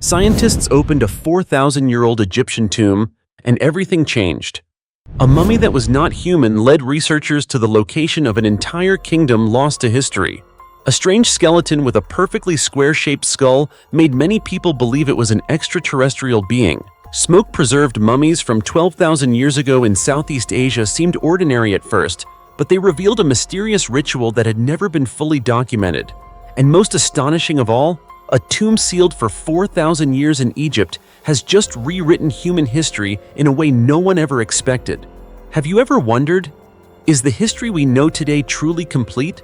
scientists opened a 4,000-year-old Egyptian tomb, and everything changed. A mummy that was not human led researchers to the location of an entire kingdom lost to history. A strange skeleton with a perfectly square-shaped skull made many people believe it was an extraterrestrial being. Smoke-preserved mummies from 12,000 years ago in Southeast Asia seemed ordinary at first, but they revealed a mysterious ritual that had never been fully documented. And most astonishing of all, a tomb sealed for 4,000 years in Egypt has just rewritten human history in a way no one ever expected. Have you ever wondered, is the history we know today truly complete?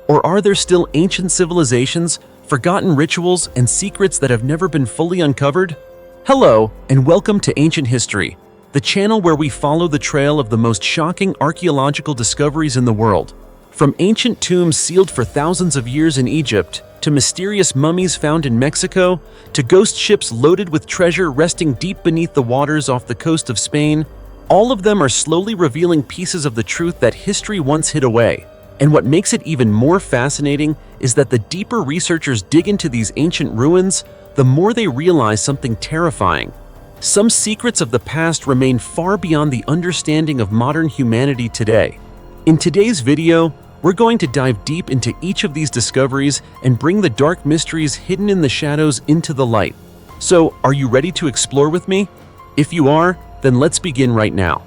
Or are there still ancient civilizations, forgotten rituals, and secrets that have never been fully uncovered? Hello, and welcome to Ancient History, the channel where we follow the trail of the most shocking archaeological discoveries in the world. From ancient tombs sealed for thousands of years in Egypt, to mysterious mummies found in Mexico, to ghost ships loaded with treasure resting deep beneath the waters off the coast of Spain, all of them are slowly revealing pieces of the truth that history once hid away. And what makes it even more fascinating is that the deeper researchers dig into these ancient ruins, the more they realize something terrifying. Some secrets of the past remain far beyond the understanding of modern humanity today. In today's video, we're going to dive deep into each of these discoveries and bring the dark mysteries hidden in the shadows into the light. So, are you ready to explore with me? If you are, then let's begin right now.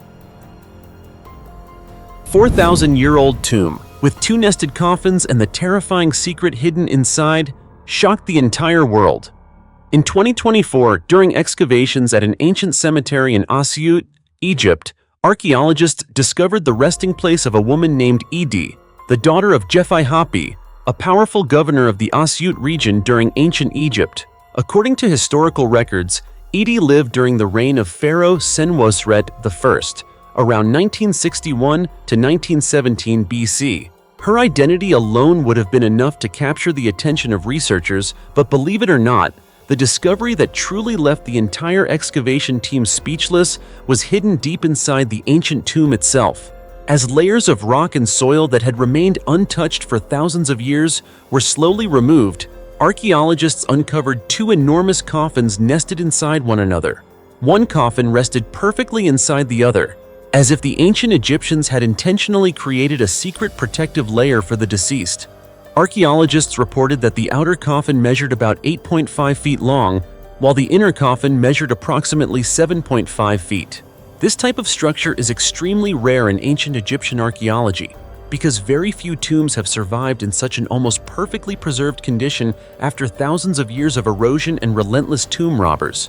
4,000-year-old tomb, with two nested coffins and the terrifying secret hidden inside, shocked the entire world. In 2024, during excavations at an ancient cemetery in Asyut, Egypt, archaeologists discovered the resting place of a woman named Idi, the daughter of Jefi, a powerful governor of the Asyut region during ancient Egypt. According to historical records, Idi lived during the reign of Pharaoh Senwosret I, around 1961 to 1917 BC. Her identity alone would have been enough to capture the attention of researchers, but believe it or not, the discovery that truly left the entire excavation team speechless was hidden deep inside the ancient tomb itself. As layers of rock and soil that had remained untouched for thousands of years were slowly removed, archaeologists uncovered two enormous coffins nested inside one another. One coffin rested perfectly inside the other, as if the ancient Egyptians had intentionally created a secret protective layer for the deceased. Archaeologists reported that the outer coffin measured about 8.5 feet long, while the inner coffin measured approximately 7.5 feet. This type of structure is extremely rare in ancient Egyptian archaeology, because very few tombs have survived in such an almost perfectly preserved condition after thousands of years of erosion and relentless tomb robbers.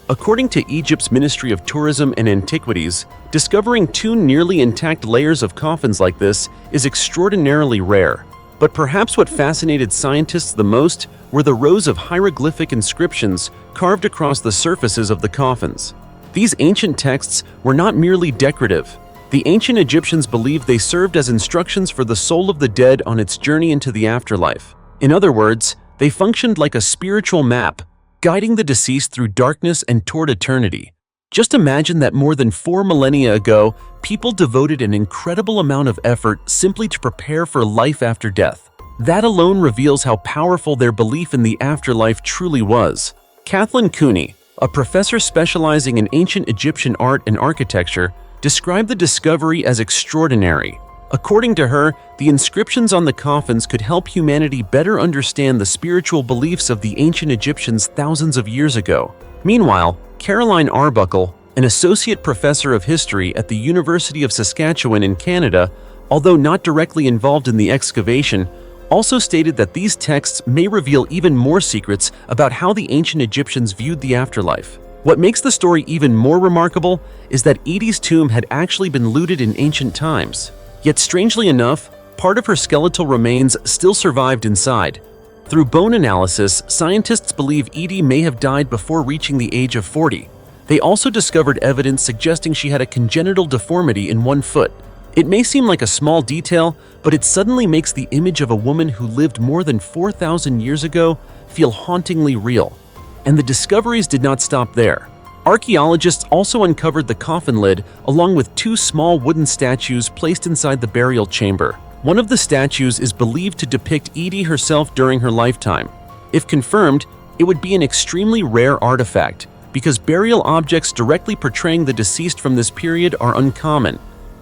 According to Egypt's Ministry of Tourism and Antiquities, discovering two nearly intact layers of coffins like this is extraordinarily rare. But perhaps what fascinated scientists the most were the rows of hieroglyphic inscriptions carved across the surfaces of the coffins. These ancient texts were not merely decorative. The ancient Egyptians believed they served as instructions for the soul of the dead on its journey into the afterlife. In other words, they functioned like a spiritual map, guiding the deceased through darkness and toward eternity. Just imagine that more than 4 millennia ago, people devoted an incredible amount of effort simply to prepare for life after death. That alone reveals how powerful their belief in the afterlife truly was. Kathleen Cooney, a professor specializing in ancient Egyptian art and architecture, described the discovery as extraordinary. According to her, the inscriptions on the coffins could help humanity better understand the spiritual beliefs of the ancient Egyptians thousands of years ago. Meanwhile, Caroline Arbuckle, an associate professor of history at the University of Saskatchewan in Canada, although not directly involved in the excavation, also stated that these texts may reveal even more secrets about how the ancient Egyptians viewed the afterlife. What makes the story even more remarkable is that Idi's tomb had actually been looted in ancient times. Yet strangely enough, part of her skeletal remains still survived inside. Through bone analysis, scientists believe Idi may have died before reaching the age of 40. They also discovered evidence suggesting she had a congenital deformity in one foot. It may seem like a small detail, but it suddenly makes the image of a woman who lived more than 4,000 years ago feel hauntingly real. And the discoveries did not stop there. Archaeologists also uncovered the coffin lid along with two small wooden statues placed inside the burial chamber. One of the statues is believed to depict Idi herself during her lifetime. If confirmed, It would be an extremely rare artifact, because burial objects directly portraying the deceased from this period are uncommon.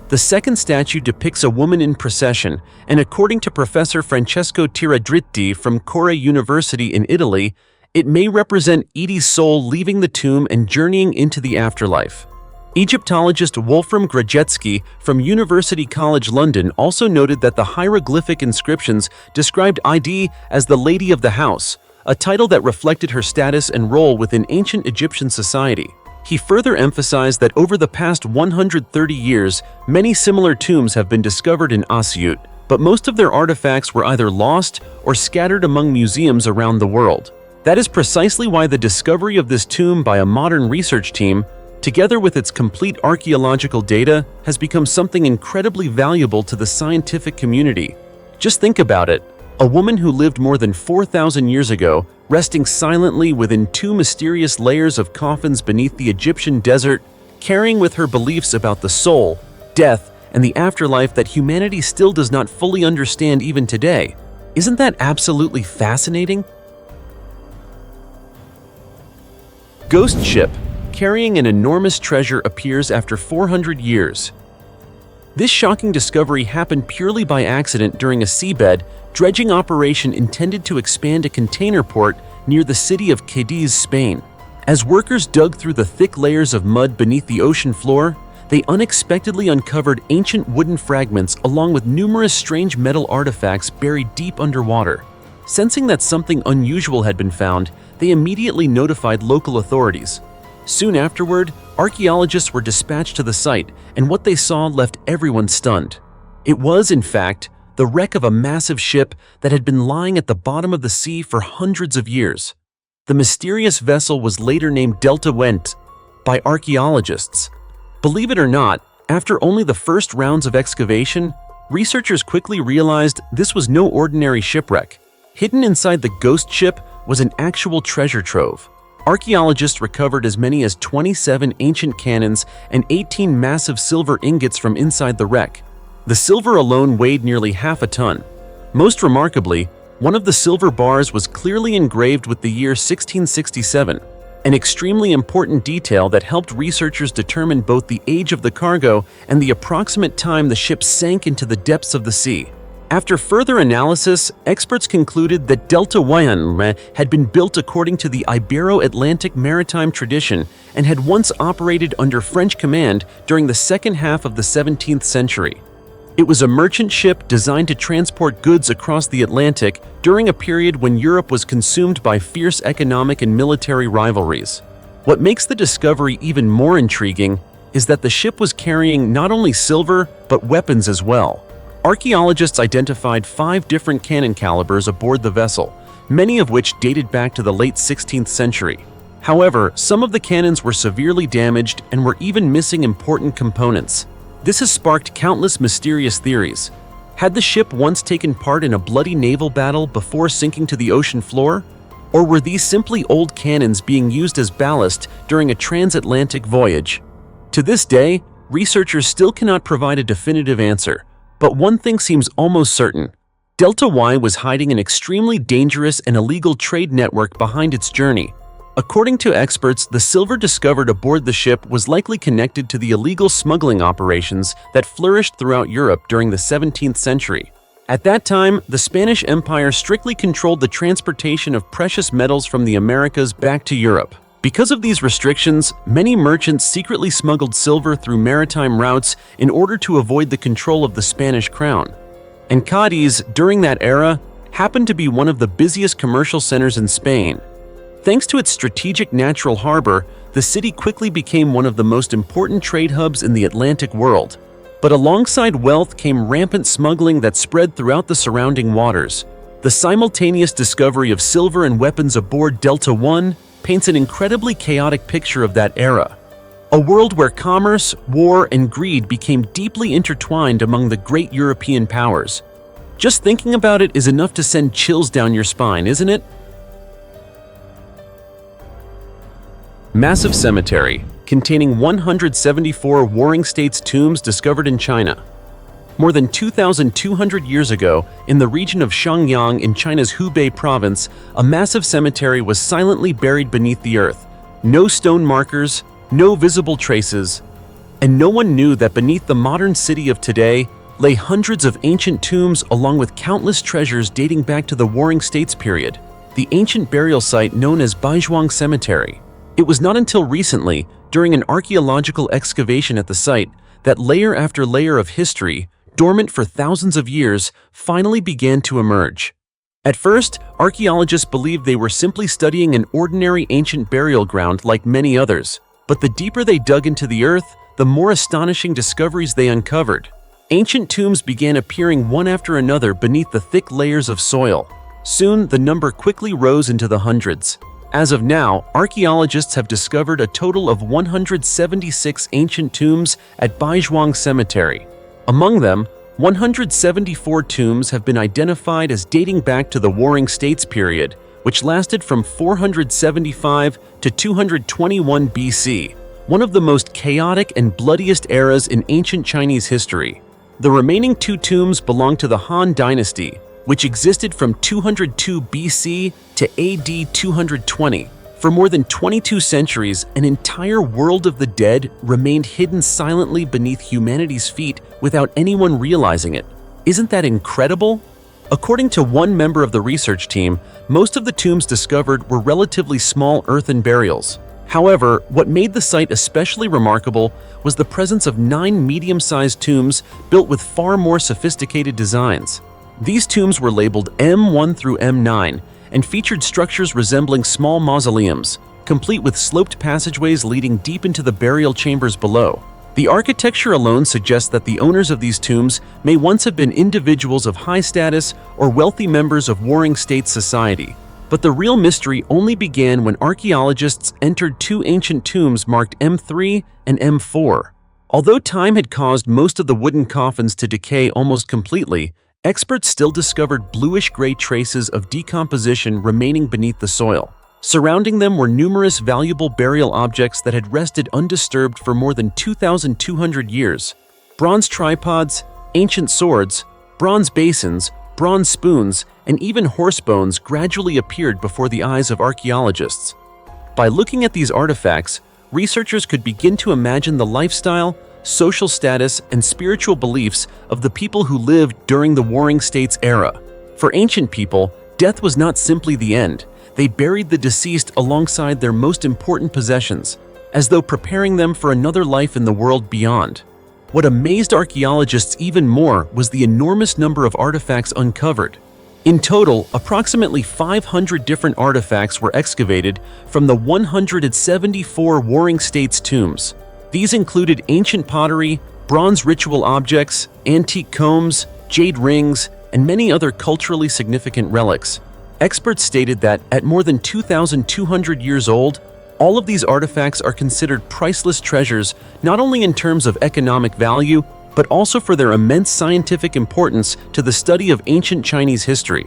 The second statue depicts a woman in procession, and according to Professor Francesco Tiradritti from Core University in Italy, it may represent Edie's soul leaving the tomb and journeying into the afterlife. Egyptologist Wolfram Grajecki from University College London also noted that the hieroglyphic inscriptions described Idie as the Lady of the House, a title that reflected her status and role within ancient Egyptian society. He further emphasized that over the past 130 years, many similar tombs have been discovered in Asyut, but most of their artifacts were either lost or scattered among museums around the world. That is precisely why the discovery of this tomb by a modern research team, together with its complete archaeological data, has become something incredibly valuable to the scientific community. Just think about it. A woman who lived more than 4,000 years ago, resting silently within two mysterious layers of coffins beneath the Egyptian desert, carrying with her beliefs about the soul, death, and the afterlife that humanity still does not fully understand even today. Isn't that absolutely fascinating? Ghost ship, carrying an enormous treasure, appears after 400 years. This shocking discovery happened purely by accident during a seabed dredging operation intended to expand a container port near the city of Cadiz, Spain. As workers dug through the thick layers of mud beneath the ocean floor, they unexpectedly uncovered ancient wooden fragments along with numerous strange metal artifacts buried deep underwater. Sensing that something unusual had been found, they immediately notified local authorities. Soon afterward, archaeologists were dispatched to the site, and what they saw left everyone stunned. It was, in fact, the wreck of a massive ship that had been lying at the bottom of the sea for hundreds of years. The mysterious vessel was later named Delta Went by archaeologists. Believe it or not, after only the first rounds of excavation, researchers quickly realized this was no ordinary shipwreck. Hidden inside the ghost ship was an actual treasure trove. Archaeologists recovered as many as 27 ancient cannons and 18 massive silver ingots from inside the wreck. The silver alone weighed nearly half a ton. Most remarkably, one of the silver bars was clearly engraved with the year 1667, an extremely important detail that helped researchers determine both the age of the cargo and the approximate time the ship sank into the depths of the sea. After further analysis, experts concluded that Delta Went had been built according to the Ibero-Atlantic maritime tradition and had once operated under French command during the second half of the 17th century. It was a merchant ship designed to transport goods across the Atlantic during a period when Europe was consumed by fierce economic and military rivalries. What makes the discovery even more intriguing is that the ship was carrying not only silver, but weapons as well. Archaeologists identified 5 different cannon calibers aboard the vessel, many of which dated back to the late 16th century. However, some of the cannons were severely damaged and were even missing important components. This has sparked countless mysterious theories. Had the ship once taken part in a bloody naval battle before sinking to the ocean floor? Or were these simply old cannons being used as ballast during a transatlantic voyage? To this day, researchers still cannot provide a definitive answer, but one thing seems almost certain. Delta Y was hiding an extremely dangerous and illegal trade network behind its journey. According to experts, the silver discovered aboard the ship was likely connected to the illegal smuggling operations that flourished throughout Europe during the 17th century. At that time, the Spanish Empire strictly controlled the transportation of precious metals from the Americas back to Europe. Because of these restrictions, many merchants secretly smuggled silver through maritime routes in order to avoid the control of the Spanish crown. And Cadiz, during that era, happened to be one of the busiest commercial centers in Spain. Thanks to its strategic natural harbor, the city quickly became one of the most important trade hubs in the Atlantic world. But alongside wealth came rampant smuggling that spread throughout the surrounding waters. The simultaneous discovery of silver and weapons aboard Delta One paints an incredibly chaotic picture of that era. A world where commerce, war, and greed became deeply intertwined among the great European powers. Just thinking about it is enough to send chills down your spine, isn't it? Massive cemetery, containing 174 Warring States tombs discovered in China. More than 2,200 years ago, in the region of Xiangyang in China's Hubei province, a massive cemetery was silently buried beneath the earth. No stone markers, no visible traces, and no one knew that beneath the modern city of today lay hundreds of ancient tombs along with countless treasures dating back to the Warring States period, the ancient burial site known as Baizhuang Cemetery. It was not until recently, during an archaeological excavation at the site, that layer after layer of history, dormant for thousands of years, finally began to emerge. At first, archaeologists believed they were simply studying an ordinary ancient burial ground like many others. But the deeper they dug into the earth, the more astonishing discoveries they uncovered. Ancient tombs began appearing one after another beneath the thick layers of soil. Soon, the number quickly rose into the hundreds. As of now, archaeologists have discovered a total of 176 ancient tombs at Baizhuang Cemetery. Among them, 174 tombs have been identified as dating back to the Warring States period, which lasted from 475 to 221 BC, one of the most chaotic and bloodiest eras in ancient Chinese history. The remaining 2 tombs belong to the Han Dynasty, which existed from 202 BC to AD 220. For more than 22 centuries, an entire world of the dead remained hidden silently beneath humanity's feet without anyone realizing it. Isn't that incredible? According to one member of the research team, most of the tombs discovered were relatively small earthen burials. However, what made the site especially remarkable was the presence of 9 medium-sized tombs built with far more sophisticated designs. These tombs were labeled M1 through M9 and featured structures resembling small mausoleums, complete with sloped passageways leading deep into the burial chambers below. The architecture alone suggests that the owners of these tombs may once have been individuals of high status or wealthy members of Warring States society. But the real mystery only began when archaeologists entered 2 ancient tombs marked M3 and M4. Although time had caused most of the wooden coffins to decay almost completely, experts still discovered bluish-gray traces of decomposition remaining beneath the soil. Surrounding them were numerous valuable burial objects that had rested undisturbed for more than 2,200 years. Bronze tripods, ancient swords, bronze basins, bronze spoons, and even horse bones gradually appeared before the eyes of archaeologists. By looking at these artifacts, researchers could begin to imagine the lifestyle, social status, and spiritual beliefs of the people who lived during the Warring States era. For ancient people, death was not simply the end. They buried the deceased alongside their most important possessions, as though preparing them for another life in the world beyond. What amazed archaeologists even more was the enormous number of artifacts uncovered. In total, approximately 500 different artifacts were excavated from the 174 Warring States tombs. These included ancient pottery, bronze ritual objects, antique combs, jade rings, and many other culturally significant relics. Experts stated that, at more than 2,200 years old, all of these artifacts are considered priceless treasures not only in terms of economic value, but also for their immense scientific importance to the study of ancient Chinese history.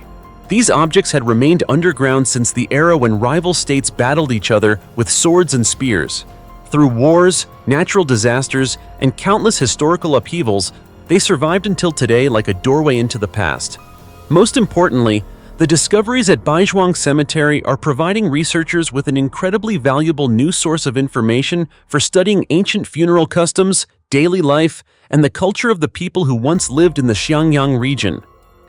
These objects had remained underground since the era when rival states battled each other with swords and spears. Through wars, natural disasters, and countless historical upheavals, they survived until today like a doorway into the past. Most importantly, the discoveries at Baizhuang Cemetery are providing researchers with an incredibly valuable new source of information for studying ancient funeral customs, daily life, and the culture of the people who once lived in the Xiangyang region.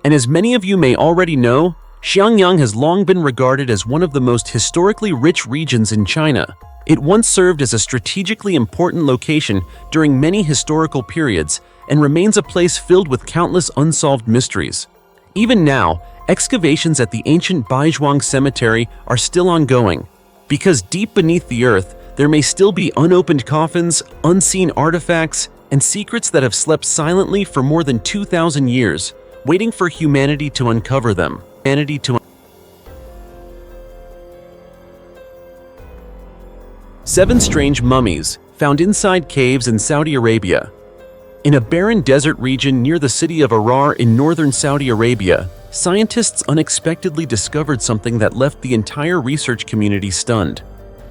And as many of you may already know, Xiangyang has long been regarded as one of the most historically rich regions in China. It once served as a strategically important location during many historical periods and remains a place filled with countless unsolved mysteries. Even now, excavations at the ancient Baizhuang Cemetery are still ongoing, because deep beneath the earth, there may still be unopened coffins, unseen artifacts, and secrets that have slept silently for more than 2,000 years, waiting for humanity to uncover them. 7 strange mummies found inside caves in Saudi Arabia. In a barren desert region near the city of Arar in northern Saudi Arabia, scientists unexpectedly discovered something that left the entire research community stunned.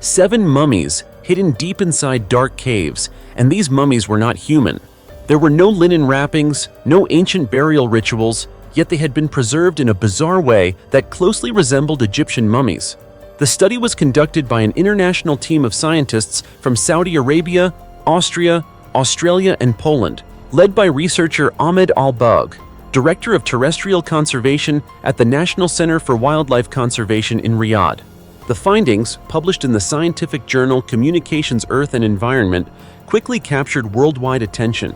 7 mummies hidden deep inside dark caves, and these mummies were not human. There were no linen wrappings, no ancient burial rituals, yet they had been preserved in a bizarre way that closely resembled Egyptian mummies. The study was conducted by an international team of scientists from Saudi Arabia, Austria, Australia, and Poland, led by researcher Ahmed Al-Bug, Director of Terrestrial Conservation at the National Center for Wildlife Conservation in Riyadh. The findings, published in the scientific journal Communications Earth and Environment, quickly captured worldwide attention.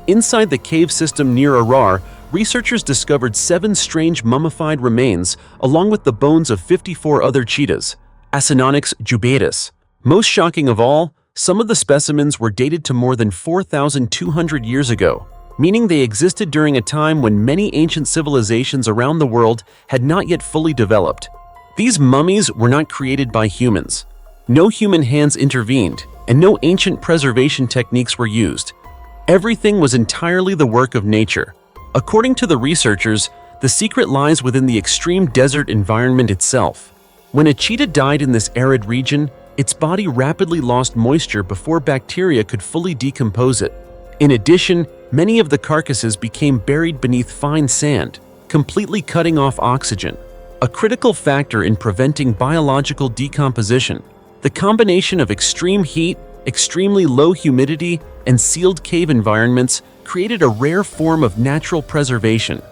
Inside the cave system near Arar, researchers discovered 7 strange mummified remains along with the bones of 54 other cheetahs, Astonish jubatus. Most shocking of all, some of the specimens were dated to more than 4,200 years ago, meaning they existed during a time when many ancient civilizations around the world had not yet fully developed. These mummies were not created by humans. No human hands intervened, and no ancient preservation techniques were used. Everything was entirely the work of nature. According to the researchers, the secret lies within the extreme desert environment itself. When a cheetah died in this arid region, its body rapidly lost moisture before bacteria could fully decompose it. In addition, many of the carcasses became buried beneath fine sand, completely cutting off oxygen, a critical factor in preventing biological decomposition. The combination of extreme heat, extremely low humidity, and sealed cave environments created a rare form of natural preservation.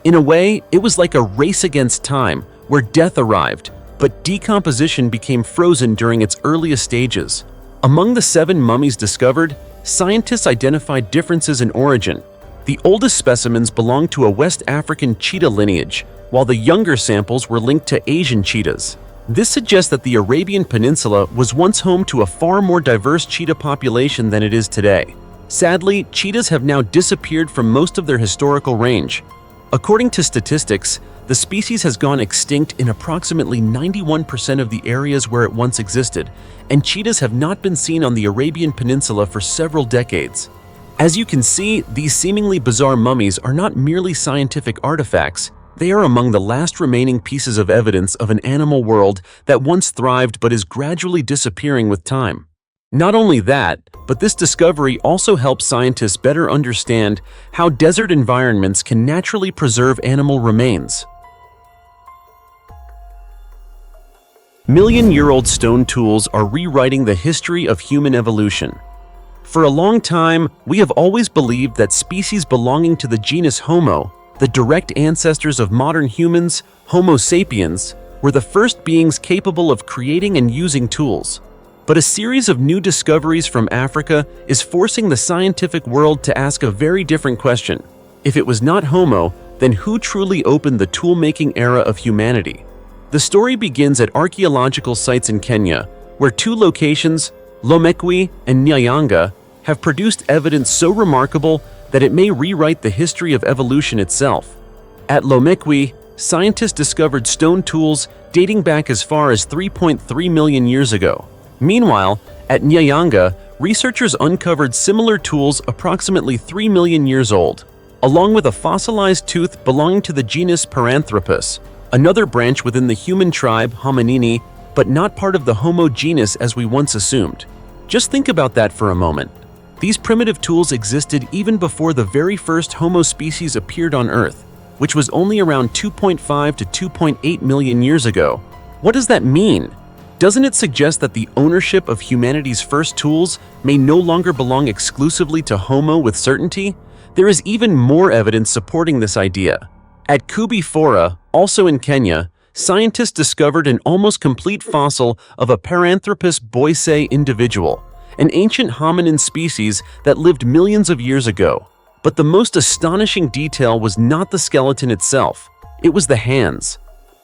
In a way, it was like a race against time, where death arrived, but decomposition became frozen during its earliest stages. Among the 7 mummies discovered, scientists identified differences in origin. The oldest specimens belonged to a West African cheetah lineage, while the younger samples were linked to Asian cheetahs. This suggests that the Arabian Peninsula was once home to a far more diverse cheetah population than it is today. Sadly, cheetahs have now disappeared from most of their historical range. According to statistics, the species has gone extinct in approximately 91% of the areas where it once existed, and cheetahs have not been seen on the Arabian Peninsula for several decades. As you can see, these seemingly bizarre mummies are not merely scientific artifacts. They are among the last remaining pieces of evidence of an animal world that once thrived but is gradually disappearing with time. Not only that, but this discovery also helps scientists better understand how desert environments can naturally preserve animal remains. Million-year-old stone tools are rewriting the history of human evolution. For a long time, we have always believed that species belonging to the genus Homo, the direct ancestors of modern humans, Homo sapiens, were the first beings capable of creating and using tools. But a series of new discoveries from Africa is forcing the scientific world to ask a very different question. If it was not Homo, then who truly opened the tool-making era of humanity? The story begins at archaeological sites in Kenya, where 2 locations, Lomekwi and Nyayanga, have produced evidence so remarkable that it may rewrite the history of evolution itself. At Lomekwi, scientists discovered stone tools dating back as far as 3.3 million years ago. Meanwhile, at Nyayanga, researchers uncovered similar tools approximately 3 million years old, along with a fossilized tooth belonging to the genus Paranthropus, another branch within the human tribe Hominini, but not part of the Homo genus as we once assumed. Just think about that for a moment. These primitive tools existed even before the very first Homo species appeared on Earth, which was only around 2.5 to 2.8 million years ago. What does that mean? Doesn't it suggest that the ownership of humanity's first tools may no longer belong exclusively to Homo with certainty? There is even more evidence supporting this idea. At Kubifora, also in Kenya, scientists discovered an almost complete fossil of a Paranthropus boisei individual, an ancient hominin species that lived millions of years ago. But the most astonishing detail was not the skeleton itself, it was the hands.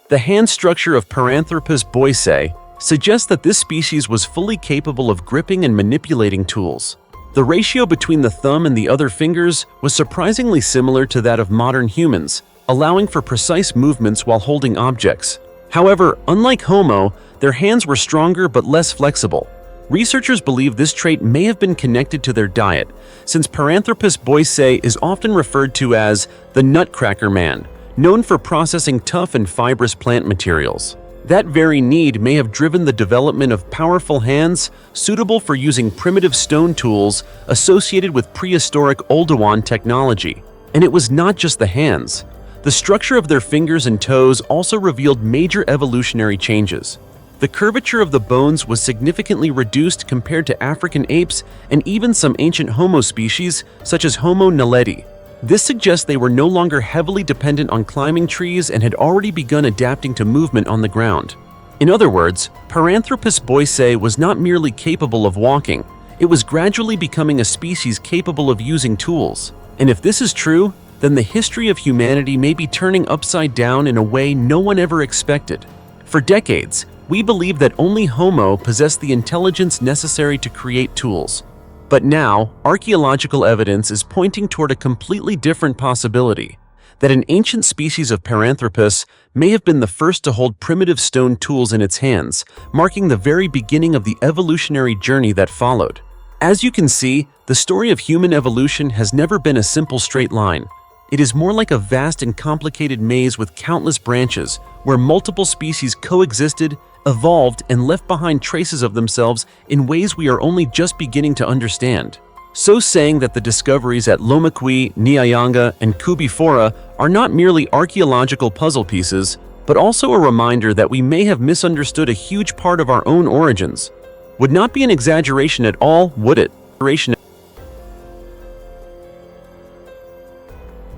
The hand structure of Paranthropus boisei suggests that this species was fully capable of gripping and manipulating tools. The ratio between the thumb and the other fingers was surprisingly similar to that of modern humans, allowing for precise movements while holding objects. However, unlike Homo, their hands were stronger but less flexible. Researchers believe this trait may have been connected to their diet, since Paranthropus boisei is often referred to as the nutcracker man, known for processing tough and fibrous plant materials. That very need may have driven the development of powerful hands suitable for using primitive stone tools associated with prehistoric Oldowan technology. And it was not just the hands. The structure of their fingers and toes also revealed major evolutionary changes. The curvature of the bones was significantly reduced compared to African apes and even some ancient Homo species, such as Homo naledi. This suggests they were no longer heavily dependent on climbing trees and had already begun adapting to movement on the ground. In other words, Paranthropus boisei was not merely capable of walking, it was gradually becoming a species capable of using tools. And if this is true, then the history of humanity may be turning upside down in a way no one ever expected. For decades, we believed that only Homo possessed the intelligence necessary to create tools. But now, archaeological evidence is pointing toward a completely different possibility, that an ancient species of Paranthropus may have been the first to hold primitive stone tools in its hands, marking the very beginning of the evolutionary journey that followed. As you can see, the story of human evolution has never been a simple straight line. It is more like a vast and complicated maze with countless branches, where multiple species coexisted, evolved, and left behind traces of themselves in ways we are only just beginning to understand. So saying that the discoveries at Lomekwi, Nyanga, and Kubifora are not merely archaeological puzzle pieces, but also a reminder that we may have misunderstood a huge part of our own origins. Would not be an exaggeration at all, would it?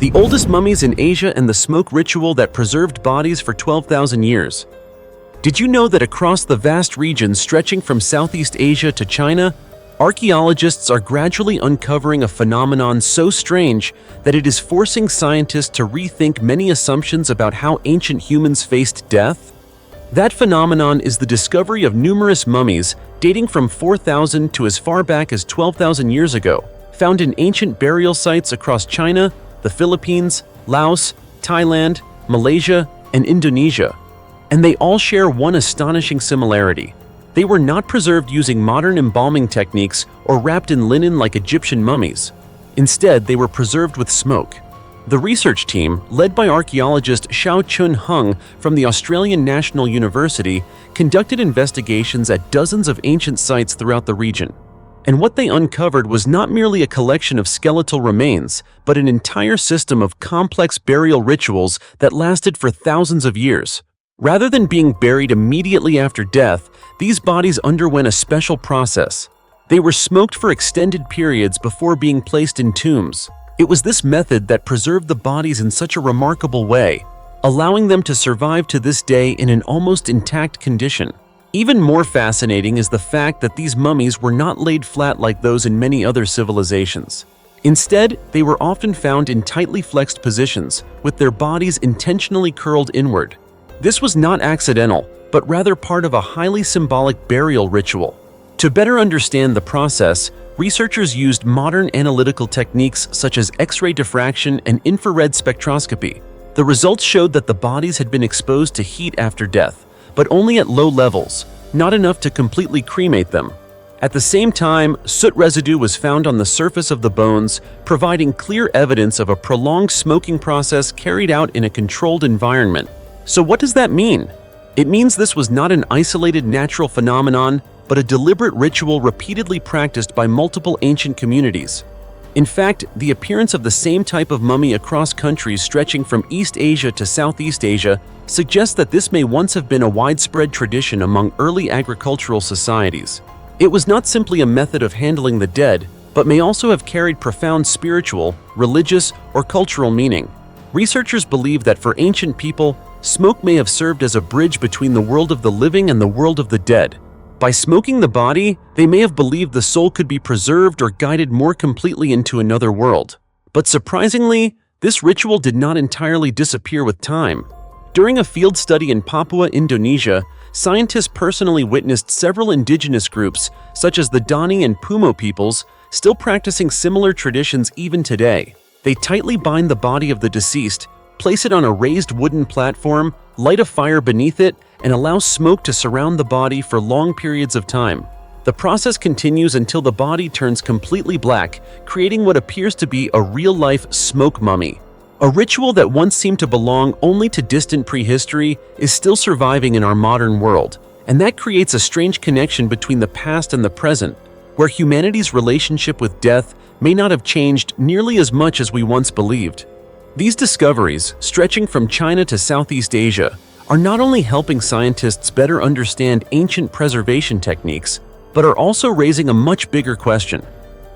The oldest mummies in Asia and the smoke ritual that preserved bodies for 12,000 years. Did you know that across the vast region stretching from Southeast Asia to China, archaeologists are gradually uncovering a phenomenon so strange that it is forcing scientists to rethink many assumptions about how ancient humans faced death? That phenomenon is the discovery of numerous mummies dating from 4,000 to as far back as 12,000 years ago, found in ancient burial sites across China, the Philippines, Laos, Thailand, Malaysia, and Indonesia. And they all share one astonishing similarity. They were not preserved using modern embalming techniques or wrapped in linen like Egyptian mummies. Instead, they were preserved with smoke. The research team, led by archaeologist Xiao Chun Hung from the Australian National University, conducted investigations at dozens of ancient sites throughout the region. And what they uncovered was not merely a collection of skeletal remains, but an entire system of complex burial rituals that lasted for thousands of years. Rather than being buried immediately after death, these bodies underwent a special process. They were smoked for extended periods before being placed in tombs. It was this method that preserved the bodies in such a remarkable way, allowing them to survive to this day in an almost intact condition. Even more fascinating is the fact that these mummies were not laid flat like those in many other civilizations. Instead, they were often found in tightly flexed positions, with their bodies intentionally curled inward. This was not accidental, but rather part of a highly symbolic burial ritual. To better understand the process, researchers used modern analytical techniques such as X-ray diffraction and infrared spectroscopy. The results showed that the bodies had been exposed to heat after death, but only at low levels, not enough to completely cremate them. At the same time, soot residue was found on the surface of the bones, providing clear evidence of a prolonged smoking process carried out in a controlled environment. So what does that mean? It means this was not an isolated natural phenomenon, but a deliberate ritual repeatedly practiced by multiple ancient communities. In fact, the appearance of the same type of mummy across countries stretching from East Asia to Southeast Asia suggests that this may once have been a widespread tradition among early agricultural societies. It was not simply a method of handling the dead, but may also have carried profound spiritual, religious, or cultural meaning. Researchers believe that for ancient people, smoke may have served as a bridge between the world of the living and the world of the dead. By smoking the body, they may have believed the soul could be preserved or guided more completely into another world. But surprisingly, this ritual did not entirely disappear with time. During a field study in Papua, Indonesia, scientists personally witnessed several indigenous groups, such as the Dani and Pumo peoples, still practicing similar traditions even today. They tightly bind the body of the deceased, place it on a raised wooden platform, light a fire beneath it, and allow smoke to surround the body for long periods of time. The process continues until the body turns completely black, creating what appears to be a real-life smoke mummy. A ritual that once seemed to belong only to distant prehistory is still surviving in our modern world, and that creates a strange connection between the past and the present, where humanity's relationship with death may not have changed nearly as much as we once believed. These discoveries, stretching from China to Southeast Asia, are not only helping scientists better understand ancient preservation techniques, but are also raising a much bigger question.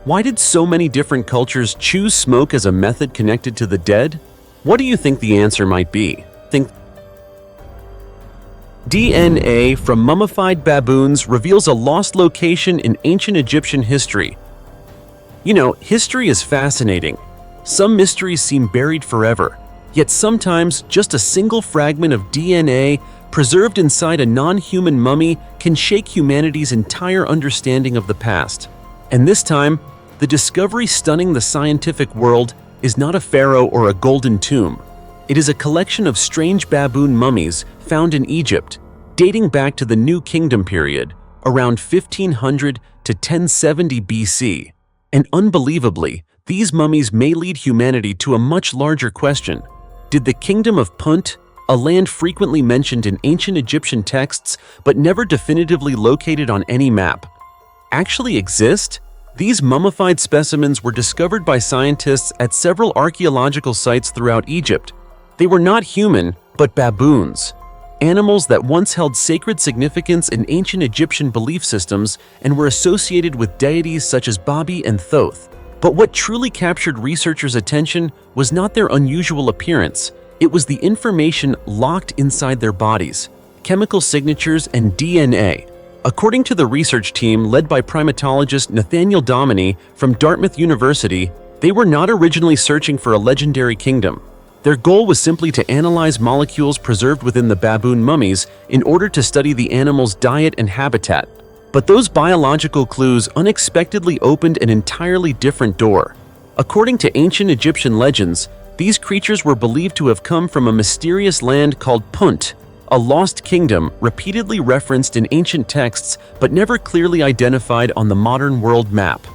Why did so many different cultures choose smoke as a method connected to the dead? What do you think the answer might be? Think DNA from mummified baboons reveals a lost location in ancient Egyptian history. You know, history is fascinating. Some mysteries seem buried forever, yet sometimes just a single fragment of DNA preserved inside a non-human mummy can shake humanity's entire understanding of the past. And this time, the discovery stunning the scientific world is not a pharaoh or a golden tomb. It is a collection of strange baboon mummies found in Egypt, dating back to the New Kingdom period, around 1500 to 1070 BC. And unbelievably, these mummies may lead humanity to a much larger question. Did the Kingdom of Punt, a land frequently mentioned in ancient Egyptian texts but never definitively located on any map, actually exist? These mummified specimens were discovered by scientists at several archaeological sites throughout Egypt. They were not human, but baboons, animals that once held sacred significance in ancient Egyptian belief systems and were associated with deities such as Babi and Thoth. But what truly captured researchers' attention was not their unusual appearance. It was the information locked inside their bodies, chemical signatures, and DNA. According to the research team led by primatologist Nathaniel Dominy from Dartmouth University, they were not originally searching for a legendary kingdom. Their goal was simply to analyze molecules preserved within the baboon mummies in order to study the animal's diet and habitat. But those biological clues unexpectedly opened an entirely different door. According to ancient Egyptian legends, these creatures were believed to have come from a mysterious land called Punt, a lost kingdom repeatedly referenced in ancient texts but never clearly identified on the modern world map.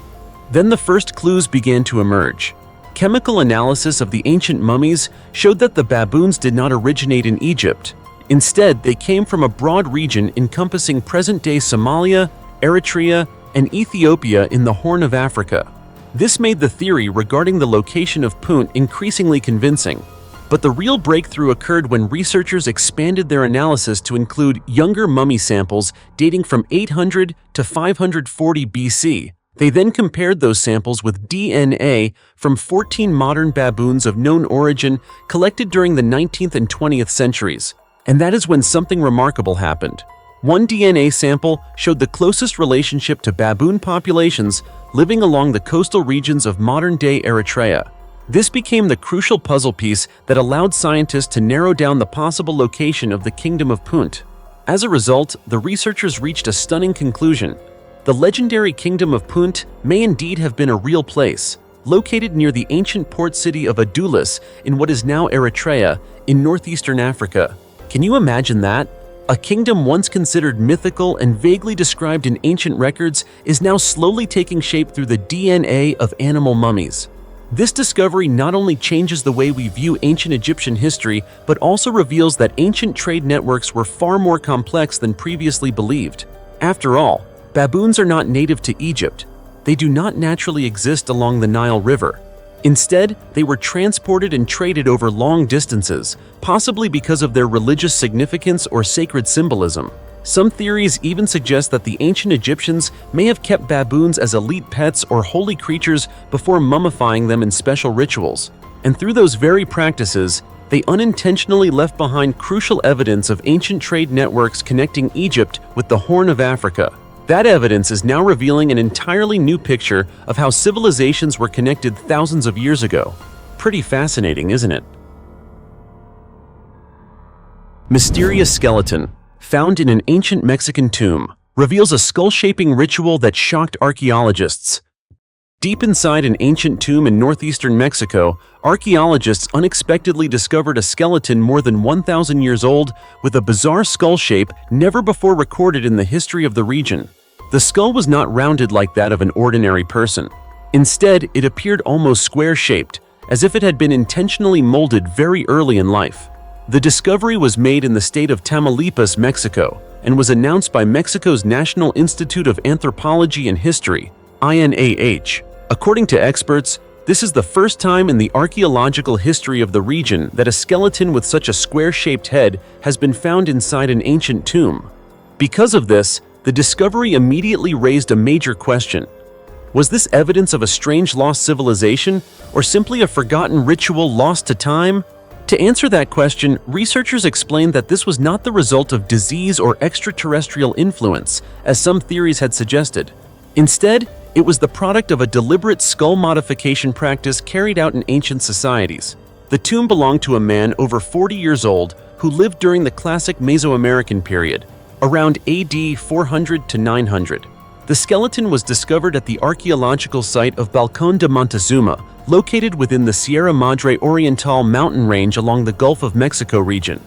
Then the first clues began to emerge. Chemical analysis of the ancient mummies showed that the baboons did not originate in Egypt. Instead, they came from a broad region encompassing present-day Somalia, Eritrea, and Ethiopia in the Horn of Africa. This made the theory regarding the location of Punt increasingly convincing. But the real breakthrough occurred when researchers expanded their analysis to include younger mummy samples dating from 800 to 540 BC. They then compared those samples with DNA from 14 modern baboons of known origin collected during the 19th and 20th centuries. And that is when something remarkable happened. One DNA sample showed the closest relationship to baboon populations living along the coastal regions of modern-day Eritrea. This became the crucial puzzle piece that allowed scientists to narrow down the possible location of the Kingdom of Punt. As a result, the researchers reached a stunning conclusion. The legendary Kingdom of Punt may indeed have been a real place, located near the ancient port city of Adulis in what is now Eritrea in northeastern Africa. Can you imagine that? A kingdom once considered mythical and vaguely described in ancient records is now slowly taking shape through the DNA of animal mummies. This discovery not only changes the way we view ancient Egyptian history, but also reveals that ancient trade networks were far more complex than previously believed. After all, baboons are not native to Egypt. They do not naturally exist along the Nile River. Instead, they were transported and traded over long distances, possibly because of their religious significance or sacred symbolism. Some theories even suggest that the ancient Egyptians may have kept baboons as elite pets or holy creatures before mummifying them in special rituals. And through those very practices, they unintentionally left behind crucial evidence of ancient trade networks connecting Egypt with the Horn of Africa. That evidence is now revealing an entirely new picture of how civilizations were connected thousands of years ago. Pretty fascinating, isn't it? Mysterious skeleton, found in an ancient Mexican tomb, reveals a skull-shaping ritual that shocked archaeologists. Deep inside an ancient tomb in northeastern Mexico, archaeologists unexpectedly discovered a skeleton more than 1,000 years old with a bizarre skull shape never before recorded in the history of the region. The skull was not rounded like that of an ordinary person. Instead, it appeared almost square-shaped, as if it had been intentionally molded very early in life. The discovery was made in the state of Tamaulipas, Mexico, and was announced by Mexico's National Institute of Anthropology and History, INAH. According to experts, this is the first time in the archaeological history of the region that a skeleton with such a square-shaped head has been found inside an ancient tomb. Because of this, the discovery immediately raised a major question. Was this evidence of a strange lost civilization, or simply a forgotten ritual lost to time? To answer that question, researchers explained that this was not the result of disease or extraterrestrial influence, as some theories had suggested. Instead, it was the product of a deliberate skull modification practice carried out in ancient societies. The tomb belonged to a man over 40 years old who lived during the classic Mesoamerican period, around AD 400 to 900. The skeleton was discovered at the archaeological site of Balcón de Montezuma, located within the Sierra Madre Oriental mountain range along the Gulf of Mexico region.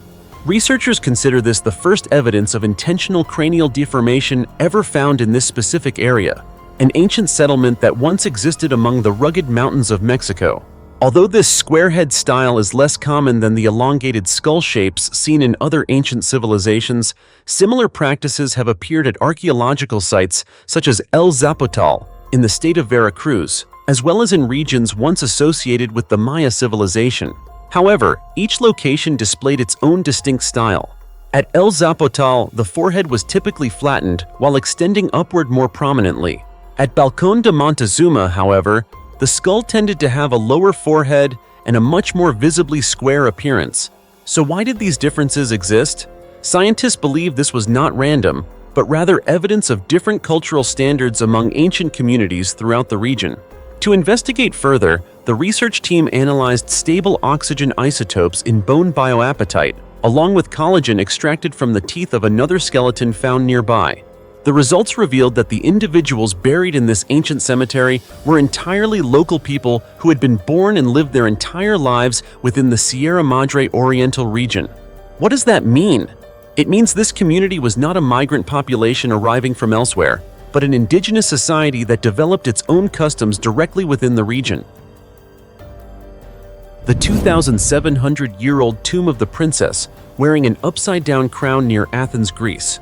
Researchers consider this the first evidence of intentional cranial deformation ever found in this specific area, an ancient settlement that once existed among the rugged mountains of Mexico. Although this square-head style is less common than the elongated skull shapes seen in other ancient civilizations, similar practices have appeared at archaeological sites such as El Zapotal in the state of Veracruz, as well as in regions once associated with the Maya civilization. However, each location displayed its own distinct style. At El Zapotal, the forehead was typically flattened while extending upward more prominently. At Balcón de Montezuma, however, the skull tended to have a lower forehead and a much more visibly square appearance. So why did these differences exist? Scientists believe this was not random, but rather evidence of different cultural standards among ancient communities throughout the region. To investigate further, the research team analyzed stable oxygen isotopes in bone bioapatite, along with collagen extracted from the teeth of another skeleton found nearby. The results revealed that the individuals buried in this ancient cemetery were entirely local people who had been born and lived their entire lives within the Sierra Madre Oriental region. What does that mean? It means this community was not a migrant population arriving from elsewhere, but an indigenous society that developed its own customs directly within the region. The 2,700-year-old tomb of the princess, wearing an upside-down crown near Athens, Greece.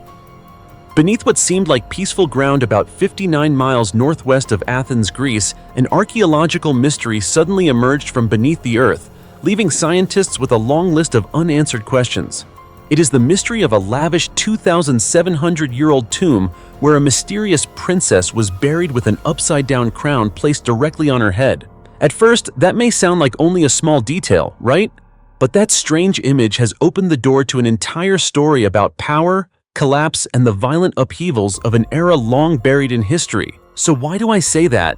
Beneath what seemed like peaceful ground about 59 miles northwest of Athens, Greece, an archaeological mystery suddenly emerged from beneath the earth, leaving scientists with a long list of unanswered questions. It is the mystery of a lavish 2,700-year-old tomb where a mysterious princess was buried with an upside-down crown placed directly on her head. At first, that may sound like only a small detail, right? But that strange image has opened the door to an entire story about power, collapse, and the violent upheavals of an era long buried in history. So why do I say that?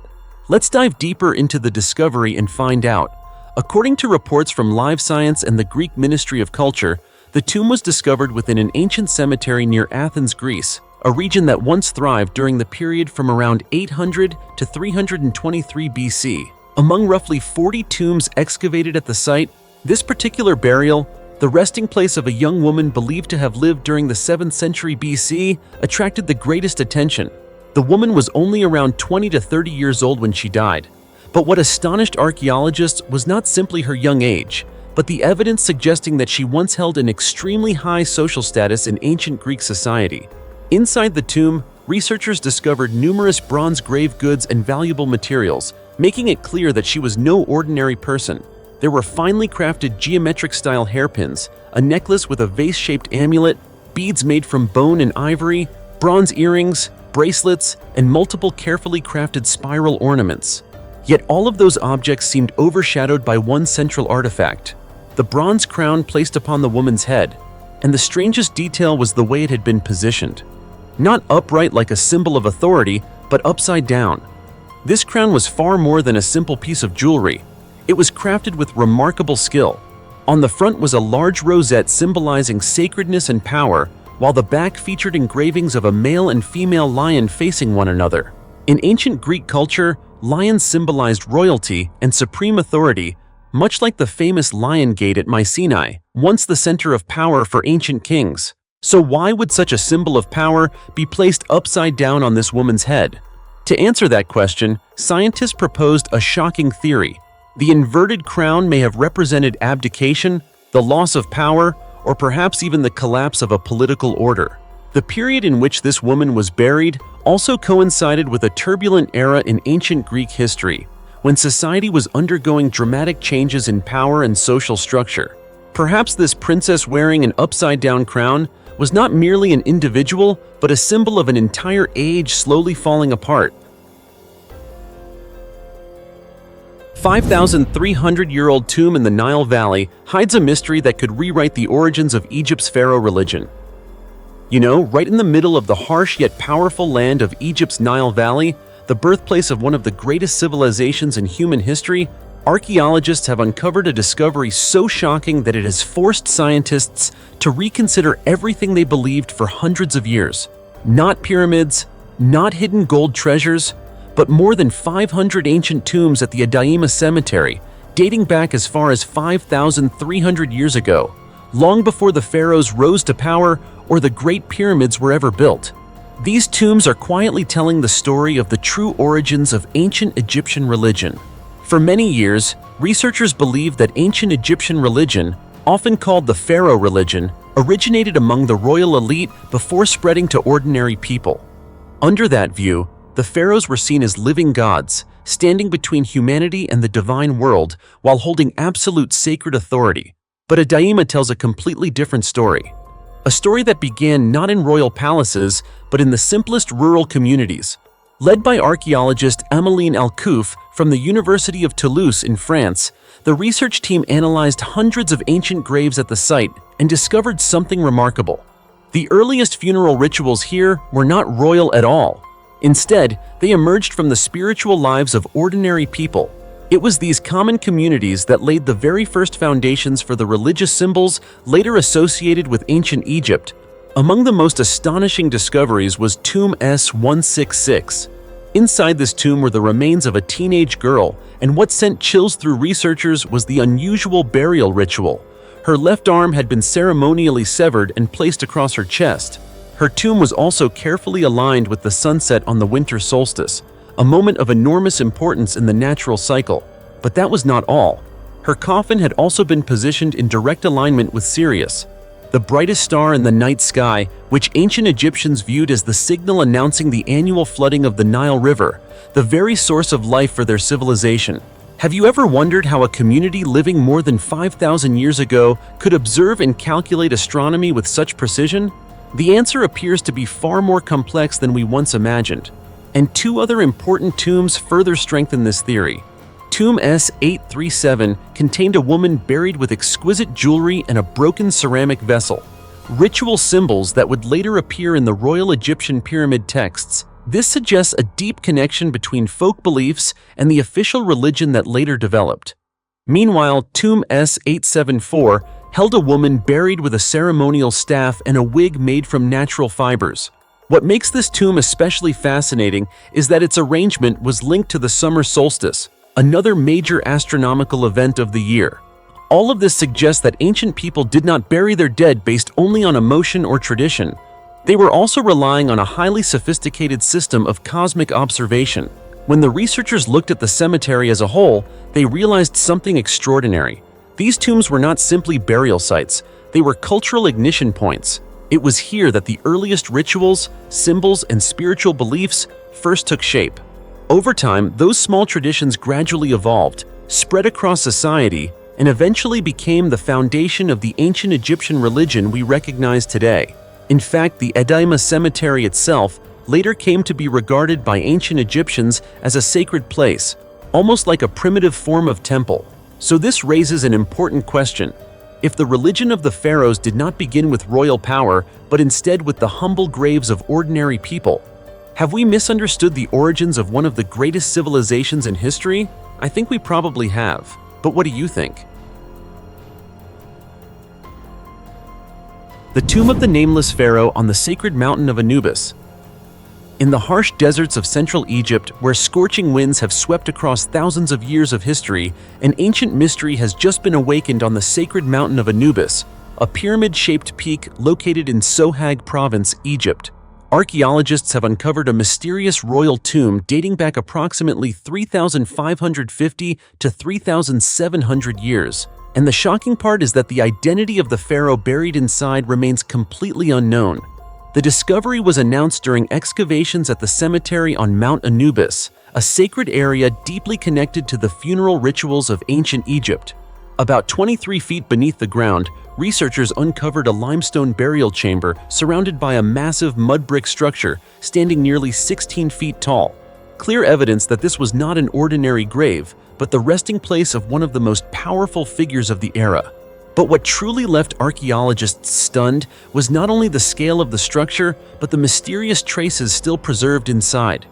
Let's dive deeper into the discovery and find out. According to reports from Live Science and the Greek Ministry of Culture, the tomb was discovered within an ancient cemetery near Athens, Greece, a region that once thrived during the period from around 800 to 323 BC. Among roughly 40 tombs excavated at the site, this particular burial, the resting place of a young woman believed to have lived during the 7th century BC, attracted the greatest attention. The woman was only around 20 to 30 years old when she died. But what astonished archaeologists was not simply her young age, but the evidence suggesting that she once held an extremely high social status in ancient Greek society. Inside the tomb, researchers discovered numerous bronze grave goods and valuable materials, making it clear that she was no ordinary person. There were finely crafted geometric-style hairpins, a necklace with a vase-shaped amulet, beads made from bone and ivory, bronze earrings, bracelets, and multiple carefully crafted spiral ornaments. Yet all of those objects seemed overshadowed by one central artifact, the bronze crown placed upon the woman's head, and the strangest detail was the way it had been positioned. Not upright like a symbol of authority, but upside down. This crown was far more than a simple piece of jewelry. It was crafted with remarkable skill. On the front was a large rosette symbolizing sacredness and power, while the back featured engravings of a male and female lion facing one another. In ancient Greek culture, lions symbolized royalty and supreme authority, much like the famous Lion Gate at Mycenae, once the center of power for ancient kings. So why would such a symbol of power be placed upside down on this woman's head? To answer that question, scientists proposed a shocking theory. The inverted crown may have represented abdication, the loss of power, or perhaps even the collapse of a political order. The period in which this woman was buried also coincided with a turbulent era in ancient Greek history, when society was undergoing dramatic changes in power and social structure. Perhaps this princess wearing an upside-down crown was not merely an individual, but a symbol of an entire age slowly falling apart. 5,300-year-old tomb in the Nile Valley hides a mystery that could rewrite the origins of Egypt's pharaoh religion. You know, right in the middle of the harsh yet powerful land of Egypt's Nile Valley, the birthplace of one of the greatest civilizations in human history, archaeologists have uncovered a discovery so shocking that it has forced scientists to reconsider everything they believed for hundreds of years. Not pyramids, not hidden gold treasures, but more than 500 ancient tombs at the Adaima Cemetery, dating back as far as 5,300 years ago, long before the pharaohs rose to power or the Great Pyramids were ever built. These tombs are quietly telling the story of the true origins of ancient Egyptian religion. For many years, researchers believed that ancient Egyptian religion, often called the pharaoh religion, originated among the royal elite before spreading to ordinary people. Under that view, the pharaohs were seen as living gods, standing between humanity and the divine world while holding absolute sacred authority. But Adaima tells a completely different story. A story that began not in royal palaces, but in the simplest rural communities. Led by archaeologist Emmeline Alcouf from the University of Toulouse in France, the research team analyzed hundreds of ancient graves at the site and discovered something remarkable. The earliest funeral rituals here were not royal at all. Instead, they emerged from the spiritual lives of ordinary people. It was these common communities that laid the very first foundations for the religious symbols later associated with ancient Egypt. Among the most astonishing discoveries was Tomb S166. Inside this tomb were the remains of a teenage girl, and what sent chills through researchers was the unusual burial ritual. Her left arm had been ceremonially severed and placed across her chest. Her tomb was also carefully aligned with the sunset on the winter solstice, a moment of enormous importance in the natural cycle. But that was not all. Her coffin had also been positioned in direct alignment with Sirius, the brightest star in the night sky, which ancient Egyptians viewed as the signal announcing the annual flooding of the Nile River, the very source of life for their civilization. Have you ever wondered how a community living more than 5,000 years ago could observe and calculate astronomy with such precision? The answer appears to be far more complex than we once imagined. And two other important tombs further strengthen this theory. Tomb S837 contained a woman buried with exquisite jewelry and a broken ceramic vessel, ritual symbols that would later appear in the Royal Egyptian pyramid texts. This suggests a deep connection between folk beliefs and the official religion that later developed. Meanwhile, Tomb S874 held a woman buried with a ceremonial staff and a wig made from natural fibers. What makes this tomb especially fascinating is that its arrangement was linked to the summer solstice, another major astronomical event of the year. All of this suggests that ancient people did not bury their dead based only on emotion or tradition. They were also relying on a highly sophisticated system of cosmic observation. When the researchers looked at the cemetery as a whole, they realized something extraordinary. These tombs were not simply burial sites, they were cultural ignition points. It was here that the earliest rituals, symbols, and spiritual beliefs first took shape. Over time, those small traditions gradually evolved, spread across society, and eventually became the foundation of the ancient Egyptian religion we recognize today. In fact, the Adaima Cemetery itself later came to be regarded by ancient Egyptians as a sacred place, almost like a primitive form of temple. So this raises an important question. If the religion of the pharaohs did not begin with royal power, but instead with the humble graves of ordinary people, have we misunderstood the origins of one of the greatest civilizations in history? I think we probably have. But what do you think? The tomb of the nameless pharaoh on the sacred mountain of Anubis. In the harsh deserts of central Egypt, where scorching winds have swept across thousands of years of history, an ancient mystery has just been awakened on the sacred mountain of Anubis, a pyramid-shaped peak located in Sohag province, Egypt. archaeologists have uncovered a mysterious royal tomb dating back approximately 3,550 to 3,700 years. And the shocking part is that the identity of the pharaoh buried inside remains completely unknown. The discovery was announced during excavations at the cemetery on Mount Anubis, a sacred area deeply connected to the funeral rituals of ancient Egypt. About 23 feet beneath the ground, researchers uncovered a limestone burial chamber surrounded by a massive mud brick structure standing nearly 16 feet tall. Clear evidence that this was not an ordinary grave, but the resting place of one of the most powerful figures of the era. But what truly left archaeologists stunned was not only the scale of the structure, but the mysterious traces still preserved inside.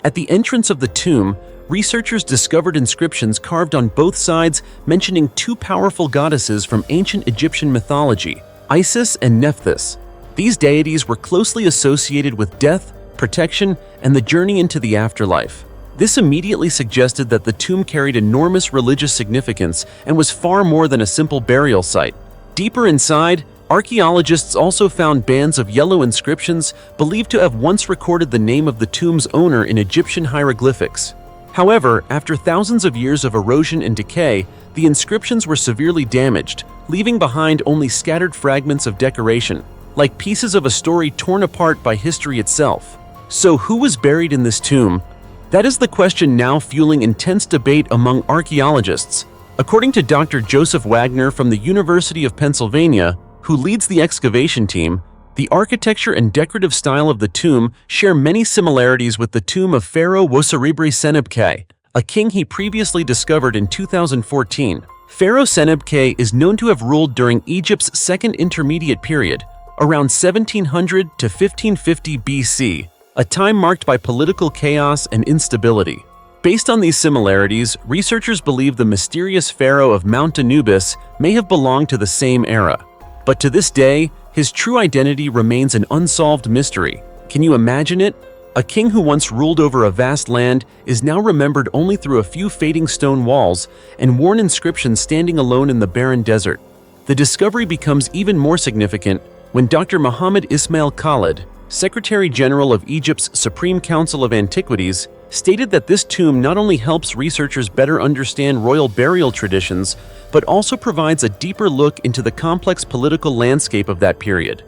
At the entrance of the tomb, researchers discovered inscriptions carved on both sides mentioning two powerful goddesses from ancient Egyptian mythology, Isis and Nephthys. These deities were closely associated with death, protection, and the journey into the afterlife. This immediately suggested that the tomb carried enormous religious significance and was far more than a simple burial site. Deeper inside, archaeologists also found bands of yellow inscriptions believed to have once recorded the name of the tomb's owner in Egyptian hieroglyphics. However, after thousands of years of erosion and decay, the inscriptions were severely damaged, leaving behind only scattered fragments of decoration, like pieces of a story torn apart by history itself. So who was buried in this tomb? That is the question now fueling intense debate among archaeologists. According to Dr. Joseph Wagner from the University of Pennsylvania, who leads the excavation team, the architecture and decorative style of the tomb share many similarities with the tomb of Pharaoh Senebkhay, a king he previously discovered in 2014. Pharaoh Senebkhay is known to have ruled during Egypt's Second Intermediate Period, around 1700 to 1550 BC, a time marked by political chaos and instability. Based on these similarities, researchers believe the mysterious pharaoh of Mount Anubis may have belonged to the same era. But to this day, his true identity remains an unsolved mystery. Can you imagine it? A king who once ruled over a vast land is now remembered only through a few fading stone walls and worn inscriptions standing alone in the barren desert. The discovery becomes even more significant when Dr. Muhammad Ismail Khalid, Secretary General of Egypt's Supreme Council of Antiquities, stated that this tomb not only helps researchers better understand royal burial traditions, but also provides a deeper look into the complex political landscape of that period.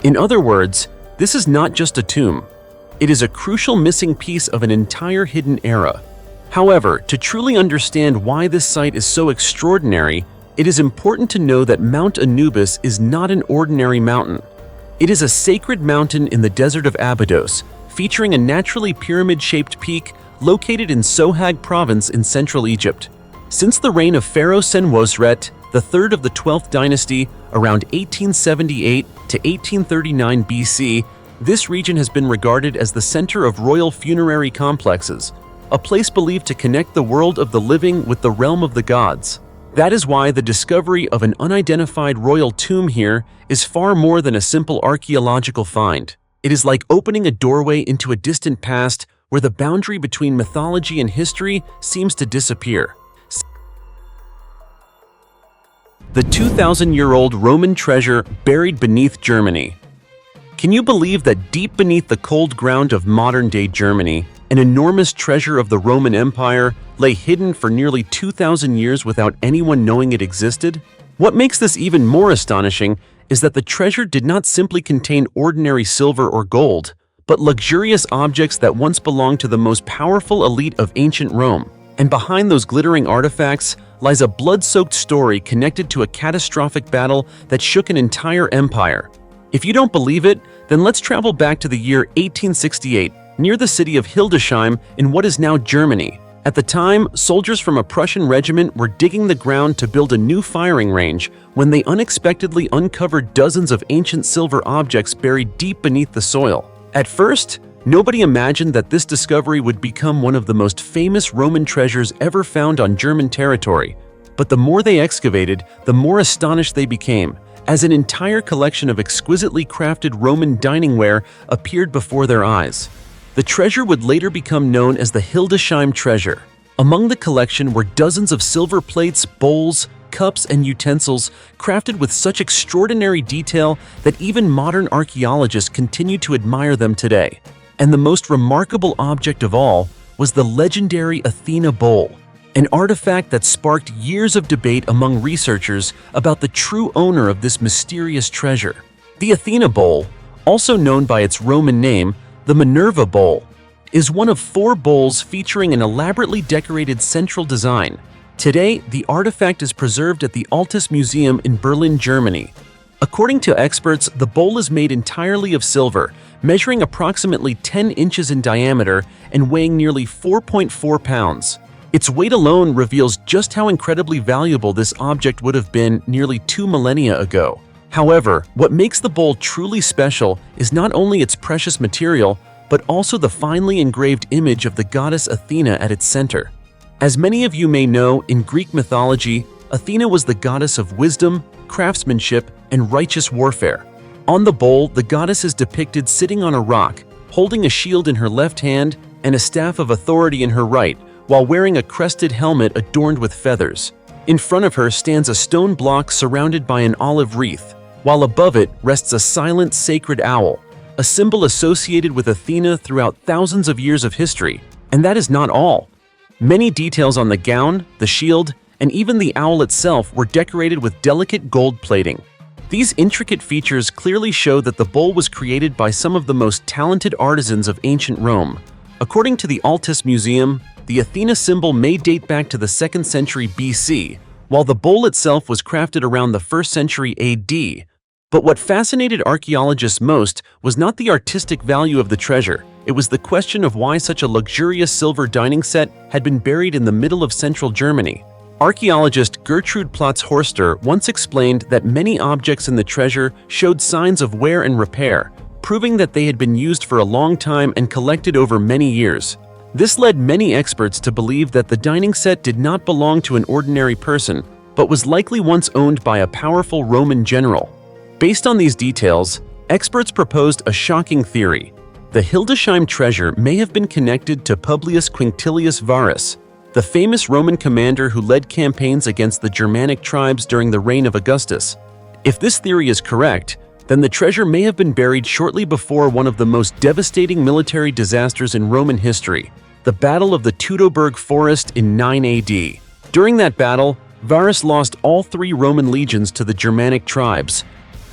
In other words, this is not just a tomb. It is a crucial missing piece of an entire hidden era. However, to truly understand why this site is so extraordinary, it is important to know that Mount Anubis is not an ordinary mountain. It is a sacred mountain in the desert of Abydos, featuring a naturally pyramid-shaped peak located in Sohag province in central Egypt. Since the reign of Pharaoh Senwosret, the third of the 12th dynasty, around 1878 to 1839 BC, this region has been regarded as the center of royal funerary complexes, a place believed to connect the world of the living with the realm of the gods. That is why the discovery of an unidentified royal tomb here is far more than a simple archaeological find. It is like opening a doorway into a distant past where the boundary between mythology and history seems to disappear. The 2,000-year-old Roman treasure buried beneath Germany. Can you believe that deep beneath the cold ground of modern-day Germany, an enormous treasure of the Roman Empire lay hidden for nearly 2,000 years without anyone knowing it existed? What makes this even more astonishing is that the treasure did not simply contain ordinary silver or gold, but luxurious objects that once belonged to the most powerful elite of ancient Rome. And behind those glittering artifacts lies a blood-soaked story connected to a catastrophic battle that shook an entire empire. If you don't believe it, then let's travel back to the year 1868, near the city of Hildesheim in what is now Germany. At the time, soldiers from a Prussian regiment were digging the ground to build a new firing range when they unexpectedly uncovered dozens of ancient silver objects buried deep beneath the soil. At first, nobody imagined that this discovery would become one of the most famous Roman treasures ever found on German territory. But the more they excavated, the more astonished they became, as an entire collection of exquisitely crafted Roman diningware appeared before their eyes. The treasure would later become known as the Hildesheim treasure. Among the collection were dozens of silver plates, bowls, cups and utensils crafted with such extraordinary detail that even modern archaeologists continue to admire them today. And the most remarkable object of all was the legendary Athena bowl, an artifact that sparked years of debate among researchers about the true owner of this mysterious treasure. The Athena bowl, also known by its Roman name, the Minerva bowl, is one of 4 bowls featuring an elaborately decorated central design. Today, the artifact is preserved at the Altes Museum in Berlin, Germany. According to experts, the bowl is made entirely of silver, measuring approximately 10 inches in diameter and weighing nearly 4.4 pounds. Its weight alone reveals just how incredibly valuable this object would have been nearly 2 millennia ago. However, what makes the bowl truly special is not only its precious material, but also the finely engraved image of the goddess Athena at its center. As many of you may know, in Greek mythology, Athena was the goddess of wisdom, craftsmanship, and righteous warfare. On the bowl, the goddess is depicted sitting on a rock, holding a shield in her left hand and a staff of authority in her right, while wearing a crested helmet adorned with feathers. In front of her stands a stone block surrounded by an olive wreath, while above it rests a silent sacred owl, a symbol associated with Athena throughout thousands of years of history. And that is not all. Many details on the gown, the shield, and even the owl itself were decorated with delicate gold plating. These intricate features clearly show that the bowl was created by some of the most talented artisans of ancient Rome. According to the Altes Museum, the Athena symbol may date back to the 2nd century BC, while the bowl itself was crafted around the 1st century AD. But what fascinated archaeologists most was not the artistic value of the treasure. It was the question of why such a luxurious silver dining set had been buried in the middle of central Germany. Archaeologist Gertrude Plotz-Horster once explained that many objects in the treasure showed signs of wear and repair, proving that they had been used for a long time and collected over many years. This led many experts to believe that the dining set did not belong to an ordinary person, but was likely once owned by a powerful Roman general. Based on these details, experts proposed a shocking theory. The Hildesheim treasure may have been connected to Publius Quinctilius Varus, the famous Roman commander who led campaigns against the Germanic tribes during the reign of Augustus. If this theory is correct, then the treasure may have been buried shortly before one of the most devastating military disasters in Roman history, the Battle of the Teutoburg Forest in 9 AD. During that battle, Varus lost all 3 Roman legions to the Germanic tribes.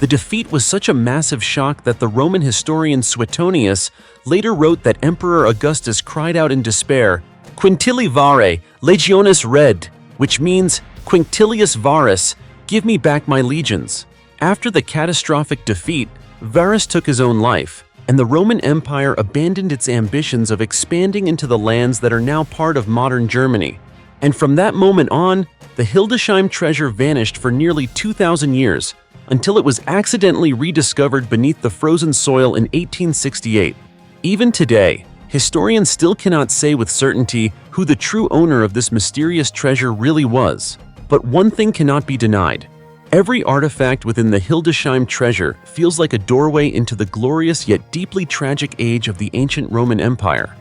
The defeat was such a massive shock that the Roman historian Suetonius later wrote that Emperor Augustus cried out in despair, "Quintili vare, legionis red," which means, "Quinctilius Varus, give me back my legions." After the catastrophic defeat, Varus took his own life, and the Roman Empire abandoned its ambitions of expanding into the lands that are now part of modern Germany. And from that moment on, the Hildesheim treasure vanished for nearly 2,000 years, until it was accidentally rediscovered beneath the frozen soil in 1868. Even today, historians still cannot say with certainty who the true owner of this mysterious treasure really was. But one thing cannot be denied. Every artifact within the Hildesheim treasure feels like a doorway into the glorious yet deeply tragic age of the ancient Roman Empire.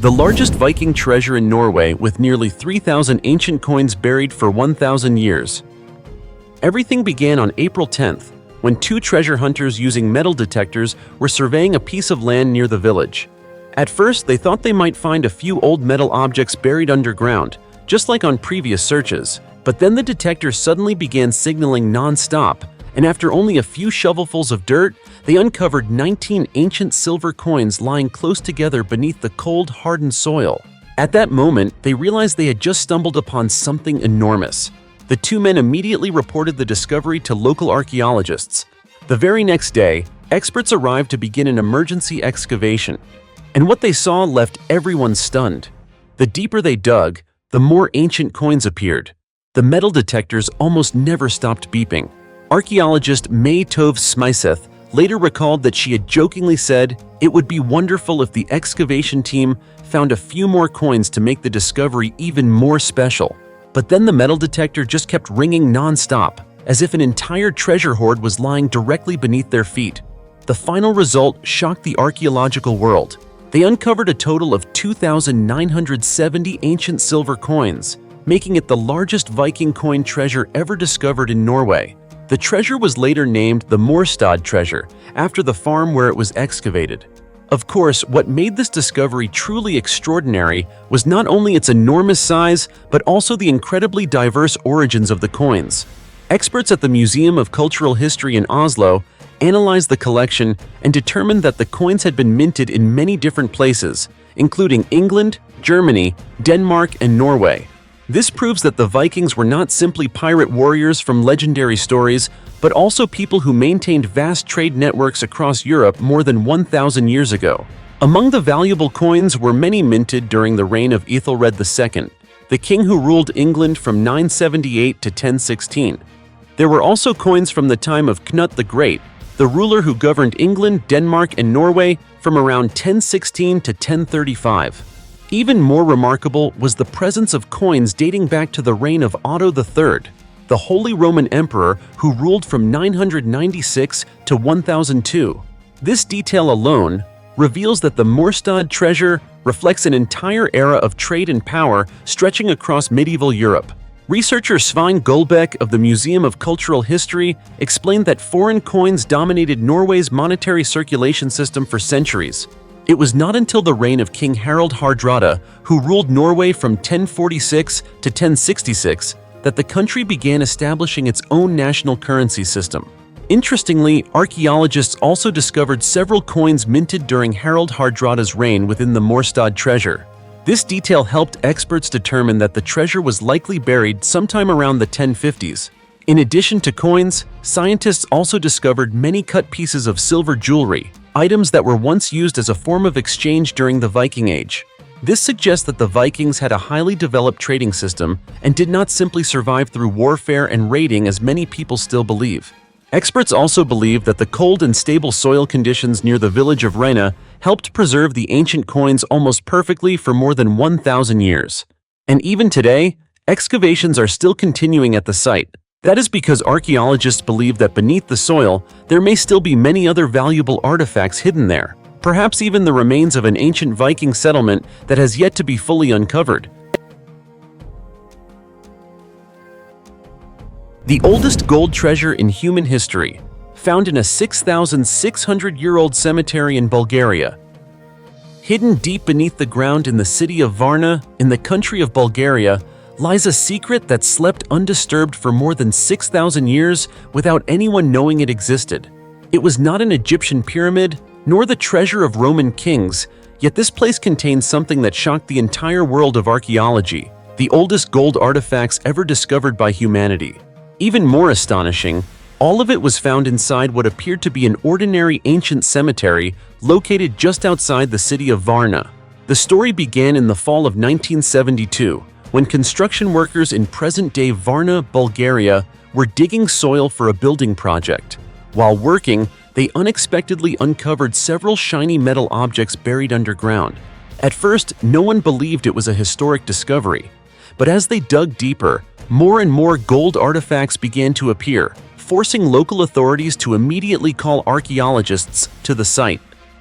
The largest Viking treasure in Norway, with nearly 3,000 ancient coins buried for 1,000 years. Everything began on April 10th, when 2 treasure hunters using metal detectors were surveying a piece of land near the village. At first, they thought they might find a few old metal objects buried underground, just like on previous searches. But then the detector suddenly began signaling non-stop, and after only a few shovelfuls of dirt, they uncovered 19 ancient silver coins lying close together beneath the cold, hardened soil. At that moment, they realized they had just stumbled upon something enormous. The 2 men immediately reported the discovery to local archaeologists. The very next day, experts arrived to begin an emergency excavation. And what they saw left everyone stunned. The deeper they dug, the more ancient coins appeared. The metal detectors almost never stopped beeping. Archaeologist May Tove Smyseth later recalled that she had jokingly said, "It would be wonderful if the excavation team found a few more coins to make the discovery even more special." But then the metal detector just kept ringing non-stop, as if an entire treasure hoard was lying directly beneath their feet. The final result shocked the archaeological world. They uncovered a total of 2,970 ancient silver coins, making it the largest Viking coin treasure ever discovered in Norway. The treasure was later named the Morstad treasure, after the farm where it was excavated. Of course, what made this discovery truly extraordinary was not only its enormous size, but also the incredibly diverse origins of the coins. Experts at the Museum of Cultural History in Oslo analyzed the collection and determined that the coins had been minted in many different places, including England, Germany, Denmark, and Norway. This proves that the Vikings were not simply pirate warriors from legendary stories, but also people who maintained vast trade networks across Europe more than 1,000 years ago. Among the valuable coins were many minted during the reign of Ethelred II, the king who ruled England from 978 to 1016. There were also coins from the time of Knut the Great, the ruler who governed England, Denmark, and Norway from around 1016 to 1035. Even more remarkable was the presence of coins dating back to the reign of Otto III, the Holy Roman Emperor who ruled from 996 to 1002. This detail alone reveals that the Morstad treasure reflects an entire era of trade and power stretching across medieval Europe. Researcher Svein Gullbeck of the Museum of Cultural History explained that foreign coins dominated Norway's monetary circulation system for centuries. It was not until the reign of King Harald Hardrada, who ruled Norway from 1046 to 1066, that the country began establishing its own national currency system. Interestingly, archaeologists also discovered several coins minted during Harald Hardrada's reign within the Morstad treasure. This detail helped experts determine that the treasure was likely buried sometime around the 1050s. In addition to coins, scientists also discovered many cut pieces of silver jewelry, items that were once used as a form of exchange during the Viking Age. This suggests that the Vikings had a highly developed trading system and did not simply survive through warfare and raiding as many people still believe. Experts also believe that the cold and stable soil conditions near the village of Rena helped preserve the ancient coins almost perfectly for more than 1,000 years. And even today, excavations are still continuing at the site. That is because archaeologists believe that beneath the soil, there may still be many other valuable artifacts hidden there, perhaps even the remains of an ancient Viking settlement that has yet to be fully uncovered. The oldest gold treasure in human history, found in a 6,600-year-old cemetery in Bulgaria. Hidden deep beneath the ground in the city of Varna, in the country of Bulgaria, lies a secret that slept undisturbed for more than 6,000 years without anyone knowing it existed. It was not an Egyptian pyramid, nor the treasure of Roman kings, yet this place contains something that shocked the entire world of archaeology, the oldest gold artifacts ever discovered by humanity. Even more astonishing, all of it was found inside what appeared to be an ordinary ancient cemetery located just outside the city of Varna. The story began in the fall of 1972, when construction workers in present-day Varna, Bulgaria, were digging soil for a building project. While working, they unexpectedly uncovered several shiny metal objects buried underground. At first, no one believed it was a historic discovery, but as they dug deeper, more and more gold artifacts began to appear, forcing local authorities to immediately call archaeologists to the site.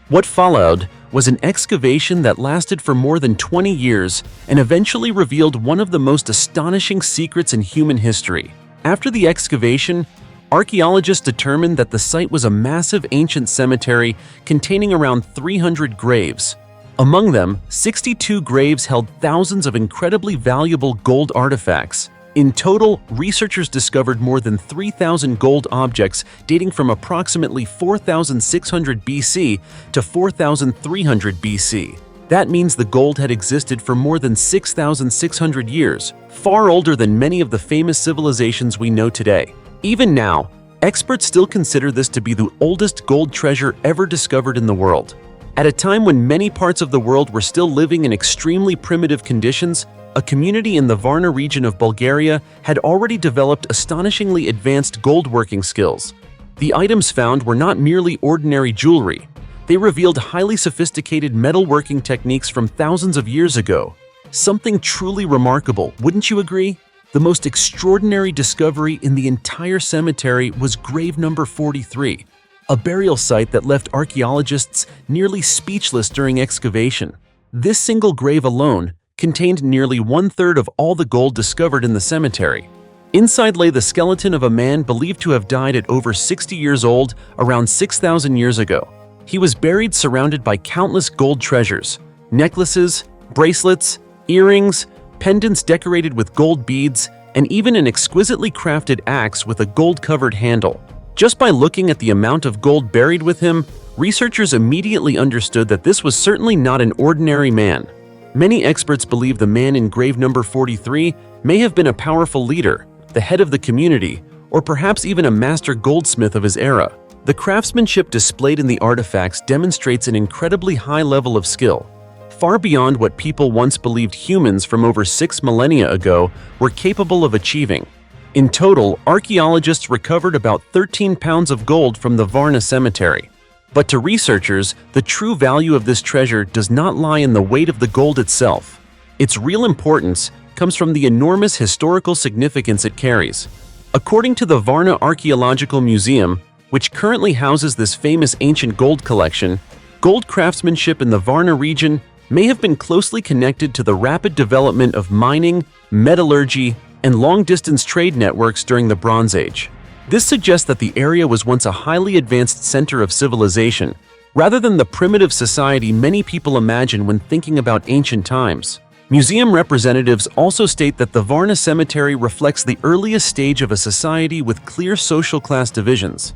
What followed was an excavation that lasted for more than 20 years and eventually revealed one of the most astonishing secrets in human history. After the excavation, archaeologists determined that the site was a massive ancient cemetery containing around 300 graves. Among them, 62 graves held thousands of incredibly valuable gold artifacts. In total, researchers discovered more than 3,000 gold objects dating from approximately 4,600 BC to 4,300 BC. That means the gold had existed for more than 6,600 years, far older than many of the famous civilizations we know today. Even now, experts still consider this to be the oldest gold treasure ever discovered in the world. At a time when many parts of the world were still living in extremely primitive conditions, a community in the Varna region of Bulgaria had already developed astonishingly advanced gold working skills. The items found were not merely ordinary jewelry. They revealed highly sophisticated metalworking techniques from thousands of years ago. Something truly remarkable, wouldn't you agree? The most extraordinary discovery in the entire cemetery was grave number 43. a burial site that left archaeologists nearly speechless during excavation. This single grave alone contained nearly one-third of all the gold discovered in the cemetery. Inside lay the skeleton of a man believed to have died at over 60 years old around 6,000 years ago. He was buried surrounded by countless gold treasures, necklaces, bracelets, earrings, pendants decorated with gold beads, and even an exquisitely crafted axe with a gold-covered handle. Just by looking at the amount of gold buried with him, researchers immediately understood that this was certainly not an ordinary man. Many experts believe the man in grave number 43 may have been a powerful leader, the head of the community, or perhaps even a master goldsmith of his era. The craftsmanship displayed in the artifacts demonstrates an incredibly high level of skill, far beyond what people once believed humans from over 6 millennia ago were capable of achieving. In total, archaeologists recovered about 13 pounds of gold from the Varna cemetery. But to researchers, the true value of this treasure does not lie in the weight of the gold itself. Its real importance comes from the enormous historical significance it carries. According to the Varna Archaeological Museum, which currently houses this famous ancient gold collection, gold craftsmanship in the Varna region may have been closely connected to the rapid development of mining, metallurgy, and long-distance trade networks during the Bronze Age. This suggests that the area was once a highly advanced center of civilization, rather than the primitive society many people imagine when thinking about ancient times. Museum representatives also state that the Varna cemetery reflects the earliest stage of a society with clear social class divisions.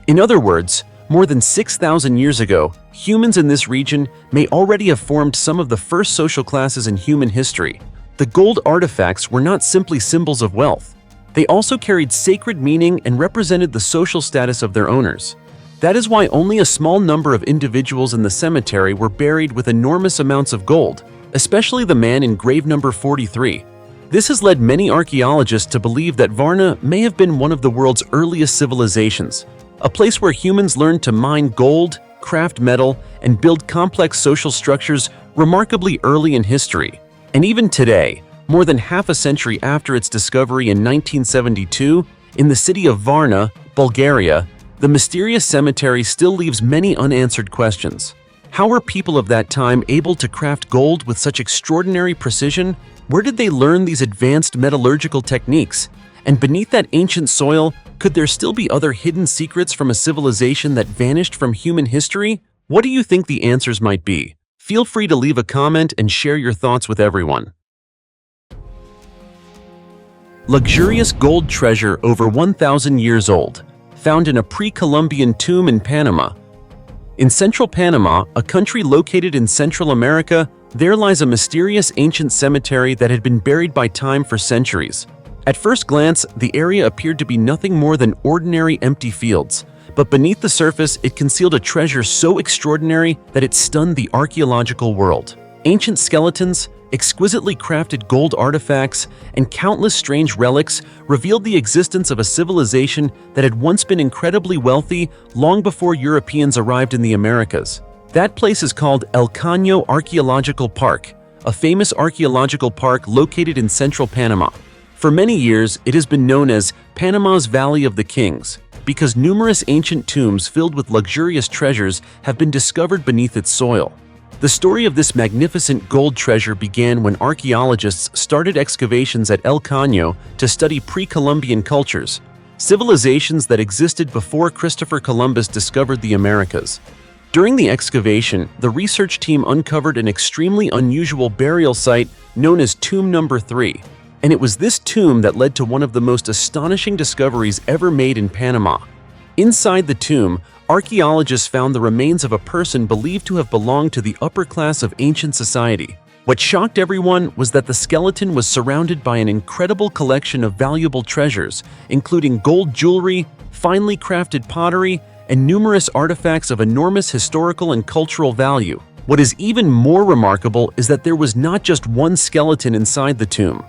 In other words, more than 6,000 years ago, humans in this region may already have formed some of the first social classes in human history. The gold artifacts were not simply symbols of wealth. They also carried sacred meaning and represented the social status of their owners. That is why only a small number of individuals in the cemetery were buried with enormous amounts of gold, especially the man in grave number 43. This has led many archaeologists to believe that Varna may have been one of the world's earliest civilizations, a place where humans learned to mine gold, craft metal, and build complex social structures remarkably early in history. And even today, more than half a century after its discovery in 1972, in the city of Varna, Bulgaria, the mysterious cemetery still leaves many unanswered questions. How were people of that time able to craft gold with such extraordinary precision? Where did they learn these advanced metallurgical techniques? And beneath that ancient soil, could there still be other hidden secrets from a civilization that vanished from human history? What do you think the answers might be? Feel free to leave a comment and share your thoughts with everyone. Luxurious gold treasure over 1,000 years old, found in a pre-Columbian tomb in Panama. In central Panama, a country located in Central America, there lies a mysterious ancient cemetery that had been buried by time for centuries. At first glance, the area appeared to be nothing more than ordinary empty fields, but beneath the surface, it concealed a treasure so extraordinary that it stunned the archaeological world. Ancient skeletons, exquisitely crafted gold artifacts, and countless strange relics revealed the existence of a civilization that had once been incredibly wealthy long before Europeans arrived in the Americas. That place is called El Caño Archaeological Park, a famous archaeological park located in central Panama. For many years, it has been known as Panama's Valley of the Kings, because numerous ancient tombs filled with luxurious treasures have been discovered beneath its soil. The story of this magnificent gold treasure began when archaeologists started excavations at El Caño to study pre-Columbian cultures, civilizations that existed before Christopher Columbus discovered the Americas. During the excavation, the research team uncovered an extremely unusual burial site known as Tomb Number 3, and it was this tomb that led to one of the most astonishing discoveries ever made in Panama. Inside the tomb, archaeologists found the remains of a person believed to have belonged to the upper class of ancient society. What shocked everyone was that the skeleton was surrounded by an incredible collection of valuable treasures, including gold jewelry, finely crafted pottery, and numerous artifacts of enormous historical and cultural value. What is even more remarkable is that there was not just one skeleton inside the tomb.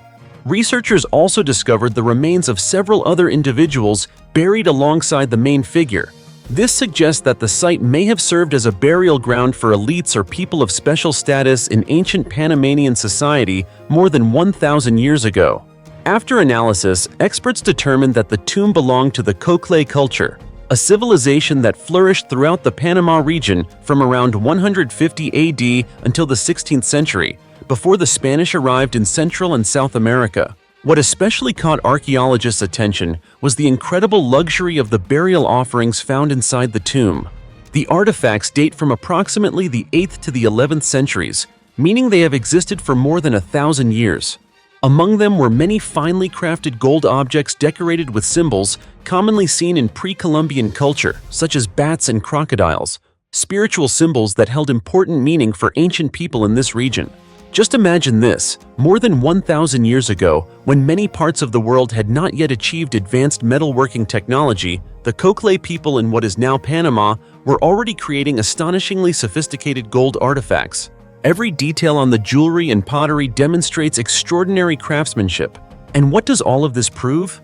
Researchers also discovered the remains of several other individuals buried alongside the main figure. This suggests that the site may have served as a burial ground for elites or people of special status in ancient Panamanian society more than 1,000 years ago. After analysis, experts determined that the tomb belonged to the Cocle culture, a civilization that flourished throughout the Panama region from around 150 AD until the 16th century, before the Spanish arrived in Central and South America. What especially caught archaeologists' attention was the incredible luxury of the burial offerings found inside the tomb. The artifacts date from approximately the 8th to the 11th centuries, meaning they have existed for more than 1,000 years. Among them were many finely crafted gold objects decorated with symbols commonly seen in pre-Columbian culture, such as bats and crocodiles, spiritual symbols that held important meaning for ancient people in this region. Just imagine this: more than 1,000 years ago, when many parts of the world had not yet achieved advanced metalworking technology, the Cocle people in what is now Panama were already creating astonishingly sophisticated gold artifacts. Every detail on the jewelry and pottery demonstrates extraordinary craftsmanship. And what does all of this prove?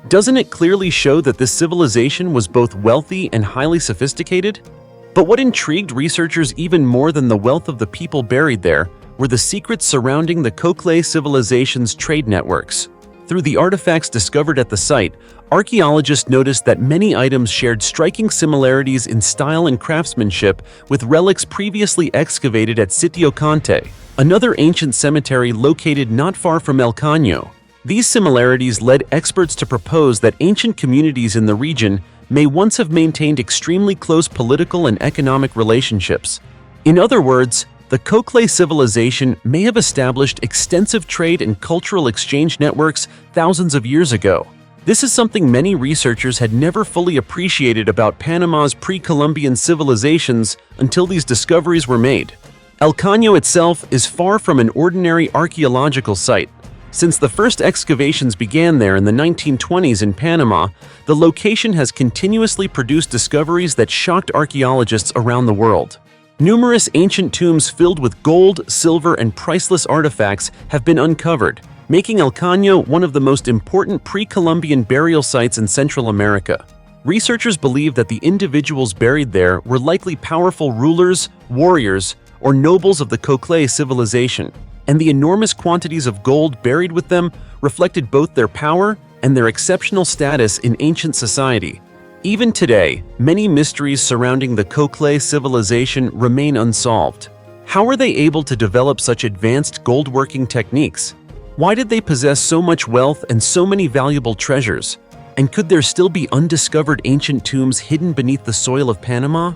Doesn't it clearly show that this civilization was both wealthy and highly sophisticated? But what intrigued researchers even more than the wealth of the people buried there were the secrets surrounding the Cocle civilization's trade networks. Through the artifacts discovered at the site, archaeologists noticed that many items shared striking similarities in style and craftsmanship with relics previously excavated at Sitio Conte, another ancient cemetery located not far from El Caño. These similarities led experts to propose that ancient communities in the region may once have maintained extremely close political and economic relationships. In other words, the Cocle civilization may have established extensive trade and cultural exchange networks thousands of years ago. This is something many researchers had never fully appreciated about Panama's pre-Columbian civilizations until these discoveries were made. El Caño itself is far from an ordinary archaeological site. Since the first excavations began there in the 1920s in Panama, the location has continuously produced discoveries that shocked archaeologists around the world. Numerous ancient tombs filled with gold, silver, and priceless artifacts have been uncovered, making El Caño one of the most important pre-Columbian burial sites in Central America. Researchers believe that the individuals buried there were likely powerful rulers, warriors, or nobles of the Cocle civilization, and the enormous quantities of gold buried with them reflected both their power and their exceptional status in ancient society. Even today, many mysteries surrounding the Cocle civilization remain unsolved. How were they able to develop such advanced gold-working techniques? Why did they possess so much wealth and so many valuable treasures? And could there still be undiscovered ancient tombs hidden beneath the soil of Panama?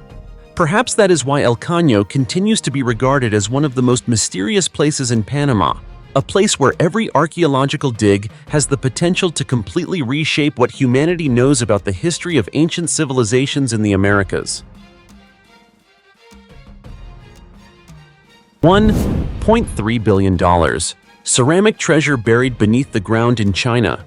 Perhaps that is why El Caño continues to be regarded as one of the most mysterious places in Panama, a place where every archaeological dig has the potential to completely reshape what humanity knows about the history of ancient civilizations in the Americas. $1.3 billion. Ceramic treasure buried beneath the ground in China.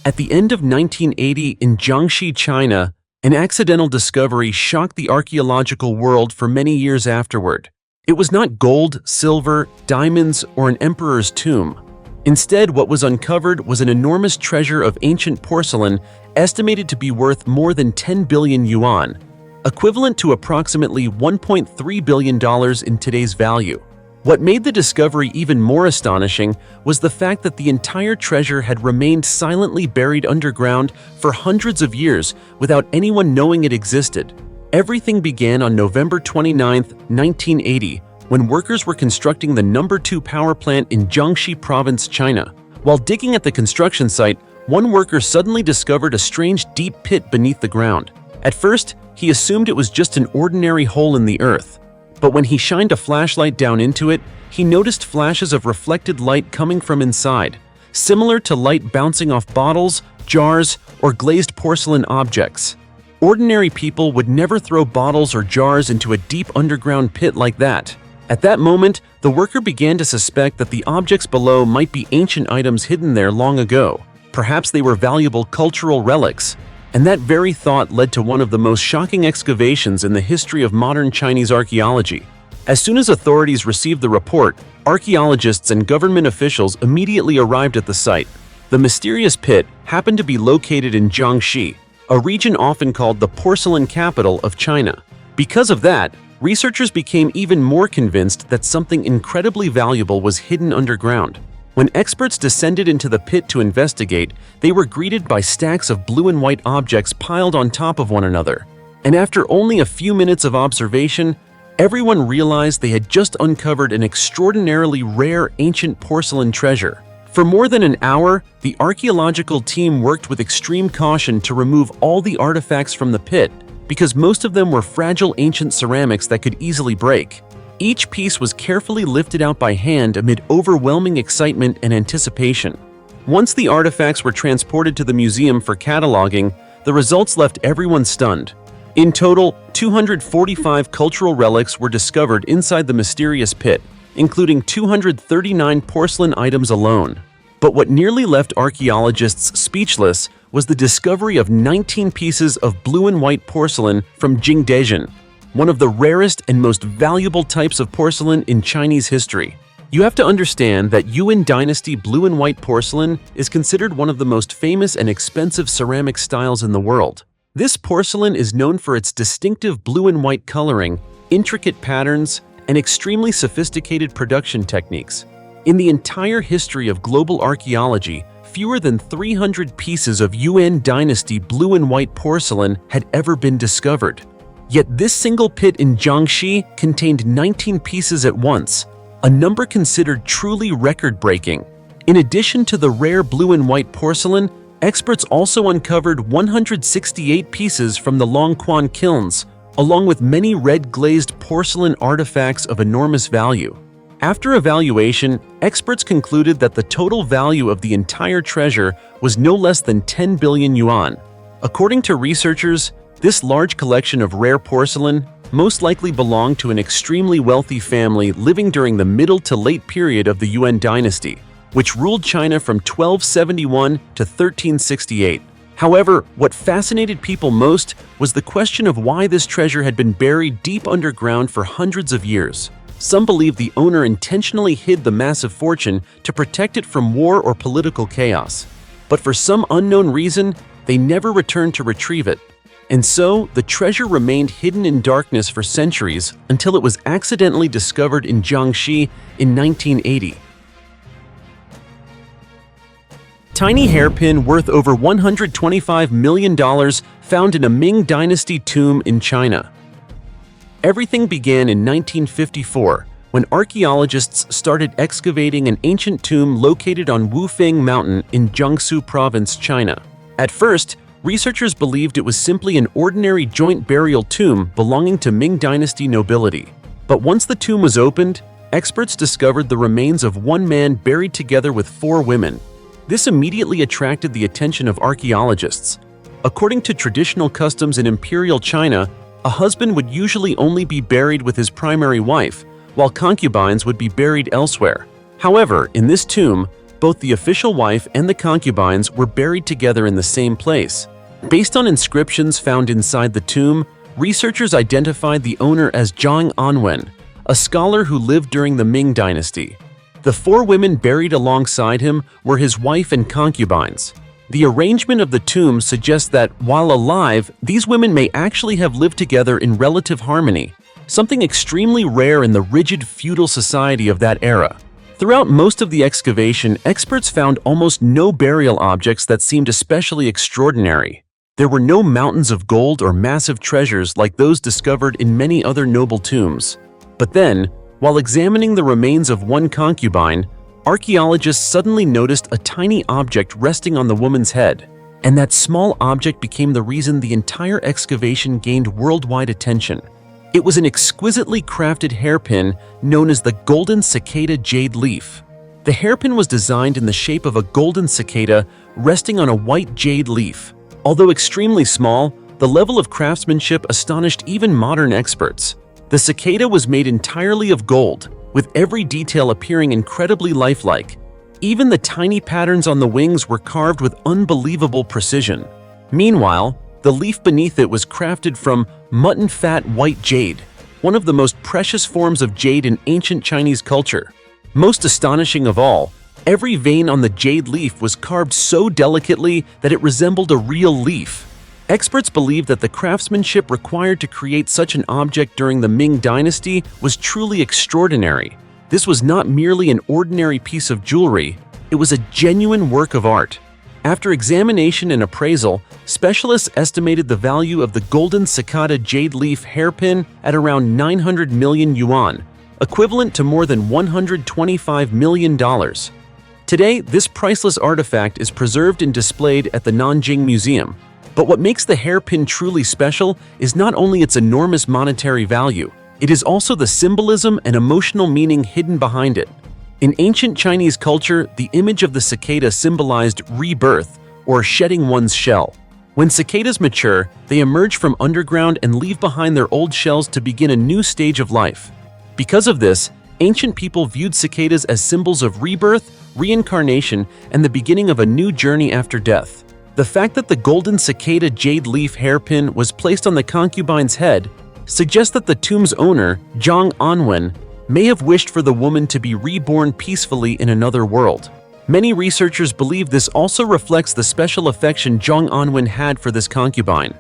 At the end of 1980 in Jiangxi, China, an accidental discovery shocked the archaeological world for many years afterward. It was not gold, silver, diamonds, or an emperor's tomb. Instead, what was uncovered was an enormous treasure of ancient porcelain estimated to be worth more than 10 billion yuan, equivalent to approximately $1.3 billion in today's value. What made the discovery even more astonishing was the fact that the entire treasure had remained silently buried underground for hundreds of years without anyone knowing it existed. Everything began on November 29, 1980, when workers were constructing the No. 2 power plant in Jiangxi Province, China. While digging at the construction site, one worker suddenly discovered a strange deep pit beneath the ground. At first, he assumed it was just an ordinary hole in the earth. But when he shined a flashlight down into it, he noticed flashes of reflected light coming from inside, similar to light bouncing off bottles, jars, or glazed porcelain objects. Ordinary people would never throw bottles or jars into a deep underground pit like that. At that moment, the worker began to suspect that the objects below might be ancient items hidden there long ago. Perhaps they were valuable cultural relics. And that very thought led to one of the most shocking excavations in the history of modern Chinese archaeology. As soon as authorities received the report, archaeologists and government officials immediately arrived at the site. The mysterious pit happened to be located in Jiangxi, a region often called the porcelain capital of China. Because of that, researchers became even more convinced that something incredibly valuable was hidden underground. When experts descended into the pit to investigate, they were greeted by stacks of blue and white objects piled on top of one another. And after only a few minutes of observation, everyone realized they had just uncovered an extraordinarily rare ancient porcelain treasure. For more than an hour, the archaeological team worked with extreme caution to remove all the artifacts from the pit, because most of them were fragile ancient ceramics that could easily break. Each piece was carefully lifted out by hand amid overwhelming excitement and anticipation. Once the artifacts were transported to the museum for cataloging, the results left everyone stunned. In total, 245 cultural relics were discovered inside the mysterious pit, including 239 porcelain items alone. But what nearly left archaeologists speechless was the discovery of 19 pieces of blue and white porcelain from Jingdezhen, one of the rarest and most valuable types of porcelain in Chinese history. You have to understand that Yuan Dynasty blue and white porcelain is considered one of the most famous and expensive ceramic styles in the world. This porcelain is known for its distinctive blue and white coloring, intricate patterns, and extremely sophisticated production techniques. In the entire history of global archaeology, fewer than 300 pieces of Yuan Dynasty blue and white porcelain had ever been discovered. Yet this single pit in Jiangxi contained 19 pieces at once, a number considered truly record-breaking. In addition to the rare blue and white porcelain, experts also uncovered 168 pieces from the Longquan kilns, along with many red-glazed porcelain artifacts of enormous value. After evaluation, experts concluded that the total value of the entire treasure was no less than 10 billion yuan. According to researchers, this large collection of rare porcelain most likely belonged to an extremely wealthy family living during the middle to late period of the Yuan dynasty, which ruled China from 1271 to 1368. However, what fascinated people most was the question of why this treasure had been buried deep underground for hundreds of years. Some believe the owner intentionally hid the massive fortune to protect it from war or political chaos. But for some unknown reason, they never returned to retrieve it. And so, the treasure remained hidden in darkness for centuries until it was accidentally discovered in Jiangxi in 1980. Tiny hairpin worth over $125 million found in a Ming Dynasty tomb in China. Everything began in 1954, when archaeologists started excavating an ancient tomb located on Wufeng Mountain in Jiangsu Province, China. At first, researchers believed it was simply an ordinary joint burial tomb belonging to Ming Dynasty nobility. But once the tomb was opened, experts discovered the remains of one man buried together with 4 women. This immediately attracted the attention of archaeologists. According to traditional customs in imperial China, a husband would usually only be buried with his primary wife, while concubines would be buried elsewhere. However, in this tomb, both the official wife and the concubines were buried together in the same place. Based on inscriptions found inside the tomb, researchers identified the owner as Zhang Anwen, a scholar who lived during the Ming Dynasty. The 4 women buried alongside him were his wife and concubines. The arrangement of the tomb suggests that, while alive, these women may actually have lived together in relative harmony, something extremely rare in the rigid feudal society of that era. Throughout most of the excavation, experts found almost no burial objects that seemed especially extraordinary. There were no mountains of gold or massive treasures like those discovered in many other noble tombs. But then, while examining the remains of one concubine, archaeologists suddenly noticed a tiny object resting on the woman's head. And that small object became the reason the entire excavation gained worldwide attention. It was an exquisitely crafted hairpin known as the golden cicada jade leaf. The hairpin was designed in the shape of a golden cicada resting on a white jade leaf. Although extremely small, the level of craftsmanship astonished even modern experts. The cicada was made entirely of gold, with every detail appearing incredibly lifelike. Even the tiny patterns on the wings were carved with unbelievable precision. Meanwhile, the leaf beneath it was crafted from mutton fat white jade, one of the most precious forms of jade in ancient Chinese culture. Most astonishing of all, every vein on the jade leaf was carved so delicately that it resembled a real leaf. Experts believe that the craftsmanship required to create such an object during the Ming Dynasty was truly extraordinary. This was not merely an ordinary piece of jewelry, It was a genuine work of art. After examination and appraisal, specialists estimated the value of the golden cicada jade leaf hairpin at around 900 million yuan, equivalent to more than $125 million. Today, this priceless artifact is preserved and displayed at the Nanjing Museum. But what makes the hairpin truly special is not only its enormous monetary value, it is also the symbolism and emotional meaning hidden behind it. In ancient Chinese culture, the image of the cicada symbolized rebirth, or shedding one's shell. When cicadas mature, they emerge from underground and leave behind their old shells to begin a new stage of life. Because of this, ancient people viewed cicadas as symbols of rebirth, reincarnation, and the beginning of a new journey after death. The fact that the golden cicada jade leaf hairpin was placed on the concubine's head suggests that the tomb's owner, Zhang Anwen, may have wished for the woman to be reborn peacefully in another world. Many researchers believe this also reflects the special affection Zhang Anwen had for this concubine.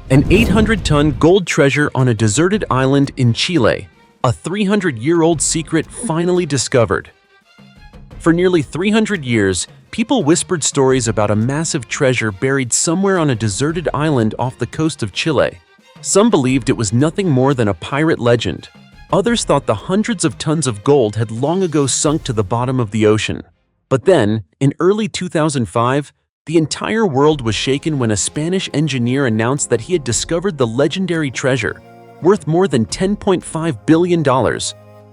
An 800-ton gold treasure on a deserted island in Chile, a 300-year-old secret finally discovered. For nearly 300 years, people whispered stories about a massive treasure buried somewhere on a deserted island off the coast of Chile. Some believed it was nothing more than a pirate legend. Others thought the hundreds of tons of gold had long ago sunk to the bottom of the ocean. But then, in early 2005, the entire world was shaken when a Spanish engineer announced that he had discovered the legendary treasure, worth more than $10.5 billion,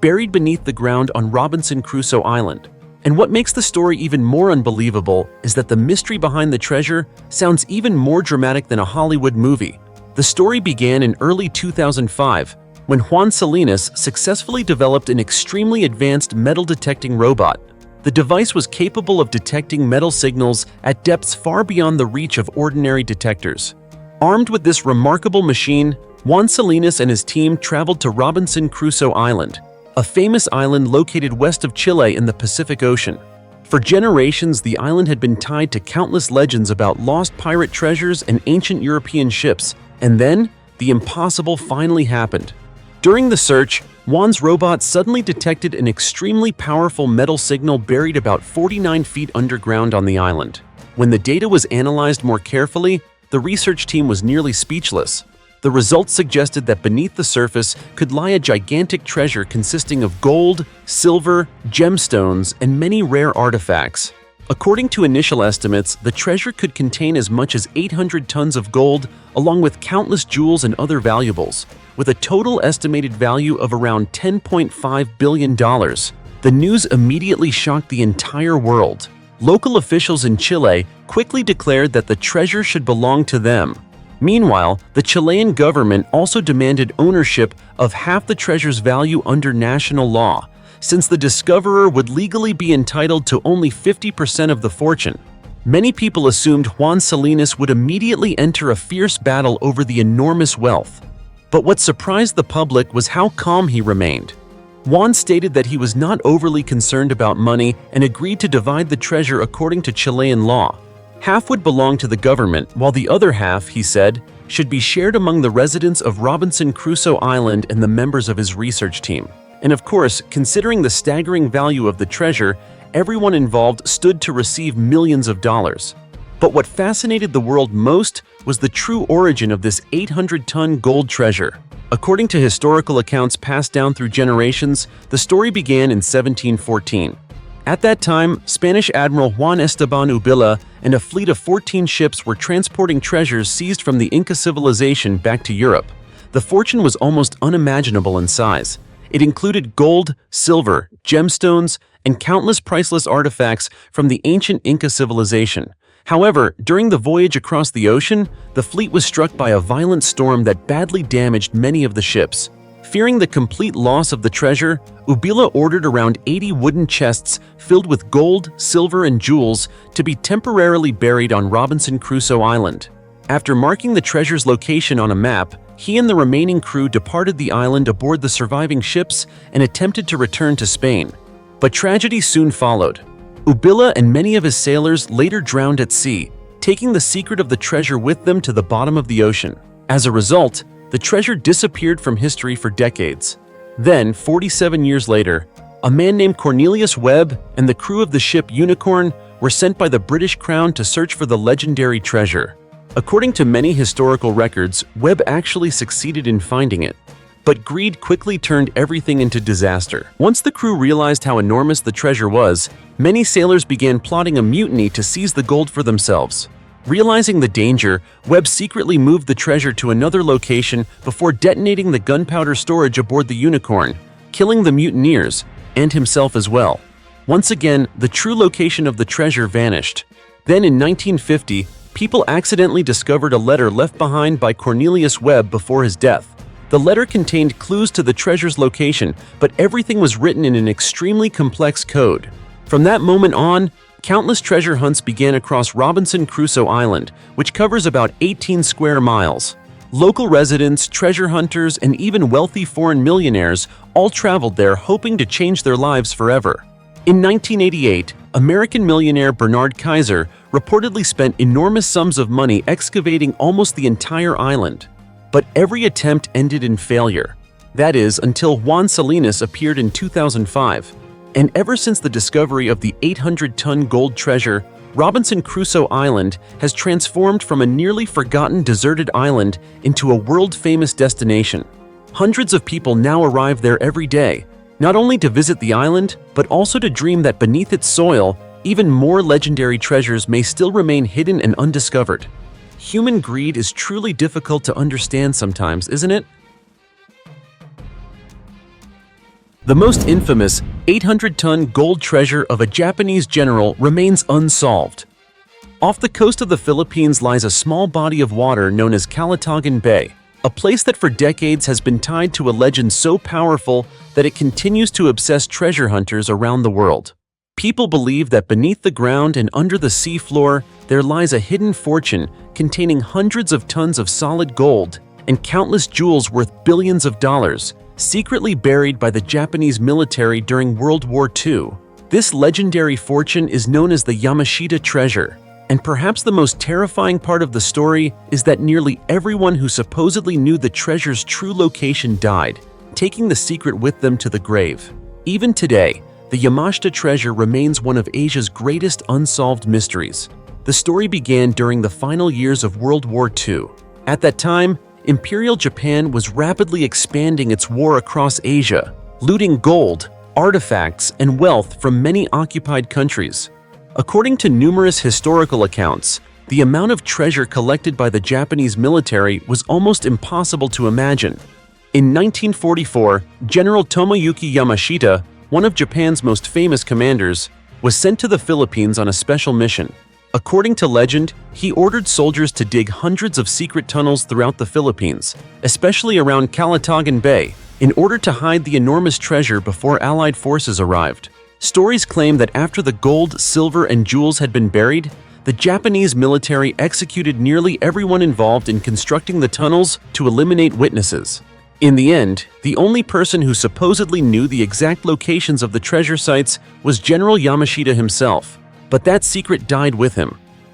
buried beneath the ground on Robinson Crusoe Island. And what makes the story even more unbelievable is that the mystery behind the treasure sounds even more dramatic than a Hollywood movie. The story began in early 2005, when Juan Salinas successfully developed an extremely advanced metal-detecting robot. The device was capable of detecting metal signals at depths far beyond the reach of ordinary detectors. Armed with this remarkable machine, Juan Salinas and his team traveled to Robinson Crusoe Island, a famous island located west of Chile in the Pacific Ocean. For generations, the island had been tied to countless legends about lost pirate treasures and ancient European ships, and then, the impossible finally happened. During the search, Juan's robot suddenly detected an extremely powerful metal signal buried about 49 feet underground on the island. When the data was analyzed more carefully, the research team was nearly speechless. The results suggested that beneath the surface could lie a gigantic treasure consisting of gold, silver, gemstones, and many rare artifacts. According to initial estimates, the treasure could contain as much as 800 tons of gold, along with countless jewels and other valuables. With a total estimated value of around $10.5 billion, the news immediately shocked the entire world. Local officials in Chile quickly declared that the treasure should belong to them. Meanwhile, the Chilean government also demanded ownership of half the treasure's value under national law, since the discoverer would legally be entitled to only 50% of the fortune. Many people assumed Juan Salinas would immediately enter a fierce battle over the enormous wealth. But what surprised the public was how calm he remained. Juan stated that he was not overly concerned about money and agreed to divide the treasure according to Chilean law. Half would belong to the government, while the other half, he said, should be shared among the residents of Robinson Crusoe Island and the members of his research team. And of course, considering the staggering value of the treasure, everyone involved stood to receive millions of dollars. But what fascinated the world most was the true origin of this 800-ton gold treasure. According to historical accounts passed down through generations, the story began in 1714. At that time, Spanish Admiral Juan Esteban Ubilla and a fleet of 14 ships were transporting treasures seized from the Inca civilization back to Europe. The fortune was almost unimaginable in size. It included gold, silver, gemstones, and countless priceless artifacts from the ancient Inca civilization. However, during the voyage across the ocean, the fleet was struck by a violent storm that badly damaged many of the ships. Fearing the complete loss of the treasure, Ubilla ordered around 80 wooden chests filled with gold, silver, and jewels to be temporarily buried on Robinson Crusoe Island. After marking the treasure's location on a map, he and the remaining crew departed the island aboard the surviving ships and attempted to return to Spain. But tragedy soon followed. Ubilla and many of his sailors later drowned at sea, taking the secret of the treasure with them to the bottom of the ocean. As a result, the treasure disappeared from history for decades. Then, 47 years later, A man named Cornelius Webb and the crew of the ship Unicorn were sent by the British Crown to search for the legendary treasure. According to many historical records, Webb actually succeeded in finding it. But greed quickly turned everything into disaster. Once the crew realized how enormous the treasure was, many sailors began plotting a mutiny to seize the gold for themselves. Realizing the danger, Webb secretly moved the treasure to another location before detonating the gunpowder storage aboard the Unicorn, killing the mutineers and himself as well. Once again, the true location of the treasure vanished. Then in 1950, people accidentally discovered a letter left behind by Cornelius Webb before his death. The letter contained clues to the treasure's location, but everything was written in an extremely complex code. From that moment on, countless treasure hunts began across Robinson Crusoe Island, which covers about 18 square miles. Local residents, treasure hunters, and even wealthy foreign millionaires all traveled there hoping to change their lives forever. In 1988, American millionaire Bernard Kaiser reportedly spent enormous sums of money excavating almost the entire island. But every attempt ended in failure. That is, until Juan Salinas appeared in 2005. And ever since the discovery of the 800-ton gold treasure, Robinson Crusoe Island has transformed from a nearly forgotten deserted island into a world-famous destination. Hundreds of people now arrive there every day, not only to visit the island, but also to dream that beneath its soil, even more legendary treasures may still remain hidden and undiscovered. Human greed is truly difficult to understand sometimes, isn't it? The most infamous 800-ton gold treasure of a Japanese general remains unsolved. Off the coast of the Philippines lies a small body of water known as Calatagan Bay, a place that for decades has been tied to a legend so powerful that it continues to obsess treasure hunters around the world. People believe that beneath the ground and under the sea floor, there lies a hidden fortune containing hundreds of tons of solid gold and countless jewels worth billions of dollars, secretly buried by the Japanese military during World War II. This legendary fortune is known as the Yamashita treasure, and perhaps the most terrifying part of the story is that nearly everyone who supposedly knew the treasure's true location died, taking the secret with them to the grave. Even today, the Yamashita treasure remains one of Asia's greatest unsolved mysteries. The story began during the final years of World War II. At that time, Imperial Japan was rapidly expanding its war across Asia, looting gold, artifacts, and wealth from many occupied countries. According to numerous historical accounts, the amount of treasure collected by the Japanese military was almost impossible to imagine. In 1944, General Tomoyuki Yamashita, one of Japan's most famous commanders, was sent to the Philippines on a special mission. According to legend, he ordered soldiers to dig hundreds of secret tunnels throughout the Philippines, especially around Calatagan Bay, in order to hide the enormous treasure before Allied forces arrived. Stories claim that after the gold, silver, and jewels had been buried, the Japanese military executed nearly everyone involved in constructing the tunnels to eliminate witnesses. In the end, the only person who supposedly knew the exact locations of the treasure sites was General Yamashita himself. But that secret died with him.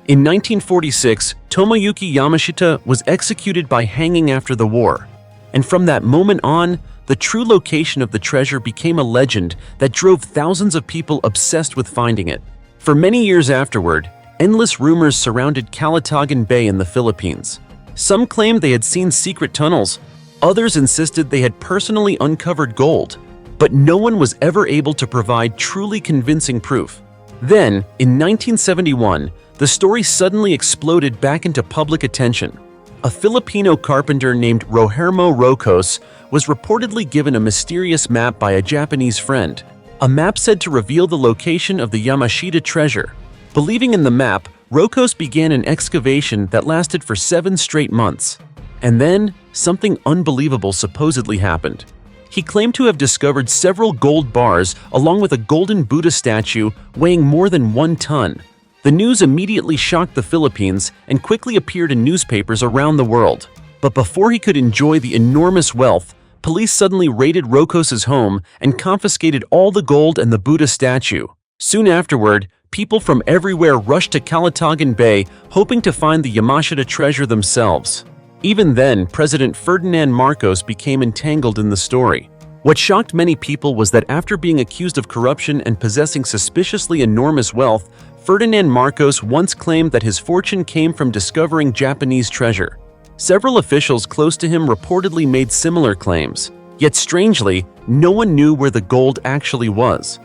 In 1946, Tomoyuki Yamashita was executed by hanging after the war. And from that moment on, the true location of the treasure became a legend that drove thousands of people obsessed with finding it. For many years afterward, endless rumors surrounded Calatagan Bay in the Philippines. Some claimed they had seen secret tunnels, others insisted they had personally uncovered gold, but no one was ever able to provide truly convincing proof. Then, in 1971, the story suddenly exploded back into public attention. A Filipino carpenter named Rohermo Rocos was reportedly given a mysterious map by a Japanese friend, a map said to reveal the location of the Yamashita treasure. Believing in the map, Rocos began an excavation that lasted for 7 straight months. And then, something unbelievable supposedly happened. He claimed to have discovered several gold bars along with a golden Buddha statue weighing more than 1 ton. The news immediately shocked the Philippines and quickly appeared in newspapers around the world. But before he could enjoy the enormous wealth, police suddenly raided Rocos's home and confiscated all the gold and the Buddha statue. Soon afterward, people from everywhere rushed to Calatagan Bay hoping to find the Yamashita treasure themselves. Even then, President Ferdinand Marcos became entangled in the story. What shocked many people was that after being accused of corruption and possessing suspiciously enormous wealth, Ferdinand Marcos once claimed that his fortune came from discovering Japanese treasure. Several officials close to him reportedly made similar claims. Yet strangely, no one knew where the gold actually was.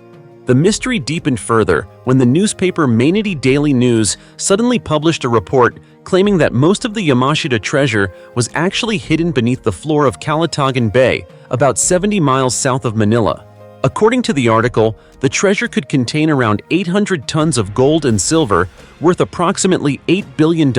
The mystery deepened further when the newspaper Mainichi Daily News suddenly published a report claiming that most of the Yamashita treasure was actually hidden beneath the floor of Calatagan Bay, about 70 miles south of Manila. According to the article, the treasure could contain around 800 tons of gold and silver worth approximately $8 billion,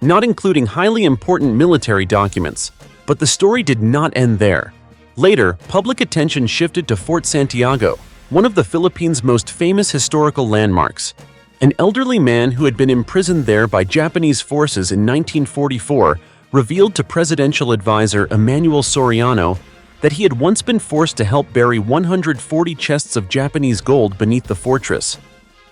not including highly important military documents. But the story did not end there. Later, public attention shifted to Fort Santiago, one of the Philippines' most famous historical landmarks. An elderly man who had been imprisoned there by Japanese forces in 1944 revealed to presidential advisor Emmanuel Soriano that he had once been forced to help bury 140 chests of Japanese gold beneath the fortress.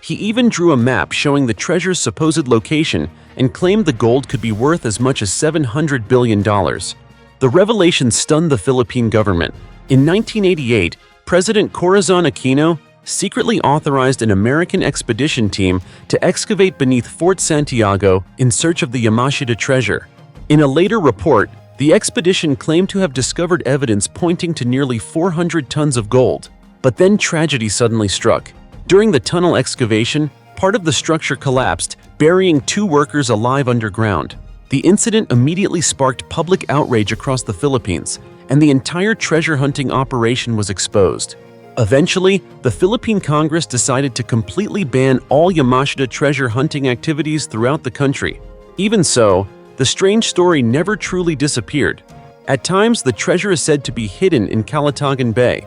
He even drew a map showing the treasure's supposed location and claimed the gold could be worth as much as $700 billion. The revelation stunned the Philippine government. In 1988, President Corazon Aquino secretly authorized an American expedition team to excavate beneath Fort Santiago in search of the Yamashita treasure. In a later report, the expedition claimed to have discovered evidence pointing to nearly 400 tons of gold. But then tragedy suddenly struck. During the tunnel excavation, part of the structure collapsed, burying 2 workers alive underground. The incident immediately sparked public outrage across the Philippines, and the entire treasure hunting operation was exposed. Eventually, the Philippine Congress decided to completely ban all Yamashita treasure hunting activities throughout the country. Even so, the strange story never truly disappeared. At times, the treasure is said to be hidden in Calatagan Bay.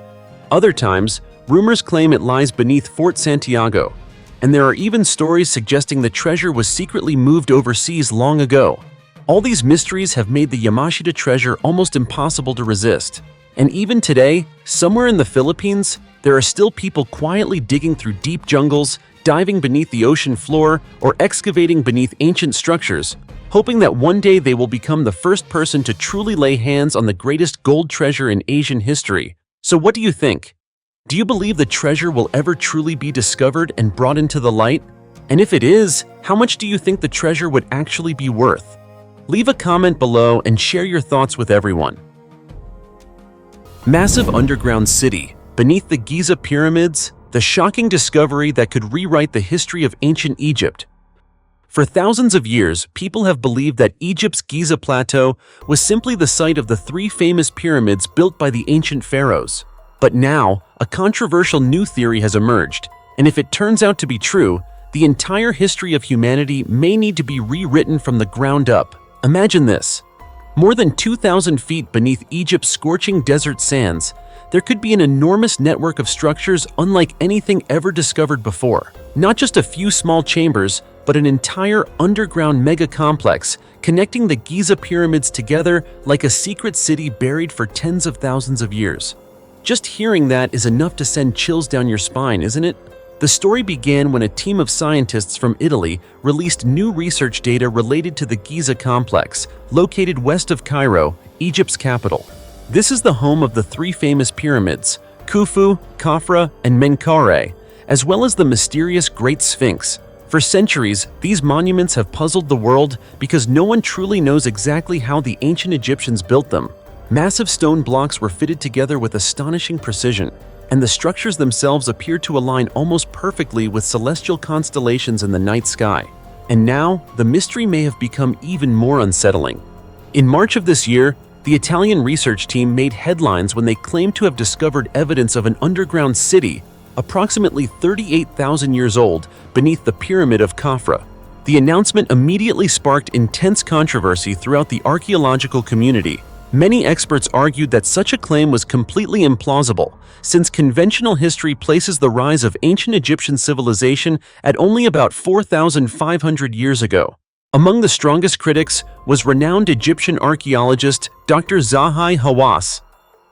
Other times, rumors claim it lies beneath Fort Santiago, and there are even stories suggesting the treasure was secretly moved overseas long ago. All these mysteries have made the Yamashita treasure almost impossible to resist. And even today, somewhere in the Philippines, there are still people quietly digging through deep jungles, diving beneath the ocean floor, or excavating beneath ancient structures, hoping that one day they will become the first person to truly lay hands on the greatest gold treasure in Asian history. So what do you think? Do you believe the treasure will ever truly be discovered and brought into the light? And if it is, how much do you think the treasure would actually be worth? Leave a comment below and share your thoughts with everyone. Massive underground city beneath the Giza pyramids, the shocking discovery that could rewrite the history of ancient Egypt. For thousands of years, people have believed that Egypt's Giza plateau was simply the site of the 3 famous pyramids built by the ancient pharaohs. But now, a controversial new theory has emerged, and if it turns out to be true, the entire history of humanity may need to be rewritten from the ground up. Imagine this. More than 2,000 feet beneath Egypt's scorching desert sands, there could be an enormous network of structures unlike anything ever discovered before. Not just a few small chambers, but an entire underground mega-complex connecting the Giza pyramids together like a secret city buried for tens of thousands of years. Just hearing that is enough to send chills down your spine, isn't it? The story began when a team of scientists from Italy released new research data related to the Giza complex, located west of Cairo, Egypt's capital. This is the home of the 3 famous pyramids, Khufu, Khafra, and Menkaure, as well as the mysterious Great Sphinx. For centuries, these monuments have puzzled the world because no one truly knows exactly how the ancient Egyptians built them. Massive stone blocks were fitted together with astonishing precision, and the structures themselves appear to align almost perfectly with celestial constellations in the night sky. And now, the mystery may have become even more unsettling. In March of this year, the Italian research team made headlines when they claimed to have discovered evidence of an underground city approximately 38,000 years old beneath the Pyramid of Khafra. The announcement immediately sparked intense controversy throughout the archaeological community. Many experts argued that such a claim was completely implausible, since conventional history places the rise of ancient Egyptian civilization at only about 4,500 years ago. Among the strongest critics was renowned Egyptian archaeologist Dr. Zahi Hawass.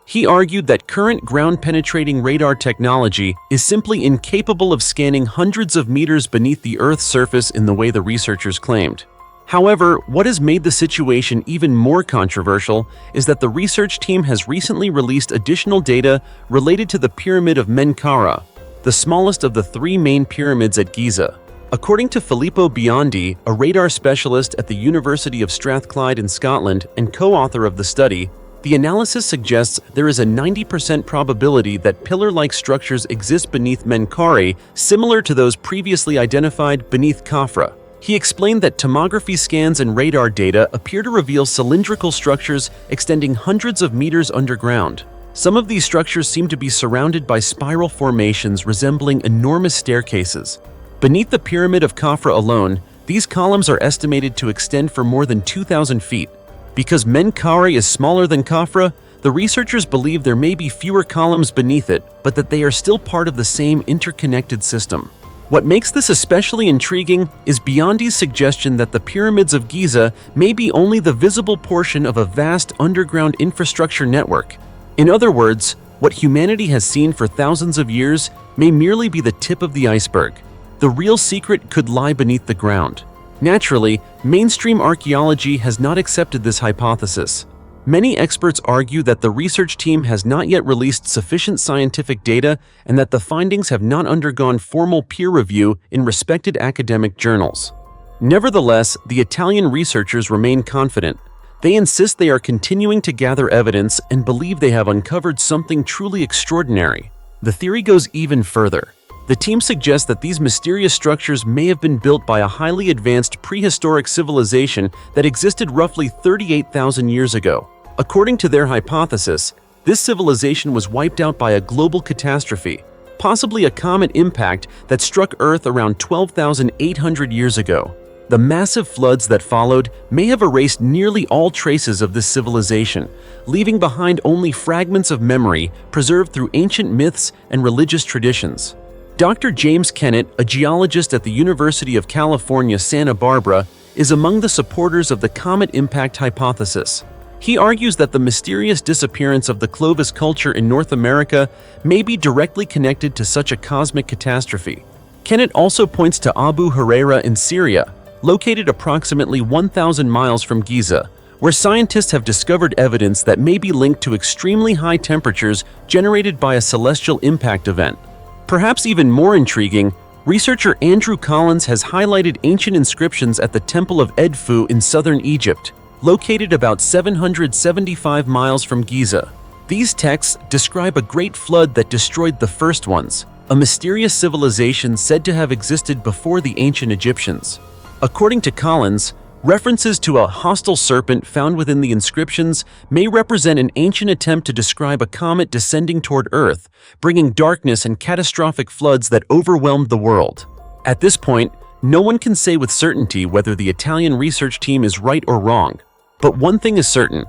He argued that current ground-penetrating radar technology is simply incapable of scanning hundreds of meters beneath the Earth's surface in the way the researchers claimed. However, what has made the situation even more controversial is that the research team has recently released additional data related to the Pyramid of Menkaure, the smallest of the three main pyramids at Giza. According to Filippo Biondi, a radar specialist at the University of Strathclyde in Scotland and co-author of the study, the analysis suggests there is a 90% probability that pillar-like structures exist beneath Menkaure, similar to those previously identified beneath Khafra. He explained that tomography scans and radar data appear to reveal cylindrical structures extending hundreds of meters underground. Some of these structures seem to be surrounded by spiral formations resembling enormous staircases. Beneath the Pyramid of Khafra alone, these columns are estimated to extend for more than 2,000 feet. Because Menkaure is smaller than Khafra, the researchers believe there may be fewer columns beneath it, but that they are still part of the same interconnected system. What makes this especially intriguing is Biondi's suggestion that the pyramids of Giza may be only the visible portion of a vast underground infrastructure network. In other words, what humanity has seen for thousands of years may merely be the tip of the iceberg. The real secret could lie beneath the ground. Naturally, mainstream archaeology has not accepted this hypothesis. Many experts argue that the research team has not yet released sufficient scientific data and that the findings have not undergone formal peer review in respected academic journals. Nevertheless, the Italian researchers remain confident. They insist they are continuing to gather evidence and believe they have uncovered something truly extraordinary. The theory goes even further. The team suggests that these mysterious structures may have been built by a highly advanced prehistoric civilization that existed roughly 38,000 years ago. According to their hypothesis, this civilization was wiped out by a global catastrophe, possibly a comet impact that struck Earth around 12,800 years ago. The massive floods that followed may have erased nearly all traces of this civilization, leaving behind only fragments of memory preserved through ancient myths and religious traditions. Dr. James Kennett, a geologist at the University of California, Santa Barbara, is among the supporters of the comet impact hypothesis. He argues that the mysterious disappearance of the Clovis culture in North America may be directly connected to such a cosmic catastrophe. Kennett also points to Abu Huraira in Syria, located approximately 1,000 miles from Giza, where scientists have discovered evidence that may be linked to extremely high temperatures generated by a celestial impact event. Perhaps even more intriguing, researcher Andrew Collins has highlighted ancient inscriptions at the Temple of Edfu in southern Egypt, located about 775 miles from Giza. These texts describe a great flood that destroyed the first ones, a mysterious civilization said to have existed before the ancient Egyptians. According to Collins, references to a hostile serpent found within the inscriptions may represent an ancient attempt to describe a comet descending toward Earth, bringing darkness and catastrophic floods that overwhelmed the world. At this point, no one can say with certainty whether the Italian research team is right or wrong. But one thing is certain: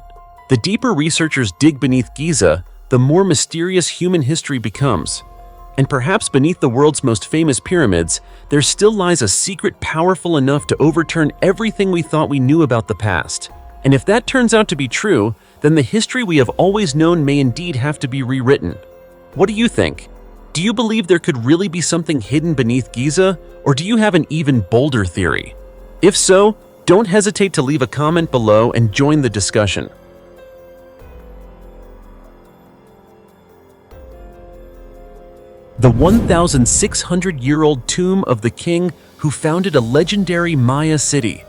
the deeper researchers dig beneath Giza, the more mysterious human history becomes. And perhaps beneath the world's most famous pyramids, there still lies a secret powerful enough to overturn everything we thought we knew about the past. And if that turns out to be true, then the history we have always known may indeed have to be rewritten. What do you think? Do you believe there could really be something hidden beneath Giza, or do you have an even bolder theory? If so, don't hesitate to leave a comment below and join the discussion. The 1,600-year-old tomb of the king who founded a legendary Maya city.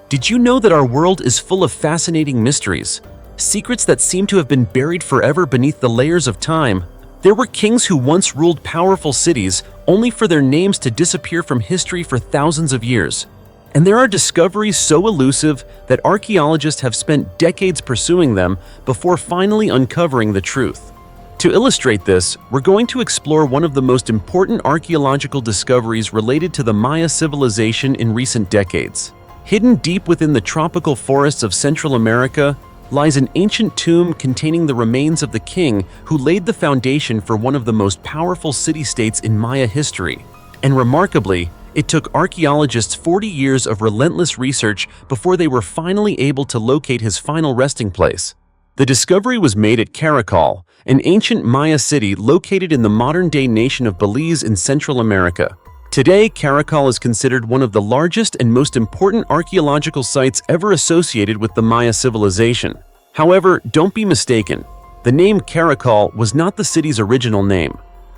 Did you know that our world is full of fascinating mysteries, secrets that seem to have been buried forever beneath the layers of time? There were kings who once ruled powerful cities, only for their names to disappear from history for thousands of years. And there are discoveries so elusive that archaeologists have spent decades pursuing them before finally uncovering the truth. To illustrate this, we're going to explore one of the most important archaeological discoveries related to the Maya civilization in recent decades. Hidden deep within the tropical forests of Central America lies an ancient tomb containing the remains of the king who laid the foundation for one of the most powerful city-states in Maya history. And remarkably, it took archaeologists 40 years of relentless research before they were finally able to locate his final resting place. The discovery was made at Caracal, an ancient Maya city located in the modern-day nation of Belize in Central America. Today, Caracal is considered one of the largest and most important archaeological sites ever associated with the Maya civilization. However, don't be mistaken. The name Caracal was not the city's original name.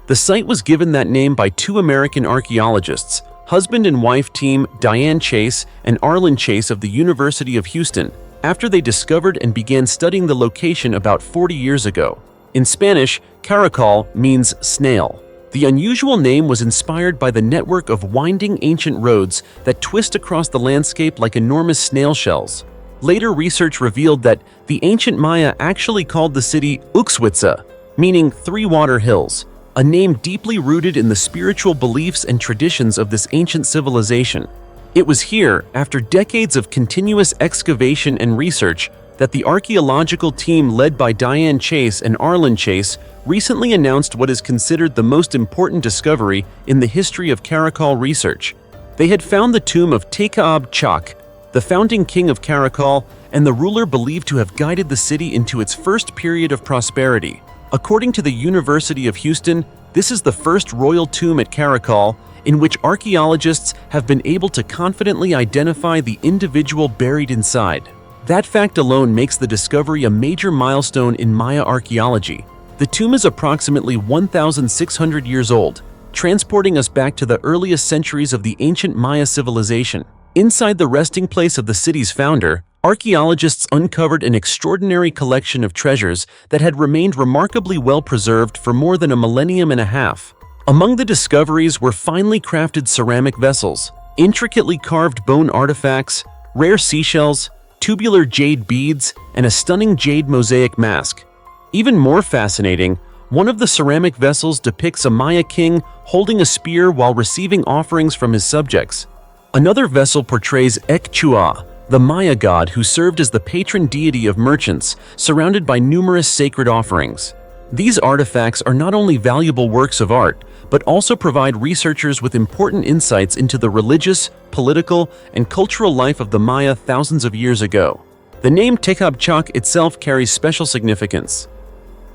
The site was given that name by two American archaeologists, husband and wife team Diane Chase and Arlen Chase of the University of Houston, after they discovered and began studying the location about 40 years ago. In Spanish, Caracal means snail. The unusual name was inspired by the network of winding ancient roads that twist across the landscape like enormous snail shells. Later research revealed that the ancient Maya actually called the city Uxwitza, meaning three water hills, a name deeply rooted in the spiritual beliefs and traditions of this ancient civilization. It was here, after decades of continuous excavation and research, that the archaeological team led by Diane Chase and Arlen Chase recently announced what is considered the most important discovery in the history of Caracal research. They had found the tomb of Tekab Chak, the founding king of Caracal and the ruler believed to have guided the city into its first period of prosperity. According to the University of Houston, this is the first royal tomb at Caracal in which archaeologists have been able to confidently identify the individual buried inside. That fact alone makes the discovery a major milestone in Maya archaeology. The tomb is approximately 1,600 years old, transporting us back to the earliest centuries of the ancient Maya civilization. Inside the resting place of the city's founder, archaeologists uncovered an extraordinary collection of treasures that had remained remarkably well preserved for more than a millennium and a half. Among the discoveries were finely crafted ceramic vessels, intricately carved bone artifacts, rare seashells, tubular jade beads, and a stunning jade mosaic mask. Even more fascinating, one of the ceramic vessels depicts a Maya king holding a spear while receiving offerings from his subjects. Another vessel portrays Ekchua, the Maya god who served as the patron deity of merchants, surrounded by numerous sacred offerings. These artifacts are not only valuable works of art, but also provide researchers with important insights into the religious, political, and cultural life of the Maya thousands of years ago. The name Tekab Chak itself carries special significance.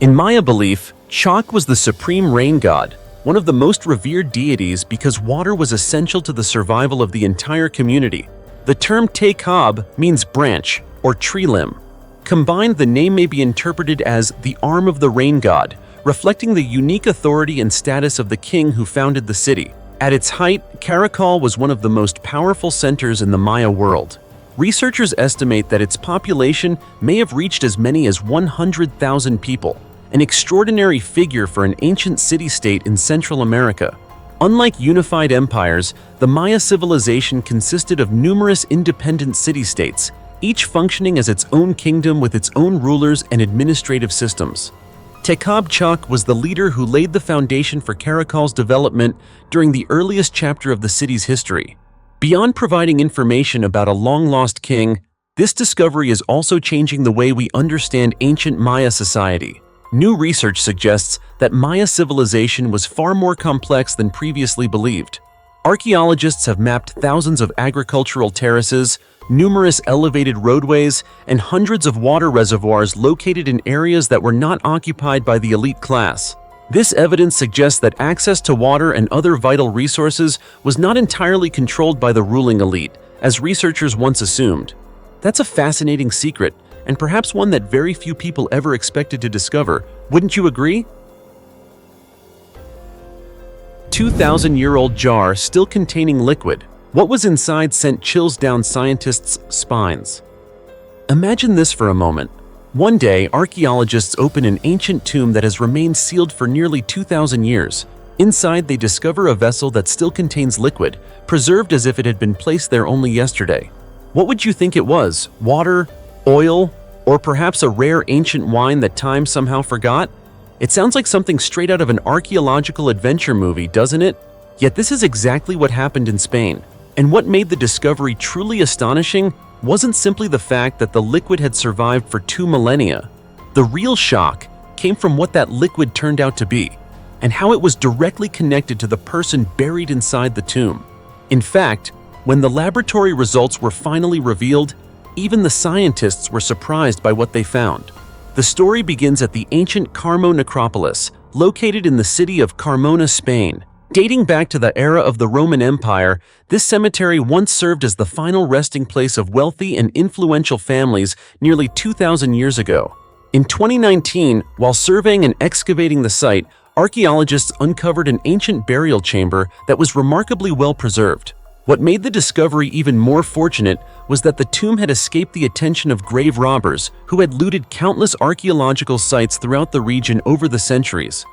In Maya belief, Chak was the supreme rain god, one of the most revered deities because water was essential to the survival of the entire community. The term Tekab means branch or tree limb. Combined, the name may be interpreted as the arm of the rain god, reflecting the unique authority and status of the king who founded the city. At its height, Caracal was one of the most powerful centers in the Maya world. Researchers estimate that its population may have reached as many as 100,000 people, an extraordinary figure for an ancient city-state in Central America. Unlike unified empires, the Maya civilization consisted of numerous independent city-states, each functioning as its own kingdom with its own rulers and administrative systems. Tekab Chak was the leader who laid the foundation for Caracal's development during the earliest chapter of the city's history. Beyond providing information about a long-lost king, this discovery is also changing the way we understand ancient Maya society. New research suggests that Maya civilization was far more complex than previously believed. Archaeologists have mapped thousands of agricultural terraces, numerous elevated roadways, and hundreds of water reservoirs located in areas that were not occupied by the elite class. This evidence suggests that access to water and other vital resources was not entirely controlled by the ruling elite, as researchers once assumed. That's a fascinating secret, and perhaps one that very few people ever expected to discover. Wouldn't you agree? 2,000-year-old jar still containing liquid. What was inside sent chills down scientists' spines. Imagine this for a moment. One day, archaeologists open an ancient tomb that has remained sealed for nearly 2,000 years. Inside, they discover a vessel that still contains liquid, preserved as if it had been placed there only yesterday. What would you think it was? Water? Oil? Or perhaps a rare ancient wine that time somehow forgot? It sounds like something straight out of an archaeological adventure movie, doesn't it? Yet this is exactly what happened in Spain. And what made the discovery truly astonishing wasn't simply the fact that the liquid had survived for 2 millennia. The real shock came from what that liquid turned out to be, and how it was directly connected to the person buried inside the tomb. In fact, when the laboratory results were finally revealed, even the scientists were surprised by what they found. The story begins at the ancient Carmo necropolis, located in the city of Carmona, Spain. Dating back to the era of the Roman Empire, this cemetery once served as the final resting place of wealthy and influential families nearly 2,000 years ago. In 2019, while surveying and excavating the site, archaeologists uncovered an ancient burial chamber that was remarkably well preserved. What made the discovery even more fortunate was that the tomb had escaped the attention of grave robbers who had looted countless archaeological sites throughout the region over the centuries.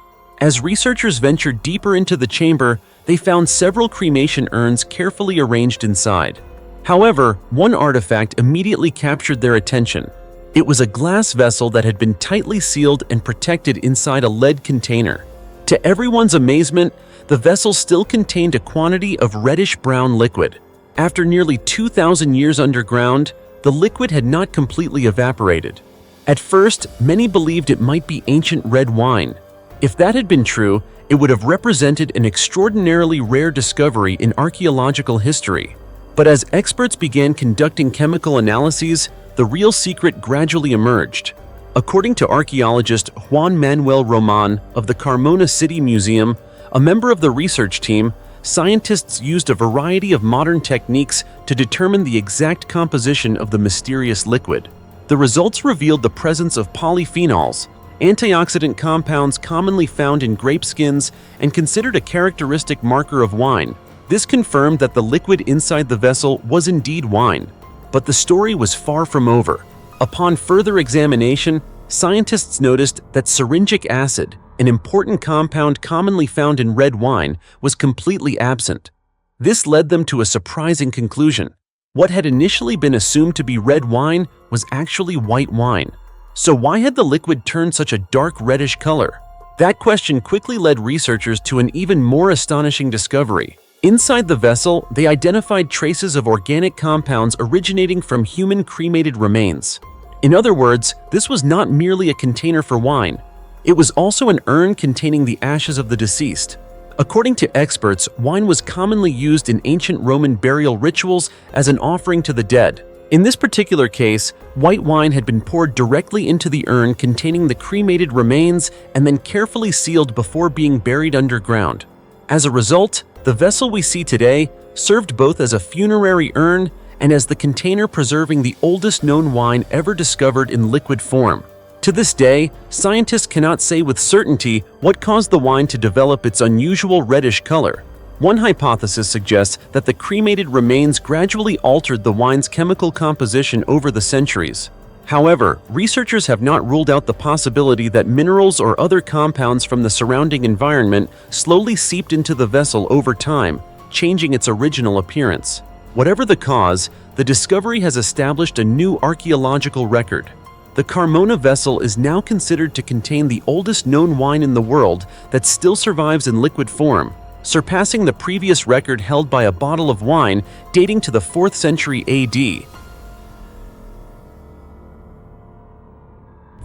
As researchers ventured deeper into the chamber, they found several cremation urns carefully arranged inside. However, one artifact immediately captured their attention. It was a glass vessel that had been tightly sealed and protected inside a lead container. To everyone's amazement, the vessel still contained a quantity of reddish-brown liquid. After nearly 2,000 years underground, the liquid had not completely evaporated. At first, many believed it might be ancient red wine. If that had been true, it would have represented an extraordinarily rare discovery in archaeological history. But as experts began conducting chemical analyses, the real secret gradually emerged. According to archaeologist Juan Manuel Roman of the Carmona City Museum, a member of the research team, scientists used a variety of modern techniques to determine the exact composition of the mysterious liquid. The results revealed the presence of polyphenols, antioxidant compounds commonly found in grape skins and considered a characteristic marker of wine. This confirmed that the liquid inside the vessel was indeed wine. But the story was far from over. Upon further examination, scientists noticed that syringic acid, an important compound commonly found in red wine, was completely absent. This led them to a surprising conclusion. What had initially been assumed to be red wine was actually white wine. So why had the liquid turned such a dark reddish color? That question quickly led researchers to an even more astonishing discovery. Inside the vessel, they identified traces of organic compounds originating from human cremated remains. In other words, this was not merely a container for wine. It was also an urn containing the ashes of the deceased. According to experts, wine was commonly used in ancient Roman burial rituals as an offering to the dead. In this particular case, white wine had been poured directly into the urn containing the cremated remains and then carefully sealed before being buried underground. As a result, the vessel we see today served both as a funerary urn and as the container preserving the oldest known wine ever discovered in liquid form. To this day, scientists cannot say with certainty what caused the wine to develop its unusual reddish color. One hypothesis suggests that the cremated remains gradually altered the wine's chemical composition over the centuries. However, researchers have not ruled out the possibility that minerals or other compounds from the surrounding environment slowly seeped into the vessel over time, changing its original appearance. Whatever the cause, the discovery has established a new archaeological record. The Carmona vessel is now considered to contain the oldest known wine in the world that still survives in liquid form, surpassing the previous record held by a bottle of wine dating to the 4th century AD.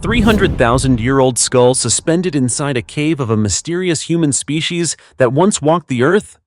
300,000-year-old skull suspended inside a cave of a mysterious human species that once walked the earth?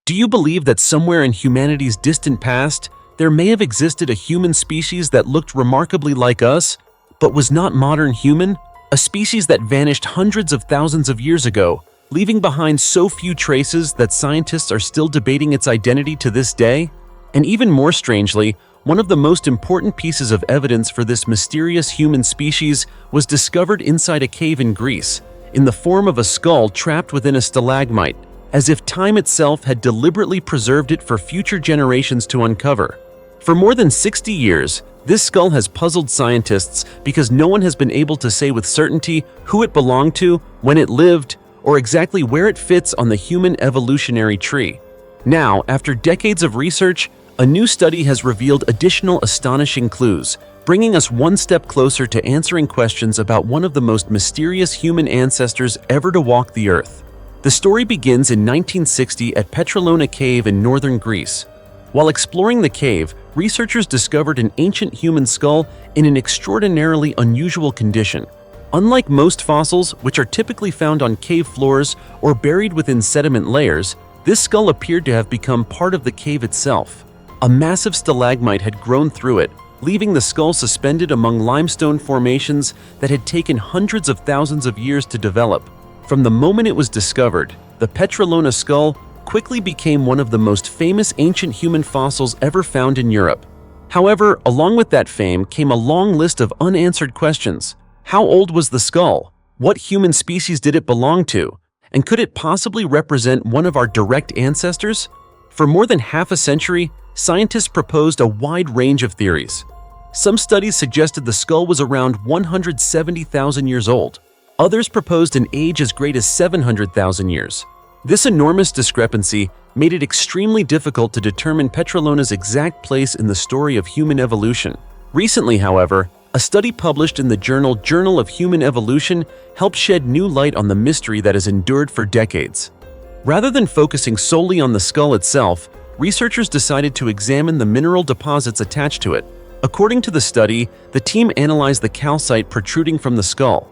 Do you believe that somewhere in humanity's distant past, there may have existed a human species that looked remarkably like us, but was not modern human? A species that vanished hundreds of thousands of years ago, leaving behind so few traces that scientists are still debating its identity to this day? And even more strangely, one of the most important pieces of evidence for this mysterious human species was discovered inside a cave in Greece, in the form of a skull trapped within a stalagmite, as if time itself had deliberately preserved it for future generations to uncover. For more than 60 years, this skull has puzzled scientists because no one has been able to say with certainty who it belonged to, when it lived, or exactly where it fits on the human evolutionary tree. Now, after decades of research, a new study has revealed additional astonishing clues, bringing us one step closer to answering questions about one of the most mysterious human ancestors ever to walk the earth. The story begins in 1960 at Petrolona Cave in northern Greece. While exploring the cave, researchers discovered an ancient human skull in an extraordinarily unusual condition. Unlike most fossils, which are typically found on cave floors or buried within sediment layers, this skull appeared to have become part of the cave itself. A massive stalagmite had grown through it, leaving the skull suspended among limestone formations that had taken hundreds of thousands of years to develop. From the moment it was discovered, the Petrolona skull quickly became one of the most famous ancient human fossils ever found in Europe. However, along with that fame came a long list of unanswered questions. How old was the skull? What human species did it belong to? And could it possibly represent one of our direct ancestors? For more than half a century, scientists proposed a wide range of theories. Some studies suggested the skull was around 170,000 years old. Others proposed an age as great as 700,000 years. This enormous discrepancy made it extremely difficult to determine Petrolona's exact place in the story of human evolution. Recently, however, a study published in the Journal of Human Evolution helped shed new light on the mystery that has endured for decades. Rather than focusing solely on the skull itself, researchers decided to examine the mineral deposits attached to it. According to the study, the team analyzed the calcite protruding from the skull.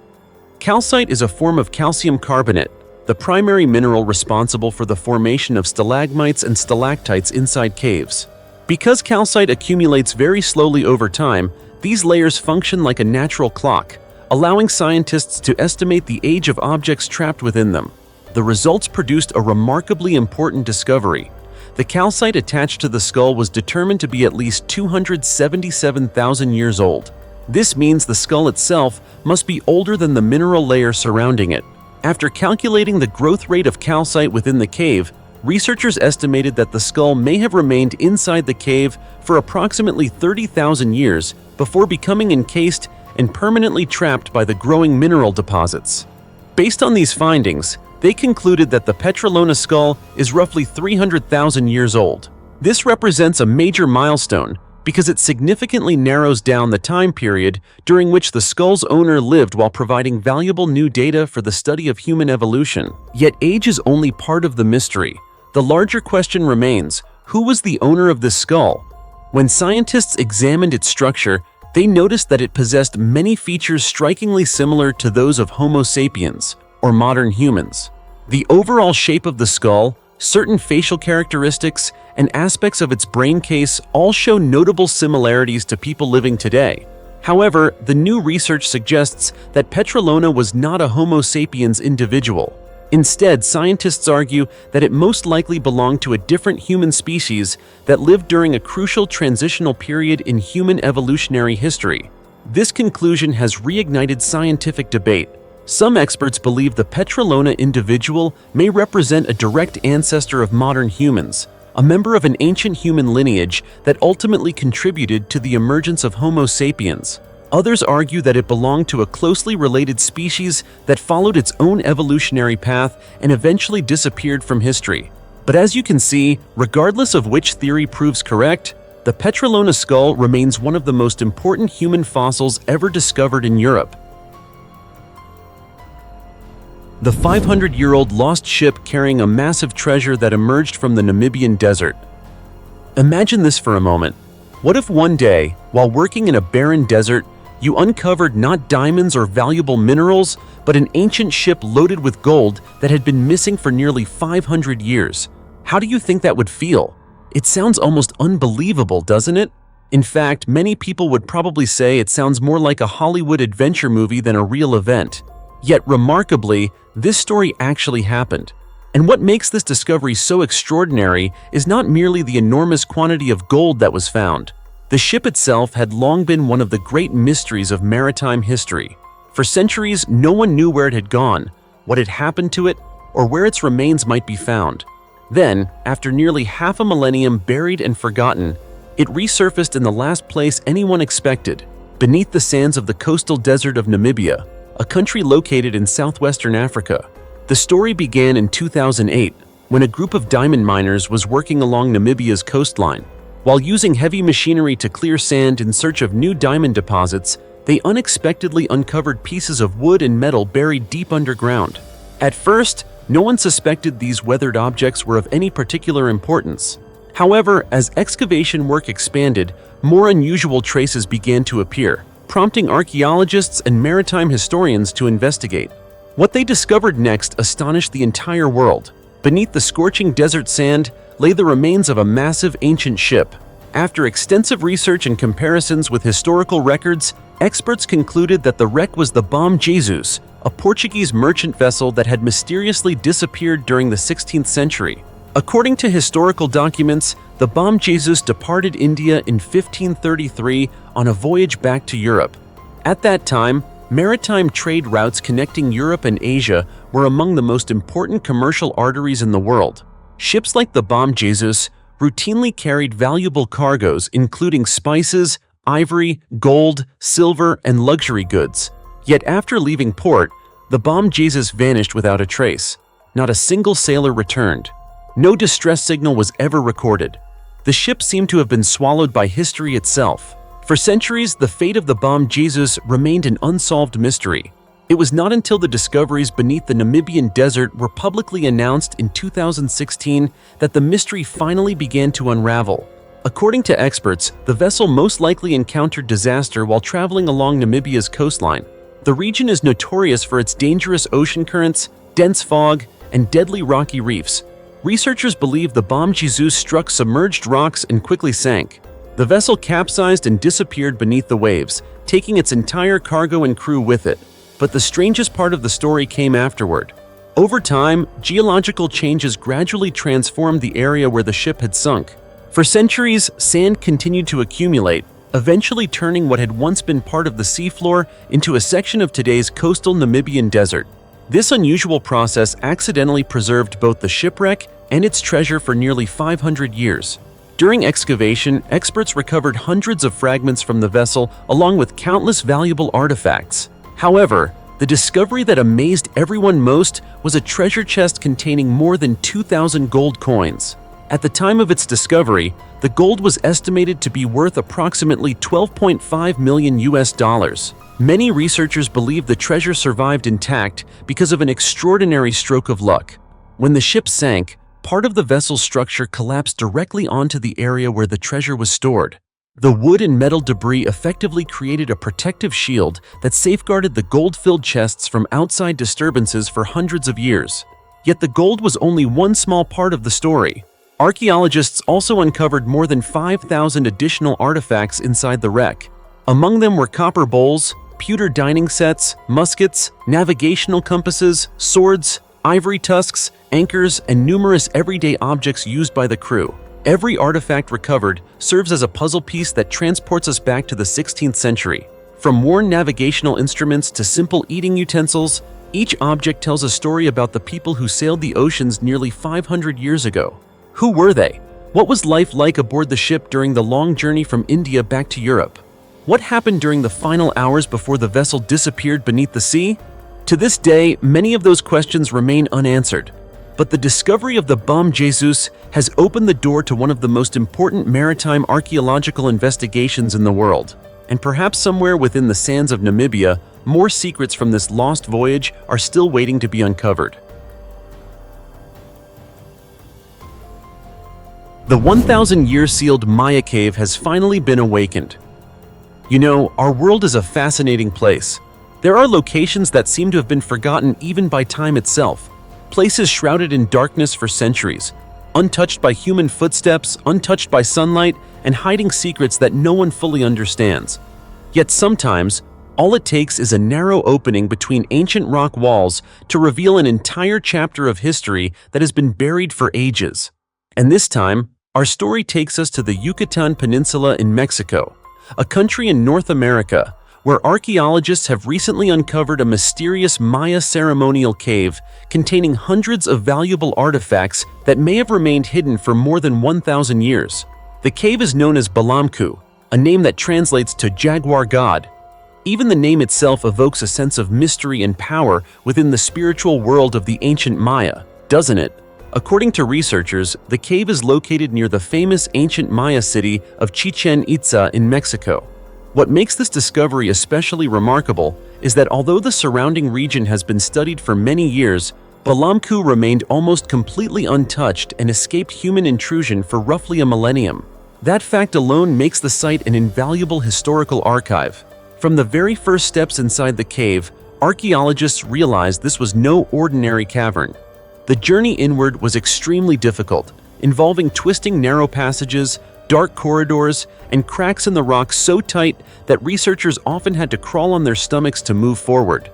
Calcite is a form of calcium carbonate, the primary mineral responsible for the formation of stalagmites and stalactites inside caves. Because calcite accumulates very slowly over time, these layers function like a natural clock, allowing scientists to estimate the age of objects trapped within them. The results produced a remarkably important discovery. The calcite attached to the skull was determined to be at least 277,000 years old. This means the skull itself must be older than the mineral layer surrounding it. After calculating the growth rate of calcite within the cave, researchers estimated that the skull may have remained inside the cave for approximately 30,000 years before becoming encased and permanently trapped by the growing mineral deposits. Based on these findings, they concluded that the Petrolona skull is roughly 300,000 years old. This represents a major milestone because it significantly narrows down the time period during which the skull's owner lived while providing valuable new data for the study of human evolution. Yet age is only part of the mystery. The larger question remains, who was the owner of this skull? When scientists examined its structure, they noticed that it possessed many features strikingly similar to those of Homo sapiens, or modern humans. The overall shape of the skull, certain facial characteristics, and aspects of its brain case all show notable similarities to people living today. However, the new research suggests that Petrolona was not a Homo sapiens individual. Instead, scientists argue that it most likely belonged to a different human species that lived during a crucial transitional period in human evolutionary history. This conclusion has reignited scientific debate. Some experts believe the Petrolona individual may represent a direct ancestor of modern humans, a member of an ancient human lineage that ultimately contributed to the emergence of Homo sapiens. Others argue that it belonged to a closely related species that followed its own evolutionary path and eventually disappeared from history. But as you can see, regardless of which theory proves correct, the Petrolona skull remains one of the most important human fossils ever discovered in Europe. The 500-year-old lost ship carrying a massive treasure that emerged from the Namibian desert. Imagine this for a moment. What if one day, while working in a barren desert, you uncovered not diamonds or valuable minerals, but an ancient ship loaded with gold that had been missing for nearly 500 years? How do you think that would feel? It sounds almost unbelievable, doesn't it? In fact, many people would probably say it sounds more like a Hollywood adventure movie than a real event. Yet remarkably, this story actually happened. And what makes this discovery so extraordinary is not merely the enormous quantity of gold that was found. The ship itself had long been one of the great mysteries of maritime history. For centuries, no one knew where it had gone, what had happened to it, or where its remains might be found. Then, after nearly half a millennium buried and forgotten, it resurfaced in the last place anyone expected, beneath the sands of the coastal desert of Namibia, a country located in southwestern Africa. The story began in 2008, when a group of diamond miners was working along Namibia's coastline. While using heavy machinery to clear sand in search of new diamond deposits, they unexpectedly uncovered pieces of wood and metal buried deep underground. At first, no one suspected these weathered objects were of any particular importance. However, as excavation work expanded, more unusual traces began to appear, prompting archaeologists and maritime historians to investigate. What they discovered next astonished the entire world. Beneath the scorching desert sand lay the remains of a massive ancient ship. After extensive research and comparisons with historical records, experts concluded that the wreck was the Bom Jesus, a Portuguese merchant vessel that had mysteriously disappeared during the 16th century. According to historical documents, the Bom Jesus departed India in 1533 on a voyage back to Europe. At that time, maritime trade routes connecting Europe and Asia were among the most important commercial arteries in the world. Ships like the Bom Jesus routinely carried valuable cargoes including spices, ivory, gold, silver, and luxury goods. Yet after leaving port, the Bom Jesus vanished without a trace. Not a single sailor returned. No distress signal was ever recorded. The ship seemed to have been swallowed by history itself. For centuries, the fate of the Bom Jesus remained an unsolved mystery. It was not until the discoveries beneath the Namibian desert were publicly announced in 2016 that the mystery finally began to unravel. According to experts, the vessel most likely encountered disaster while traveling along Namibia's coastline. The region is notorious for its dangerous ocean currents, dense fog, and deadly rocky reefs. Researchers believe the Bom Jesus struck submerged rocks and quickly sank. The vessel capsized and disappeared beneath the waves, taking its entire cargo and crew with it. But the strangest part of the story came afterward. Over time, geological changes gradually transformed the area where the ship had sunk. For centuries, sand continued to accumulate, eventually turning what had once been part of the seafloor into a section of today's coastal Namibian desert. This unusual process accidentally preserved both the shipwreck and its treasure for nearly 500 years. During excavation, experts recovered hundreds of fragments from the vessel along with countless valuable artifacts. However, the discovery that amazed everyone most was a treasure chest containing more than 2,000 gold coins. At the time of its discovery, the gold was estimated to be worth approximately $12.5 million. Many researchers believe the treasure survived intact because of an extraordinary stroke of luck. When the ship sank, part of the vessel's structure collapsed directly onto the area where the treasure was stored. The wood and metal debris effectively created a protective shield that safeguarded the gold-filled chests from outside disturbances for hundreds of years. Yet the gold was only one small part of the story. Archaeologists also uncovered more than 5,000 additional artifacts inside the wreck. Among them were copper bowls, pewter dining sets, muskets, navigational compasses, swords, ivory tusks, anchors, and numerous everyday objects used by the crew. Every artifact recovered serves as a puzzle piece that transports us back to the 16th century. From worn navigational instruments to simple eating utensils, each object tells a story about the people who sailed the oceans nearly 500 years ago. Who were they? What was life like aboard the ship during the long journey from India back to Europe? What happened during the final hours before the vessel disappeared beneath the sea? To this day, many of those questions remain unanswered. But the discovery of the Bom Jesus has opened the door to one of the most important maritime archaeological investigations in the world. And perhaps somewhere within the sands of Namibia, more secrets from this lost voyage are still waiting to be uncovered. The 1,000-year sealed Maya cave has finally been awakened. You know, our world is a fascinating place. There are locations that seem to have been forgotten even by time itself. Places shrouded in darkness for centuries, untouched by human footsteps, untouched by sunlight, and hiding secrets that no one fully understands. Yet sometimes, all it takes is a narrow opening between ancient rock walls to reveal an entire chapter of history that has been buried for ages. And this time, our story takes us to the Yucatan Peninsula in Mexico, a country in North America where archaeologists have recently uncovered a mysterious Maya ceremonial cave containing hundreds of valuable artifacts that may have remained hidden for more than 1,000 years. The cave is known as Balamku, a name that translates to jaguar god. Even the name itself evokes a sense of mystery and power within the spiritual world of the ancient Maya, doesn't it? According to researchers, the cave is located near the famous ancient Maya city of Chichen Itza in Mexico. What makes this discovery especially remarkable is that although the surrounding region has been studied for many years, Balamku remained almost completely untouched and escaped human intrusion for roughly a millennium. That fact alone makes the site an invaluable historical archive. From the very first steps inside the cave, archaeologists realized this was no ordinary cavern. The journey inward was extremely difficult, involving twisting narrow passages, dark corridors, and cracks in the rock so tight that researchers often had to crawl on their stomachs to move forward.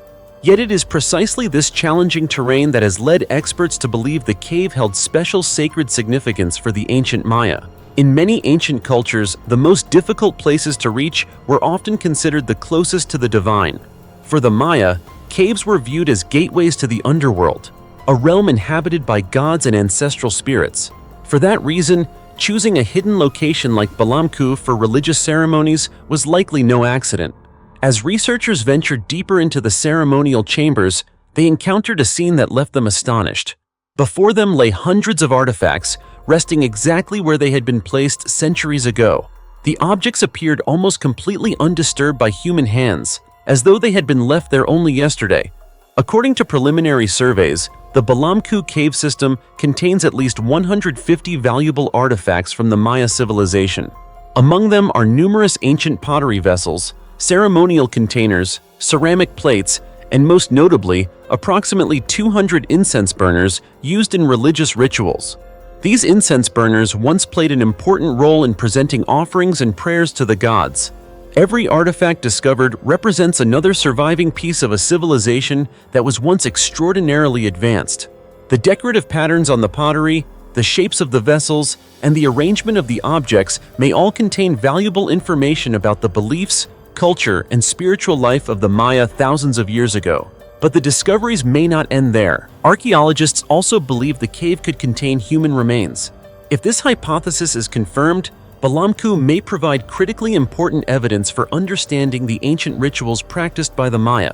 Yet it is precisely this challenging terrain that has led experts to believe the cave held special sacred significance for the ancient Maya. In many ancient cultures, the most difficult places to reach were often considered the closest to the divine. For the Maya, caves were viewed as gateways to the underworld, a realm inhabited by gods and ancestral spirits. For that reason, choosing a hidden location like Balamku for religious ceremonies was likely no accident. As researchers ventured deeper into the ceremonial chambers, they encountered a scene that left them astonished. Before them lay hundreds of artifacts, resting exactly where they had been placed centuries ago. The objects appeared almost completely undisturbed by human hands, as though they had been left there only yesterday. According to preliminary surveys, the Balamku cave system contains at least 150 valuable artifacts from the Maya civilization. Among them are numerous ancient pottery vessels, ceremonial containers, ceramic plates, and most notably, approximately 200 incense burners used in religious rituals. These incense burners once played an important role in presenting offerings and prayers to the gods. Every artifact discovered represents another surviving piece of a civilization that was once extraordinarily advanced. The decorative patterns on the pottery, the shapes of the vessels, and the arrangement of the objects may all contain valuable information about the beliefs, culture, and spiritual life of the Maya thousands of years ago. But the discoveries may not end there. Archaeologists also believe the cave could contain human remains. If this hypothesis is confirmed, Balamku may provide critically important evidence for understanding the ancient rituals practiced by the Maya.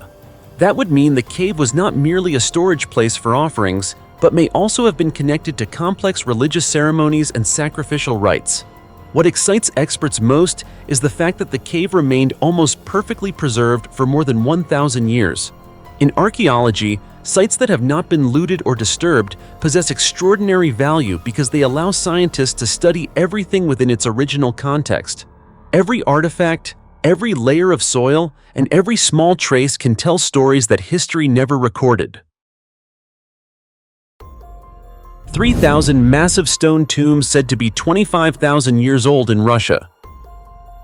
That would mean the cave was not merely a storage place for offerings, but may also have been connected to complex religious ceremonies and sacrificial rites. What excites experts most is the fact that the cave remained almost perfectly preserved for more than 1,000 years. In archaeology, sites that have not been looted or disturbed possess extraordinary value because they allow scientists to study everything within its original context. Every artifact, every layer of soil, and every small trace can tell stories that history never recorded. 3,000 massive stone tombs said to be 25,000 years old in Russia.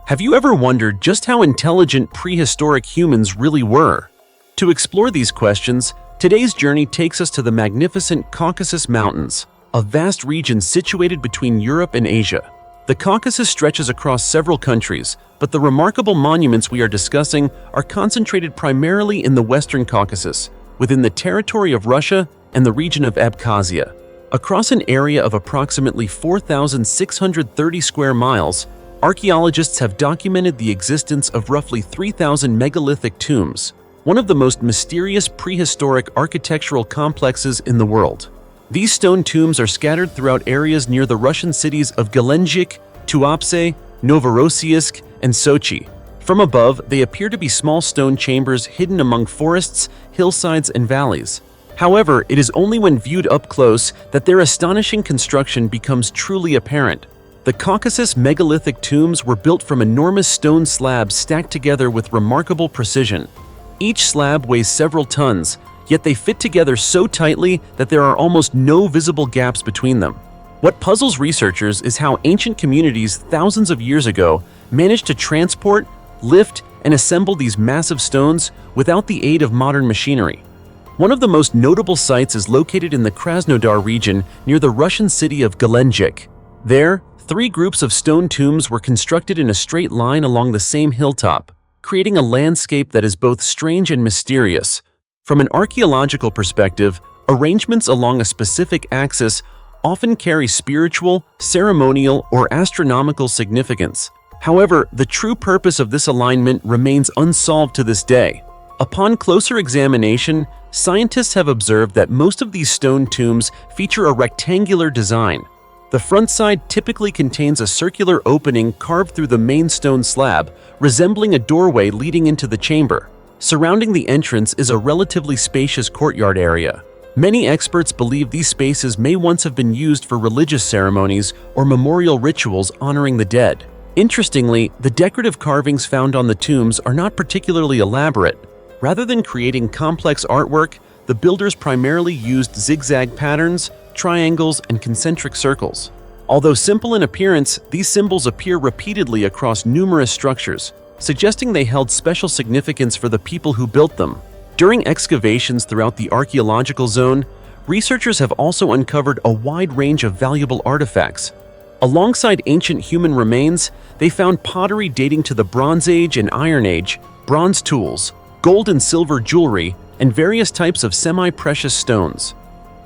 Have you ever wondered just how intelligent prehistoric humans really were? To explore these questions, today's journey takes us to the magnificent Caucasus Mountains, a vast region situated between Europe and Asia. The Caucasus stretches across several countries, but the remarkable monuments we are discussing are concentrated primarily in the Western Caucasus, within the territory of Russia and the region of Abkhazia. Across an area of approximately 4,630 square miles, archaeologists have documented the existence of roughly 3,000 megalithic tombs, one of the most mysterious prehistoric architectural complexes in the world. These stone tombs are scattered throughout areas near the Russian cities of Gelendzhik, Tuapse, Novorossiysk, and Sochi. From above, they appear to be small stone chambers hidden among forests, hillsides, and valleys. However, it is only when viewed up close that their astonishing construction becomes truly apparent. The Caucasus megalithic tombs were built from enormous stone slabs stacked together with remarkable precision. Each slab weighs several tons, yet they fit together so tightly that there are almost no visible gaps between them. What puzzles researchers is how ancient communities thousands of years ago managed to transport, lift, and assemble these massive stones without the aid of modern machinery. One of the most notable sites is located in the Krasnodar region near the Russian city of Gelendzhik. There, 3 groups of stone tombs were constructed in a straight line along the same hilltop, creating a landscape that is both strange and mysterious. From an archaeological perspective, arrangements along a specific axis often carry spiritual, ceremonial, or astronomical significance. However, the true purpose of this alignment remains unsolved to this day. Upon closer examination, scientists have observed that most of these stone tombs feature a rectangular design. The front side typically contains a circular opening carved through the main stone slab, resembling a doorway leading into the chamber. Surrounding the entrance is a relatively spacious courtyard area. Many experts believe these spaces may once have been used for religious ceremonies or memorial rituals honoring the dead. Interestingly, the decorative carvings found on the tombs are not particularly elaborate. Rather than creating complex artwork, the builders primarily used zigzag patterns, triangles, and concentric circles. Although simple in appearance, these symbols appear repeatedly across numerous structures, suggesting they held special significance for the people who built them. During excavations throughout the archaeological zone, researchers have also uncovered a wide range of valuable artifacts. Alongside ancient human remains, they found pottery dating to the Bronze Age and Iron Age, bronze tools, gold and silver jewelry, and various types of semi-precious stones.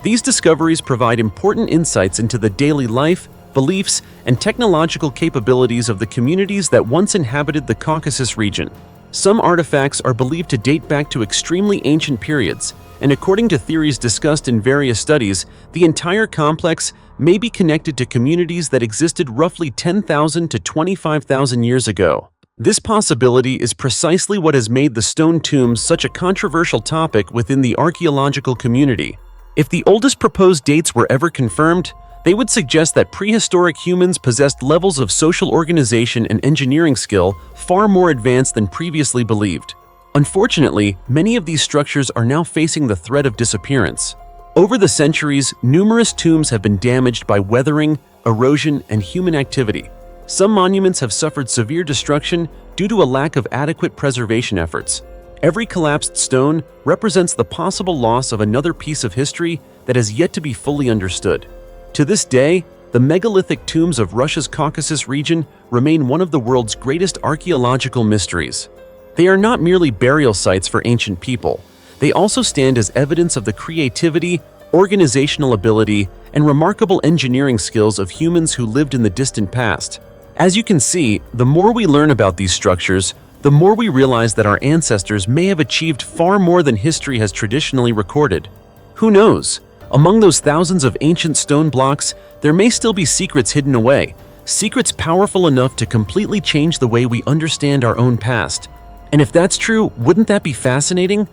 These discoveries provide important insights into the daily life, beliefs, and technological capabilities of the communities that once inhabited the Caucasus region. Some artifacts are believed to date back to extremely ancient periods, and according to theories discussed in various studies, the entire complex may be connected to communities that existed roughly 10,000 to 25,000 years ago. This possibility is precisely what has made the stone tombs such a controversial topic within the archaeological community. If the oldest proposed dates were ever confirmed, they would suggest that prehistoric humans possessed levels of social organization and engineering skill far more advanced than previously believed. Unfortunately, many of these structures are now facing the threat of disappearance. Over the centuries, numerous tombs have been damaged by weathering, erosion, and human activity. Some monuments have suffered severe destruction due to a lack of adequate preservation efforts. Every collapsed stone represents the possible loss of another piece of history that has yet to be fully understood. To this day, the megalithic tombs of Russia's Caucasus region remain one of the world's greatest archaeological mysteries. They are not merely burial sites for ancient people. They also stand as evidence of the creativity, organizational ability, and remarkable engineering skills of humans who lived in the distant past. As you can see, the more we learn about these structures, the more we realize that our ancestors may have achieved far more than history has traditionally recorded. Who knows? Among those thousands of ancient stone blocks, there may still be secrets hidden away, secrets powerful enough to completely change the way we understand our own past. And if that's true, wouldn't that be fascinating?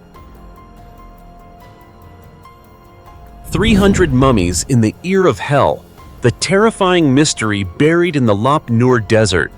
300 mummies in the ear of hell, the terrifying mystery buried in the Lop Nur Desert.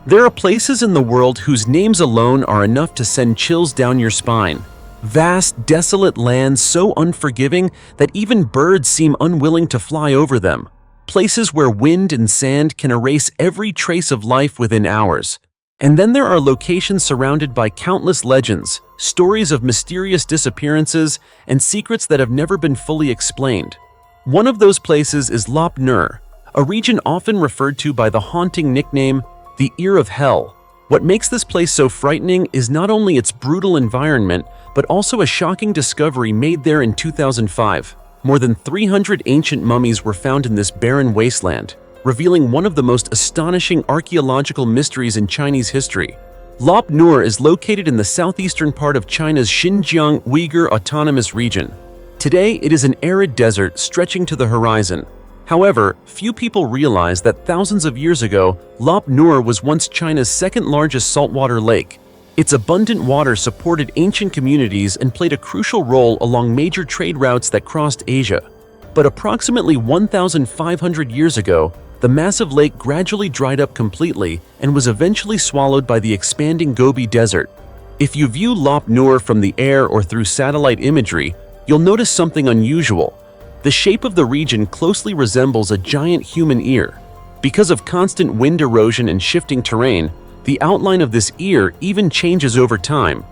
There are places in the world whose names alone are enough to send chills down your spine. Vast, desolate lands so unforgiving that even birds seem unwilling to fly over them. Places where wind and sand can erase every trace of life within hours. And then there are locations surrounded by countless legends, stories of mysterious disappearances, and secrets that have never been fully explained. One of those places is Lop Nur, a region often referred to by the haunting nickname, the Ear of Hell. What makes this place so frightening is not only its brutal environment, but also a shocking discovery made there in 2005. More than 300 ancient mummies were found in this barren wasteland, revealing one of the most astonishing archaeological mysteries in Chinese history. Lop Nur is located in the southeastern part of China's Xinjiang Uyghur Autonomous Region. Today, it is an arid desert stretching to the horizon. However, few people realize that thousands of years ago, Lop Nur was once China's second-largest saltwater lake. Its abundant water supported ancient communities and played a crucial role along major trade routes that crossed Asia. But approximately 1,500 years ago, the massive lake gradually dried up completely and was eventually swallowed by the expanding Gobi Desert. If you view Lop Nur from the air or through satellite imagery, you'll notice something unusual. The shape of the region closely resembles a giant human ear. Because of constant wind erosion and shifting terrain, the outline of this ear even changes over time.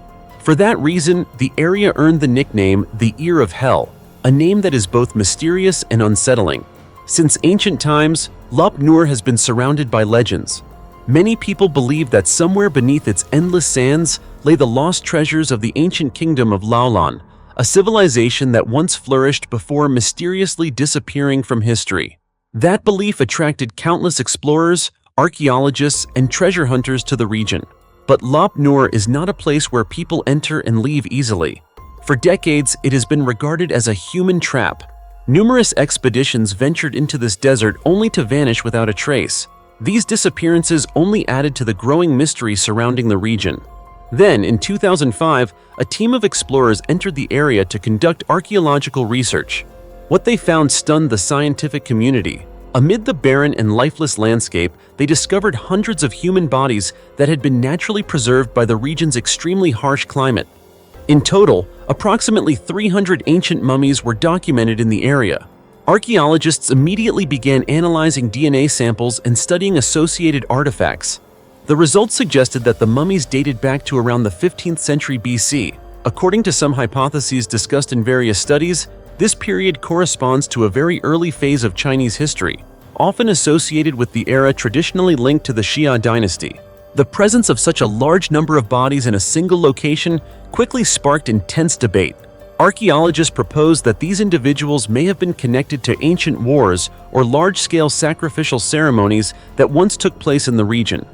For that reason, the area earned the nickname the Ear of Hell, a name that is both mysterious and unsettling. Since ancient times, Lop Nur has been surrounded by legends. Many people believe that somewhere beneath its endless sands lay the lost treasures of the ancient kingdom of Laolan, a civilization that once flourished before mysteriously disappearing from history. That belief attracted countless explorers, archaeologists, and treasure hunters to the region. But Lop Nur is not a place where people enter and leave easily. For decades, it has been regarded as a human trap. Numerous expeditions ventured into this desert only to vanish without a trace. These disappearances only added to the growing mystery surrounding the region. Then, in 2005, a team of explorers entered the area to conduct archaeological research. What they found stunned the scientific community. Amid the barren and lifeless landscape, they discovered hundreds of human bodies that had been naturally preserved by the region's extremely harsh climate. In total, approximately 300 ancient mummies were documented in the area. Archaeologists immediately began analyzing DNA samples and studying associated artifacts. The results suggested that the mummies dated back to around the 15th century BC, According to some hypotheses discussed in various studies, this period corresponds to a very early phase of Chinese history, often associated with the era traditionally linked to the Xia dynasty. The presence of such a large number of bodies in a single location quickly sparked intense debate. Archaeologists propose that these individuals may have been connected to ancient wars or large-scale sacrificial ceremonies that once took place in the region.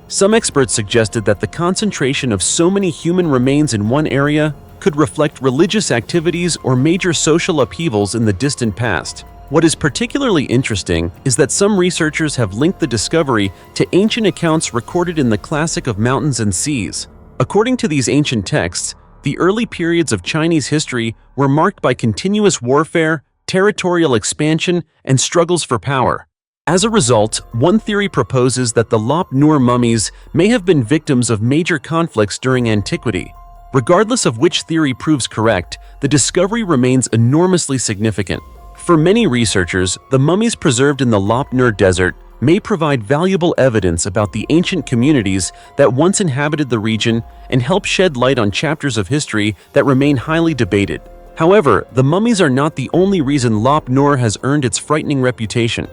Some experts suggested that the concentration of so many human remains in one area could reflect religious activities or major social upheavals in the distant past. What is particularly interesting is that some researchers have linked the discovery to ancient accounts recorded in the Classic of Mountains and Seas. According to these ancient texts, the early periods of Chinese history were marked by continuous warfare, territorial expansion, and struggles for power. As a result, one theory proposes that the Lop Nur mummies may have been victims of major conflicts during antiquity. Regardless of which theory proves correct, the discovery remains enormously significant. For many researchers, the mummies preserved in the Lop Nur Desert may provide valuable evidence about the ancient communities that once inhabited the region and help shed light on chapters of history that remain highly debated. However, the mummies are not the only reason Lop Nur has earned its frightening reputation.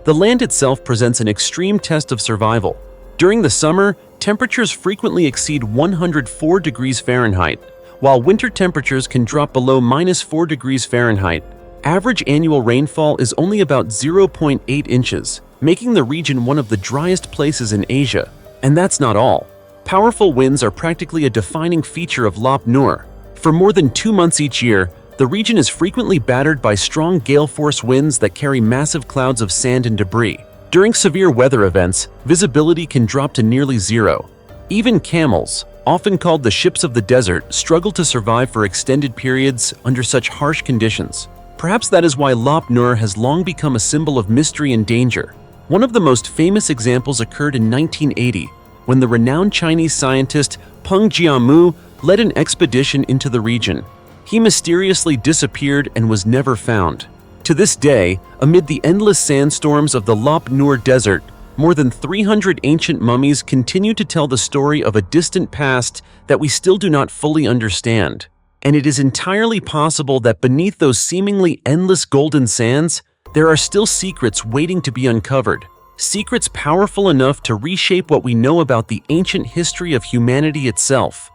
The land itself presents an extreme test of survival. During the summer, temperatures frequently exceed 104 degrees Fahrenheit, while winter temperatures can drop below -4 degrees Fahrenheit. Average annual rainfall is only about 0.8 inches, making the region one of the driest places in Asia. And that's not all. Powerful winds are practically a defining feature of Lop Nur. For more than 2 months each year, the region is frequently battered by strong gale-force winds that carry massive clouds of sand and debris. During severe weather events, visibility can drop to nearly zero. Even camels, often called the ships of the desert, struggle to survive for extended periods under such harsh conditions. Perhaps that is why Lop Nur has long become a symbol of mystery and danger. One of the most famous examples occurred in 1980, when the renowned Chinese scientist Peng Jiamu led an expedition into the region. He mysteriously disappeared and was never found. To this day, amid the endless sandstorms of the Lop Nur Desert, more than 300 ancient mummies continue to tell the story of a distant past that we still do not fully understand. And it is entirely possible that beneath those seemingly endless golden sands, there are still secrets waiting to be uncovered. Secrets powerful enough to reshape what we know about the ancient history of humanity itself.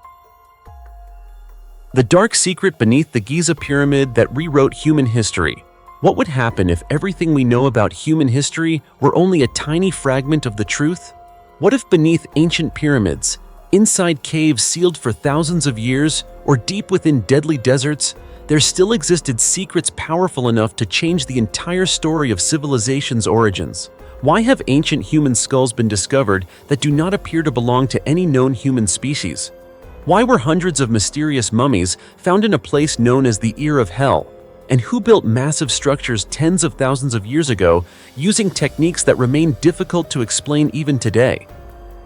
The dark secret beneath the Giza pyramid that rewrote human history. What would happen if everything we know about human history were only a tiny fragment of the truth? What if beneath ancient pyramids, inside caves sealed for thousands of years, or deep within deadly deserts, there still existed secrets powerful enough to change the entire story of civilization's origins? Why have ancient human skulls been discovered that do not appear to belong to any known human species? Why were hundreds of mysterious mummies found in a place known as the Ear of Hell? And who built massive structures tens of thousands of years ago using techniques that remain difficult to explain even today?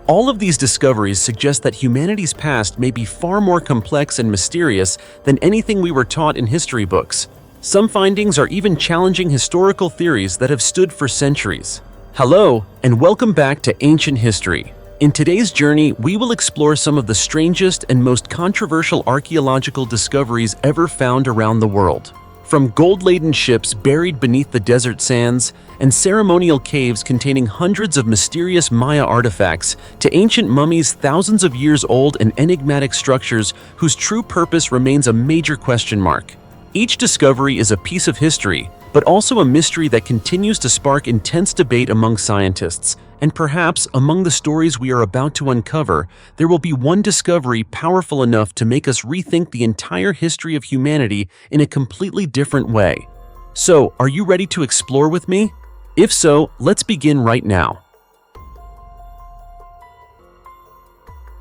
All of these discoveries suggest that humanity's past may be far more complex and mysterious than anything we were taught in history books. Some findings are even challenging historical theories that have stood for centuries. Hello, and welcome back to Ancient History. In today's journey, we will explore some of the strangest and most controversial archaeological discoveries ever found around the world. From gold-laden ships buried beneath the desert sands and ceremonial caves containing hundreds of mysterious Maya artifacts to ancient mummies thousands of years old and enigmatic structures whose true purpose remains a major question mark. Each discovery is a piece of history, but also a mystery that continues to spark intense debate among scientists. And perhaps among the stories we are about to uncover, there will be one discovery powerful enough to make us rethink the entire history of humanity in a completely different way. So, are you ready to explore with me? If so, let's begin right now.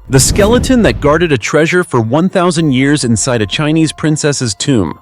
The skeleton that guarded a treasure for 1,000 years inside a Chinese princess's tomb.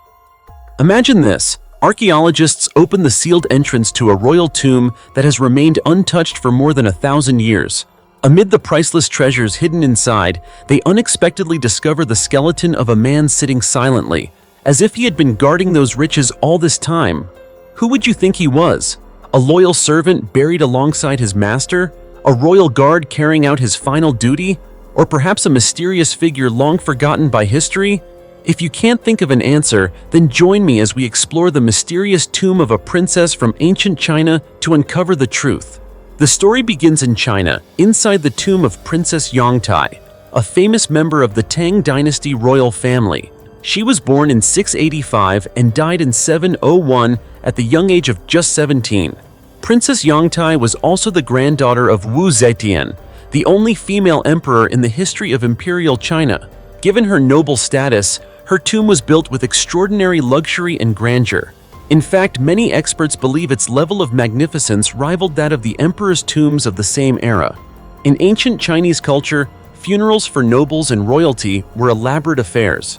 Imagine this. Archaeologists open the sealed entrance to a royal tomb that has remained untouched for more than 1,000 years. Amid the priceless treasures hidden inside, they unexpectedly discover the skeleton of a man sitting silently, as if he had been guarding those riches all this time. Who would you think he was? A loyal servant buried alongside his master? A royal guard carrying out his final duty? Or perhaps a mysterious figure long forgotten by history? If you can't think of an answer, then join me as we explore the mysterious tomb of a princess from ancient China to uncover the truth. The story begins in China, inside the tomb of Princess Yongtai, a famous member of the Tang Dynasty royal family. She was born in 685 and died in 701 at the young age of just 17. Princess Yongtai was also the granddaughter of Wu Zetian, the only female emperor in the history of imperial China. Given her noble status, her tomb was built with extraordinary luxury and grandeur. In fact, many experts believe its level of magnificence rivaled that of the emperor's tombs of the same era. In ancient Chinese culture, funerals for nobles and royalty were elaborate affairs.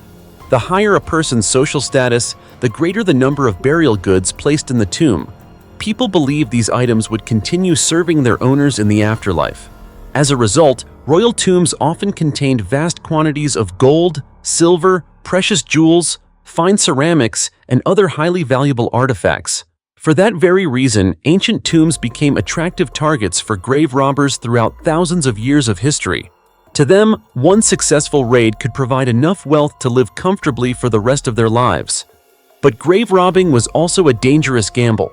The higher a person's social status, the greater the number of burial goods placed in the tomb. People believed these items would continue serving their owners in the afterlife. As a result, royal tombs often contained vast quantities of gold, silver, precious jewels, fine ceramics, and other highly valuable artifacts. For that very reason, ancient tombs became attractive targets for grave robbers throughout thousands of years of history. To them, one successful raid could provide enough wealth to live comfortably for the rest of their lives. But grave robbing was also a dangerous gamble.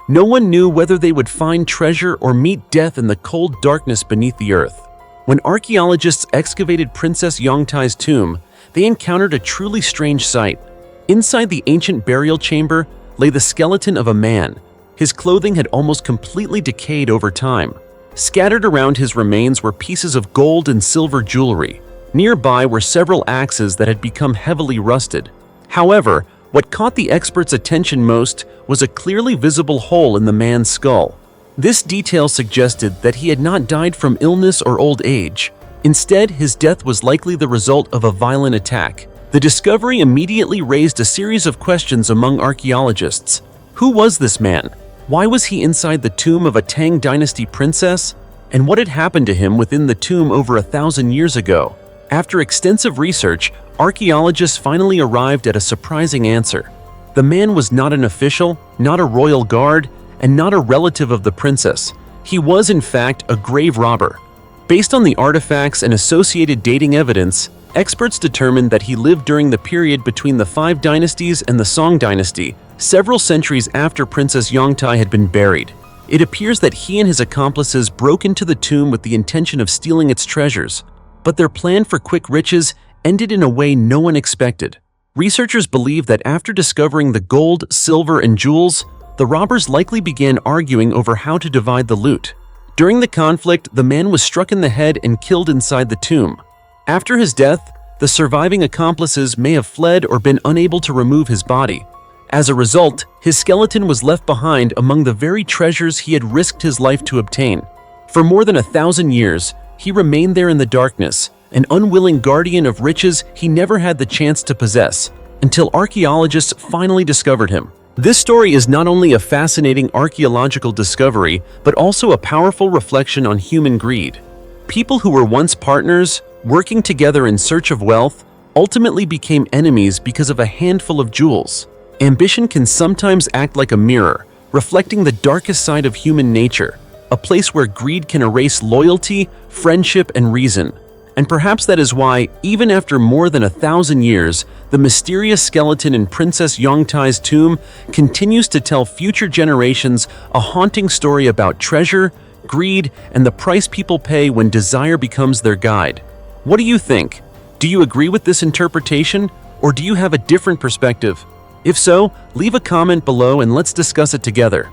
No one knew whether they would find treasure or meet death in the cold darkness beneath the earth. When archaeologists excavated Princess Yongtai's tomb, they encountered a truly strange sight. Inside the ancient burial chamber lay the skeleton of a man. His clothing had almost completely decayed over time. Scattered around his remains were pieces of gold and silver jewelry. Nearby were several axes that had become heavily rusted. However, what caught the experts' attention most was a clearly visible hole in the man's skull. This detail suggested that he had not died from illness or old age. Instead, his death was likely the result of a violent attack. The discovery immediately raised a series of questions among archaeologists. Who was this man? Why was he inside the tomb of a Tang Dynasty princess? And what had happened to him within the tomb over 1,000 years ago? After extensive research, archaeologists finally arrived at a surprising answer. The man was not an official, not a royal guard, and not a relative of the princess. He was, in fact, a grave robber. Based on the artifacts and associated dating evidence, experts determined that he lived during the period between the 5 dynasties and the Song dynasty, several centuries after Princess Yongtai had been buried. It appears that he and his accomplices broke into the tomb with the intention of stealing its treasures, but their plan for quick riches ended in a way no one expected. Researchers believe that after discovering the gold, silver, and jewels, the robbers likely began arguing over how to divide the loot. During the conflict, the man was struck in the head and killed inside the tomb. After his death, the surviving accomplices may have fled or been unable to remove his body. As a result, his skeleton was left behind among the very treasures he had risked his life to obtain. For more than 1,000 years, he remained there in the darkness, an unwilling guardian of riches he never had the chance to possess, until archaeologists finally discovered him. This story is not only a fascinating archaeological discovery, but also a powerful reflection on human greed. People who were once partners, working together in search of wealth, ultimately became enemies because of a handful of jewels. Ambition can sometimes act like a mirror, reflecting the darkest side of human nature, a place where greed can erase loyalty, friendship, and reason. And perhaps that is why, even after more than 1,000 years, the mysterious skeleton in Princess Yongtai's tomb continues to tell future generations a haunting story about treasure, greed, and the price people pay when desire becomes their guide. What do you think? Do you agree with this interpretation, or do you have a different perspective? If so, leave a comment below and let's discuss it together.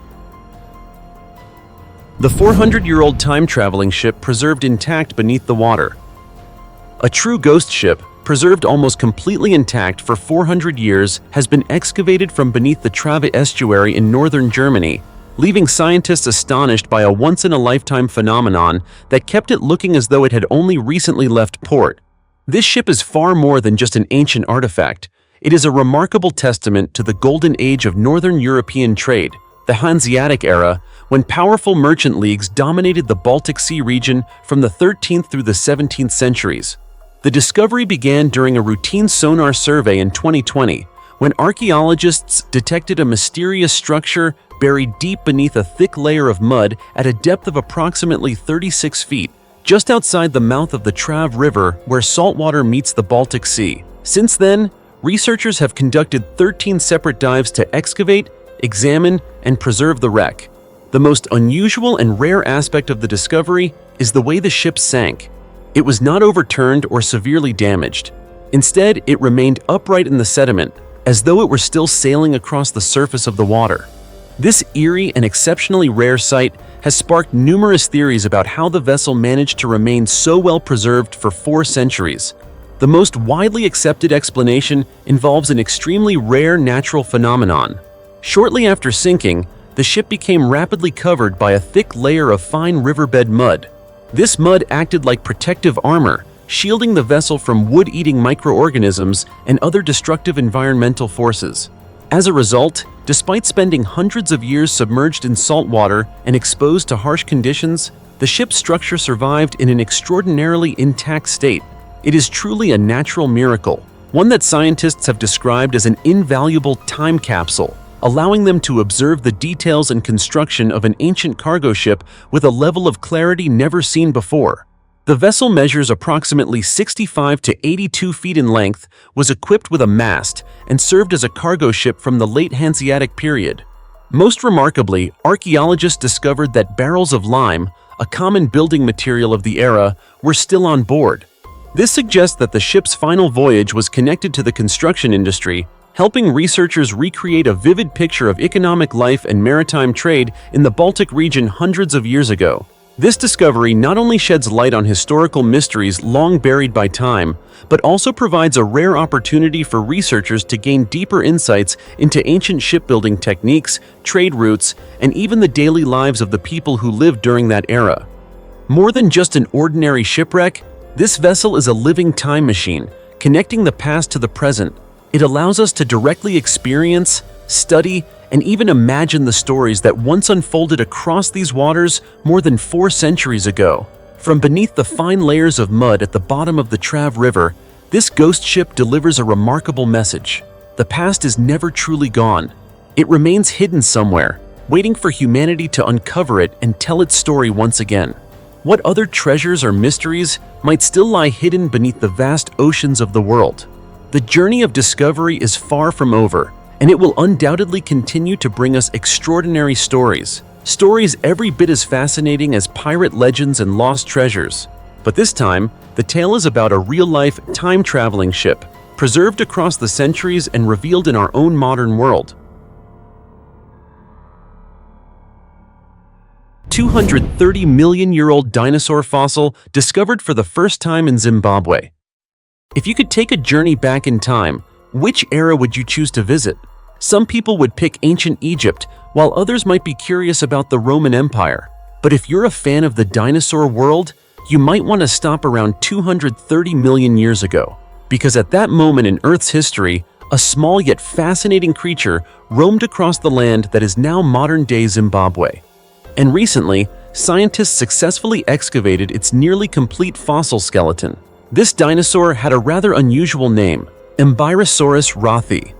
The 400-year-old time-traveling ship preserved intact beneath the water. A true ghost ship, preserved almost completely intact for 400 years, has been excavated from beneath the Trave estuary in northern Germany, leaving scientists astonished by a once-in-a-lifetime phenomenon that kept it looking as though it had only recently left port. This ship is far more than just an ancient artifact. It is a remarkable testament to the golden age of northern European trade, the Hanseatic era, when powerful merchant leagues dominated the Baltic Sea region from the 13th through the 17th centuries. The discovery began during a routine sonar survey in 2020, when archaeologists detected a mysterious structure buried deep beneath a thick layer of mud at a depth of approximately 36 feet, just outside the mouth of the Trave River where saltwater meets the Baltic Sea. Since then, researchers have conducted 13 separate dives to excavate, examine, and preserve the wreck. The most unusual and rare aspect of the discovery is the way the ship sank. It was not overturned or severely damaged. Instead, it remained upright in the sediment, as though it were still sailing across the surface of the water. This eerie and exceptionally rare sight has sparked numerous theories about how the vessel managed to remain so well preserved for 4 centuries. The most widely accepted explanation involves an extremely rare natural phenomenon. Shortly after sinking, the ship became rapidly covered by a thick layer of fine riverbed mud. This mud acted like protective armor, shielding the vessel from wood-eating microorganisms and other destructive environmental forces. As a result, despite spending hundreds of years submerged in salt water and exposed to harsh conditions, the ship's structure survived in an extraordinarily intact state. It is truly a natural miracle, one that scientists have described as an invaluable time capsule, allowing them to observe the details and construction of an ancient cargo ship with a level of clarity never seen before. The vessel measures approximately 65 to 82 feet in length, was equipped with a mast, and served as a cargo ship from the late Hanseatic period. Most remarkably, archaeologists discovered that barrels of lime, a common building material of the era, were still on board. This suggests that the ship's final voyage was connected to the construction industry, helping researchers recreate a vivid picture of economic life and maritime trade in the Baltic region hundreds of years ago. This discovery not only sheds light on historical mysteries long buried by time, but also provides a rare opportunity for researchers to gain deeper insights into ancient shipbuilding techniques, trade routes, and even the daily lives of the people who lived during that era. More than just an ordinary shipwreck, this vessel is a living time machine, connecting the past to the present. It allows us to directly experience, study, and even imagine the stories that once unfolded across these waters more than 4 centuries ago. From beneath the fine layers of mud at the bottom of the Trav River, this ghost ship delivers a remarkable message. The past is never truly gone. It remains hidden somewhere, waiting for humanity to uncover it and tell its story once again. What other treasures or mysteries might still lie hidden beneath the vast oceans of the world? The journey of discovery is far from over, and it will undoubtedly continue to bring us extraordinary stories. Stories every bit as fascinating as pirate legends and lost treasures. But this time, the tale is about a real-life, time-traveling ship, preserved across the centuries and revealed in our own modern world. 230-million-year-old dinosaur fossil discovered for the first time in Zimbabwe. If you could take a journey back in time, which era would you choose to visit? Some people would pick ancient Egypt, while others might be curious about the Roman Empire. But if you're a fan of the dinosaur world, you might want to stop around 230 million years ago. Because at that moment in Earth's history, a small yet fascinating creature roamed across the land that is now modern-day Zimbabwe. And recently, scientists successfully excavated its nearly complete fossil skeleton. This dinosaur had a rather unusual name, Mbyrosaurus rathi.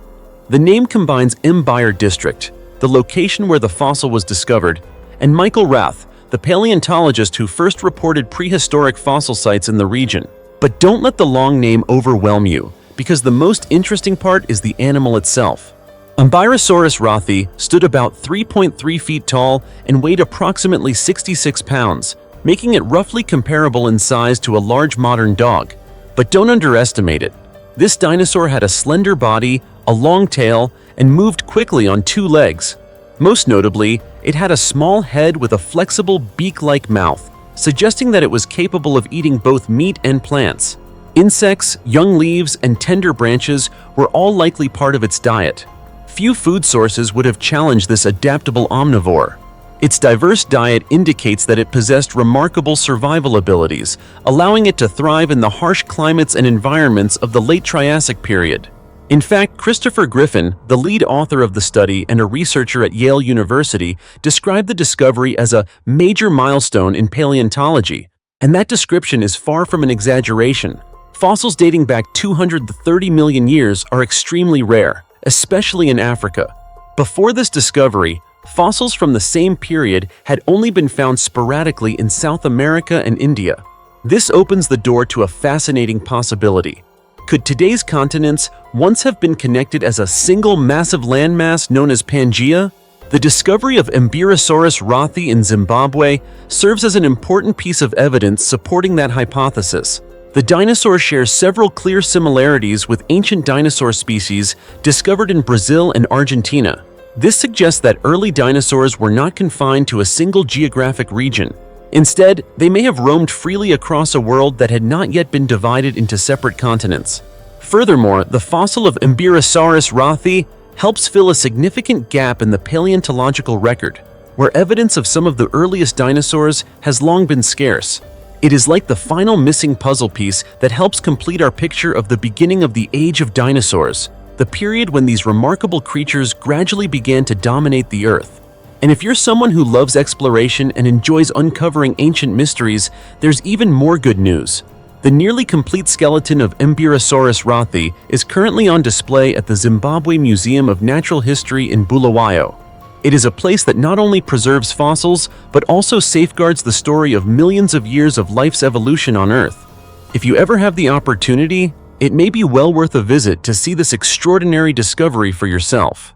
The name combines Mbyre district, the location where the fossil was discovered, and Michael Rath, the paleontologist who first reported prehistoric fossil sites in the region. But don't let the long name overwhelm you, because the most interesting part is the animal itself. Mbyrosaurus rathi stood about 3.3 feet tall and weighed approximately 66 pounds, making it roughly comparable in size to a large modern dog. But don't underestimate it. This dinosaur had a slender body, a long tail, and moved quickly on 2 legs. Most notably, it had a small head with a flexible beak-like mouth, suggesting that it was capable of eating both meat and plants. Insects, young leaves, and tender branches were all likely part of its diet. Few food sources would have challenged this adaptable omnivore. Its diverse diet indicates that it possessed remarkable survival abilities, allowing it to thrive in the harsh climates and environments of the late Triassic period. In fact, Christopher Griffin, the lead author of the study and a researcher at Yale University, described the discovery as a major milestone in paleontology, and that description is far from an exaggeration. Fossils dating back 230 million years are extremely rare, especially in Africa. Before this discovery, fossils from the same period had only been found sporadically in South America and India. This opens the door to a fascinating possibility. Could today's continents once have been connected as a single massive landmass known as Pangaea? The discovery of Emburosaurus rothii in Zimbabwe serves as an important piece of evidence supporting that hypothesis. The dinosaur shares several clear similarities with ancient dinosaur species discovered in Brazil and Argentina. This suggests that early dinosaurs were not confined to a single geographic region. Instead, they may have roamed freely across a world that had not yet been divided into separate continents. Furthermore, the fossil of Emburosaurus rothii helps fill a significant gap in the paleontological record, where evidence of some of the earliest dinosaurs has long been scarce. It is like the final missing puzzle piece that helps complete our picture of the beginning of the age of dinosaurs, the period when these remarkable creatures gradually began to dominate the Earth. And if you're someone who loves exploration and enjoys uncovering ancient mysteries, there's even more good news. The nearly complete skeleton of Emburosaurus rothii is currently on display at the Zimbabwe Museum of Natural History in Bulawayo. It is a place that not only preserves fossils, but also safeguards the story of millions of years of life's evolution on Earth. If you ever have the opportunity, it may be well worth a visit to see this extraordinary discovery for yourself.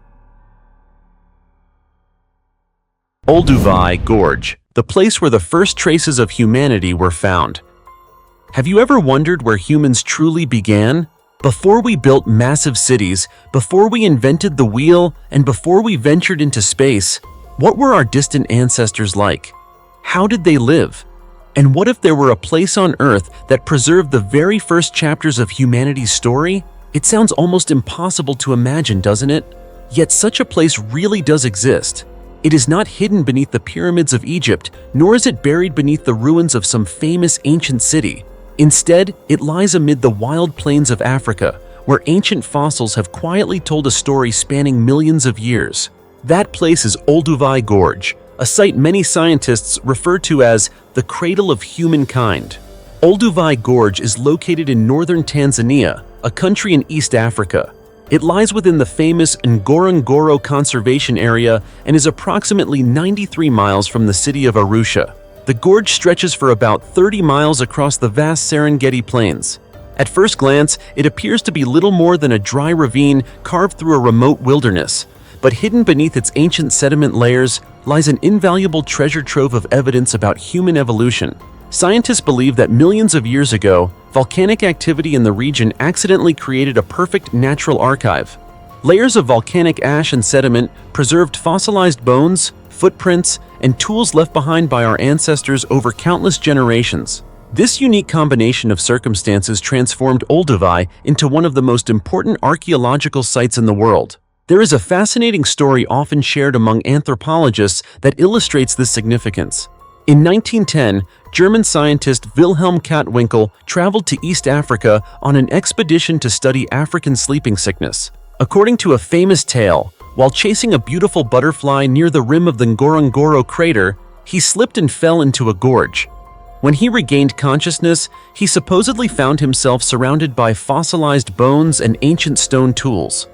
Olduvai Gorge, the place where the first traces of humanity were found. Have you ever wondered where humans truly began? Before we built massive cities, before we invented the wheel, and before we ventured into space, what were our distant ancestors like? How did they live? And what if there were a place on Earth that preserved the very first chapters of humanity's story? It sounds almost impossible to imagine, doesn't it? Yet such a place really does exist. It is not hidden beneath the pyramids of Egypt, nor is it buried beneath the ruins of some famous ancient city. Instead, it lies amid the wild plains of Africa, where ancient fossils have quietly told a story spanning millions of years. That place is Olduvai Gorge, a site many scientists refer to as the cradle of humankind. Olduvai Gorge is located in northern Tanzania, a country in East Africa. It lies within the famous Ngorongoro Conservation Area and is approximately 93 miles from the city of Arusha. The gorge stretches for about 30 miles across the vast Serengeti Plains. At first glance, it appears to be little more than a dry ravine carved through a remote wilderness, but hidden beneath its ancient sediment layers lies an invaluable treasure trove of evidence about human evolution. Scientists believe that millions of years ago, volcanic activity in the region accidentally created a perfect natural archive. Layers of volcanic ash and sediment preserved fossilized bones, footprints, and tools left behind by our ancestors over countless generations. This unique combination of circumstances transformed Olduvai into one of the most important archaeological sites in the world. There is a fascinating story often shared among anthropologists that illustrates this significance. In 1910, German scientist Wilhelm Kattwinkel traveled to East Africa on an expedition to study African sleeping sickness. According to a famous tale, while chasing a beautiful butterfly near the rim of the Ngorongoro crater, he slipped and fell into a gorge. When he regained consciousness, he supposedly found himself surrounded by fossilized bones and ancient stone tools.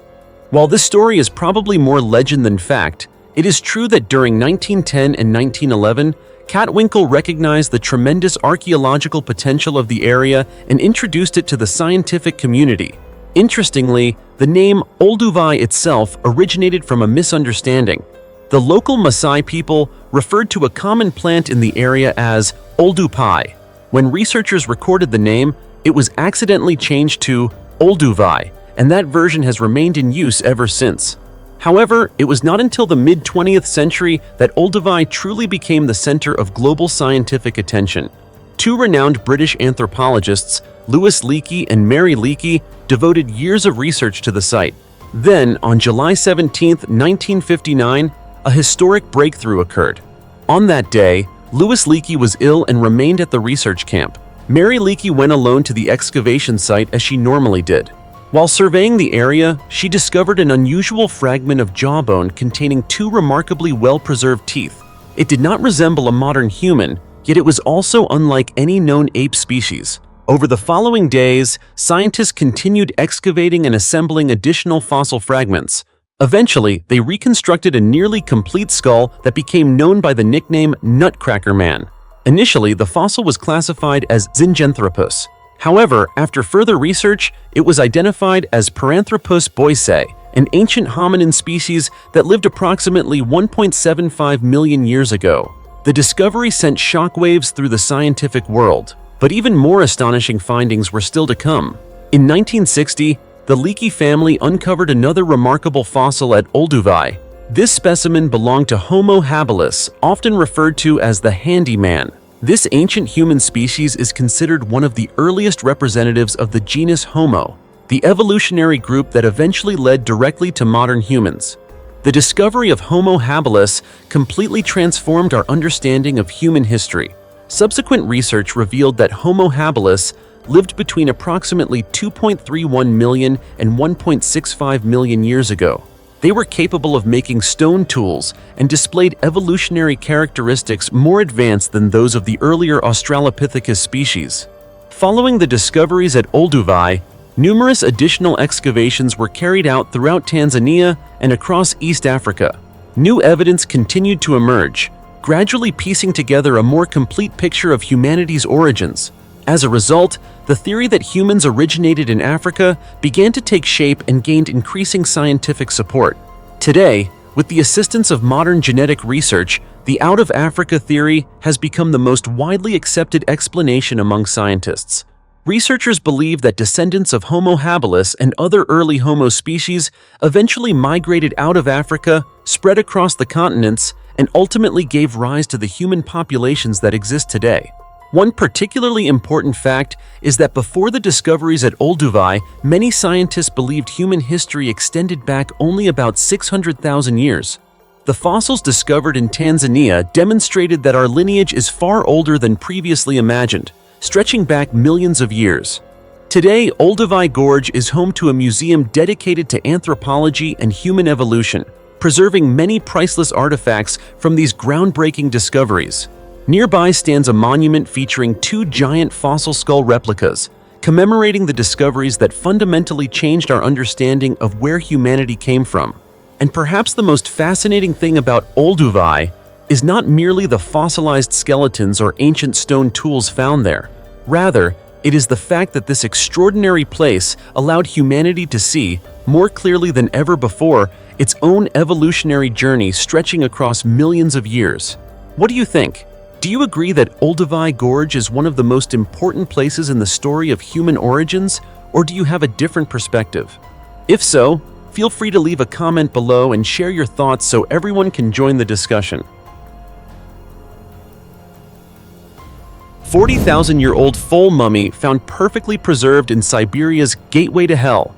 While this story is probably more legend than fact, it is true that during 1910 and 1911, Kattwinkel recognized the tremendous archaeological potential of the area and introduced it to the scientific community. Interestingly, the name Olduvai itself originated from a misunderstanding. The local Maasai people referred to a common plant in the area as Oldupai. When researchers recorded the name, it was accidentally changed to Olduvai, and that version has remained in use ever since. However, it was not until the mid-20th century that Olduvai truly became the center of global scientific attention. Two renowned British anthropologists, Louis Leakey and Mary Leakey, devoted years of research to the site. Then, on July 17, 1959, a historic breakthrough occurred. On that day, Louis Leakey was ill and remained at the research camp. Mary Leakey went alone to the excavation site as she normally did. While surveying the area, she discovered an unusual fragment of jawbone containing two remarkably well-preserved teeth. It did not resemble a modern human, yet it was also unlike any known ape species. Over the following days, scientists continued excavating and assembling additional fossil fragments. Eventually, they reconstructed a nearly complete skull that became known by the nickname Nutcracker Man. Initially, the fossil was classified as Zinjanthropus. However, after further research, it was identified as Paranthropus boisei, an ancient hominin species that lived approximately 1.75 million years ago. The discovery sent shockwaves through the scientific world, but even more astonishing findings were still to come. In 1960, the Leakey family uncovered another remarkable fossil at Olduvai. This specimen belonged to Homo habilis, often referred to as the handyman. This ancient human species is considered one of the earliest representatives of the genus Homo, the evolutionary group that eventually led directly to modern humans. The discovery of Homo habilis completely transformed our understanding of human history. Subsequent research revealed that Homo habilis lived between approximately 2.31 million and 1.65 million years ago. They were capable of making stone tools and displayed evolutionary characteristics more advanced than those of the earlier Australopithecus species. Following the discoveries at Olduvai, numerous additional excavations were carried out throughout Tanzania and across East Africa. New evidence continued to emerge, gradually piecing together a more complete picture of humanity's origins. As a result, the theory that humans originated in Africa began to take shape and gained increasing scientific support. Today, with the assistance of modern genetic research, the out-of-Africa theory has become the most widely accepted explanation among scientists. Researchers believe that descendants of Homo habilis and other early Homo species eventually migrated out of Africa, spread across the continents, and ultimately gave rise to the human populations that exist today. One particularly important fact is that before the discoveries at Olduvai, many scientists believed human history extended back only about 600,000 years. The fossils discovered in Tanzania demonstrated that our lineage is far older than previously imagined, stretching back millions of years. Today, Olduvai Gorge is home to a museum dedicated to anthropology and human evolution, preserving many priceless artifacts from these groundbreaking discoveries. Nearby stands a monument featuring two giant fossil skull replicas, commemorating the discoveries that fundamentally changed our understanding of where humanity came from. And perhaps the most fascinating thing about Olduvai is not merely the fossilized skeletons or ancient stone tools found there. Rather, it is the fact that this extraordinary place allowed humanity to see, more clearly than ever before, its own evolutionary journey stretching across millions of years. What do you think? Do you agree that Olduvai Gorge is one of the most important places in the story of human origins, or do you have a different perspective? If so, feel free to leave a comment below and share your thoughts so everyone can join the discussion. 40,000-year-old foal mummy found perfectly preserved in Siberia's Gateway to Hell.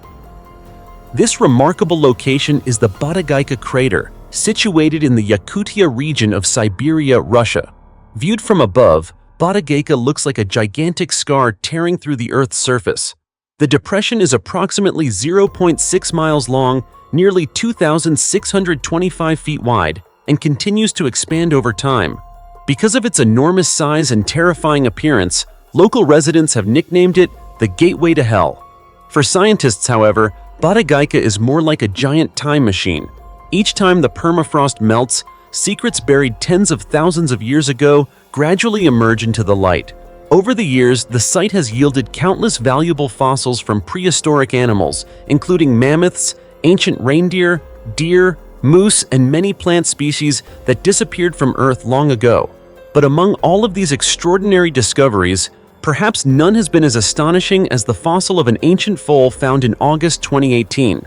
This remarkable location is the Botagaika crater, situated in the Yakutia region of Siberia, Russia. Viewed from above, Botagaika looks like a gigantic scar tearing through the Earth's surface. The depression is approximately 0.6 miles long, nearly 2,625 feet wide, and continues to expand over time. Because of its enormous size and terrifying appearance, local residents have nicknamed it the Gateway to Hell. For scientists, however, Botagaika is more like a giant time machine. Each time the permafrost melts, secrets buried tens of thousands of years ago gradually emerge into the light. Over the years, the site has yielded countless valuable fossils from prehistoric animals, including mammoths, ancient reindeer, deer, moose, and many plant species that disappeared from Earth long ago. But among all of these extraordinary discoveries, perhaps none has been as astonishing as the fossil of an ancient foal found in August 2018.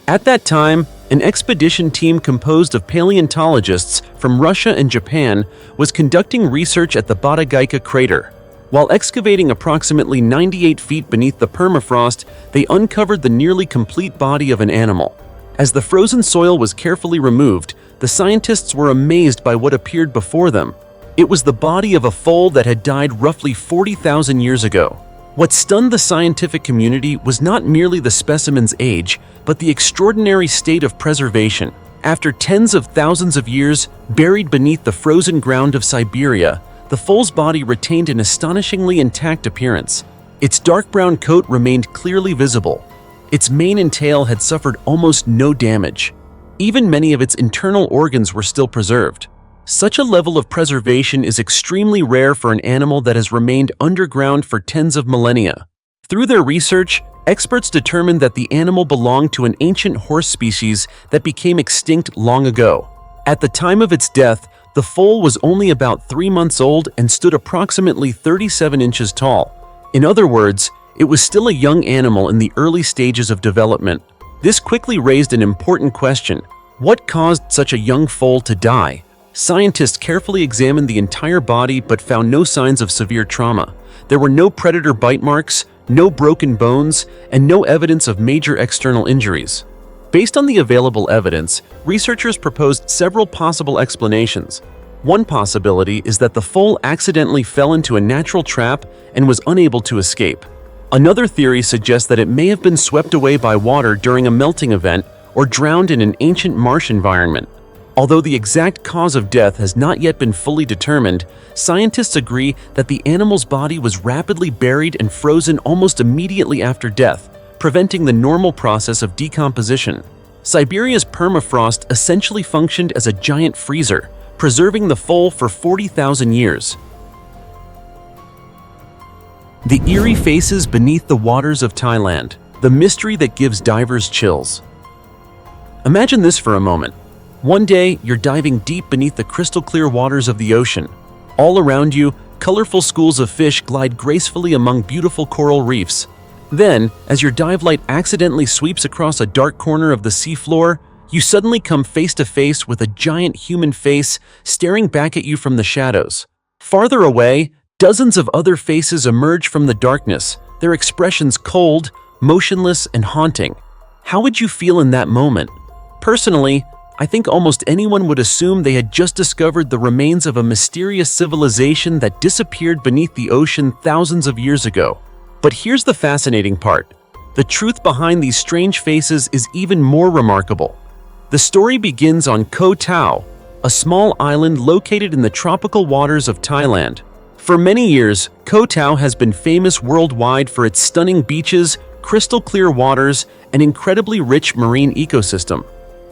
At that time, an expedition team composed of paleontologists from Russia and Japan was conducting research at the Botagaika crater. While excavating approximately 98 feet beneath the permafrost, they uncovered the nearly complete body of an animal. As the frozen soil was carefully removed, the scientists were amazed by what appeared before them. It was the body of a foal that had died roughly 40,000 years ago. What stunned the scientific community was not merely the specimen's age, but the extraordinary state of preservation. After tens of thousands of years, buried beneath the frozen ground of Siberia, the foal's body retained an astonishingly intact appearance. Its dark brown coat remained clearly visible. Its mane and tail had suffered almost no damage. Even many of its internal organs were still preserved. Such a level of preservation is extremely rare for an animal that has remained underground for tens of millennia. Through their research, experts determined that the animal belonged to an ancient horse species that became extinct long ago. At the time of its death, the foal was only about 3 months old and stood approximately 37 inches tall. In other words, it was still a young animal in the early stages of development. This quickly raised an important question: what caused such a young foal to die? Scientists carefully examined the entire body but found no signs of severe trauma. There were no predator bite marks, no broken bones, and no evidence of major external injuries. Based on the available evidence, researchers proposed several possible explanations. One possibility is that the foal accidentally fell into a natural trap and was unable to escape. Another theory suggests that it may have been swept away by water during a melting event or drowned in an ancient marsh environment. Although the exact cause of death has not yet been fully determined, scientists agree that the animal's body was rapidly buried and frozen almost immediately after death, preventing the normal process of decomposition. Siberia's permafrost essentially functioned as a giant freezer, preserving the foal for 40,000 years. The eerie faces beneath the waters of Thailand, the mystery that gives divers chills. Imagine this for a moment. One day, you're diving deep beneath the crystal-clear waters of the ocean. All around you, colorful schools of fish glide gracefully among beautiful coral reefs. Then, as your dive light accidentally sweeps across a dark corner of the seafloor, you suddenly come face to face with a giant human face staring back at you from the shadows. Farther away, dozens of other faces emerge from the darkness, their expressions cold, motionless, and haunting. How would you feel in that moment? Personally, I think almost anyone would assume they had just discovered the remains of a mysterious civilization that disappeared beneath the ocean thousands of years ago. But here's the fascinating part. The truth behind these strange faces is even more remarkable. The story begins on Koh Tao, a small island located in the tropical waters of Thailand. For many years, Koh Tao has been famous worldwide for its stunning beaches, crystal-clear waters, and incredibly rich marine ecosystem.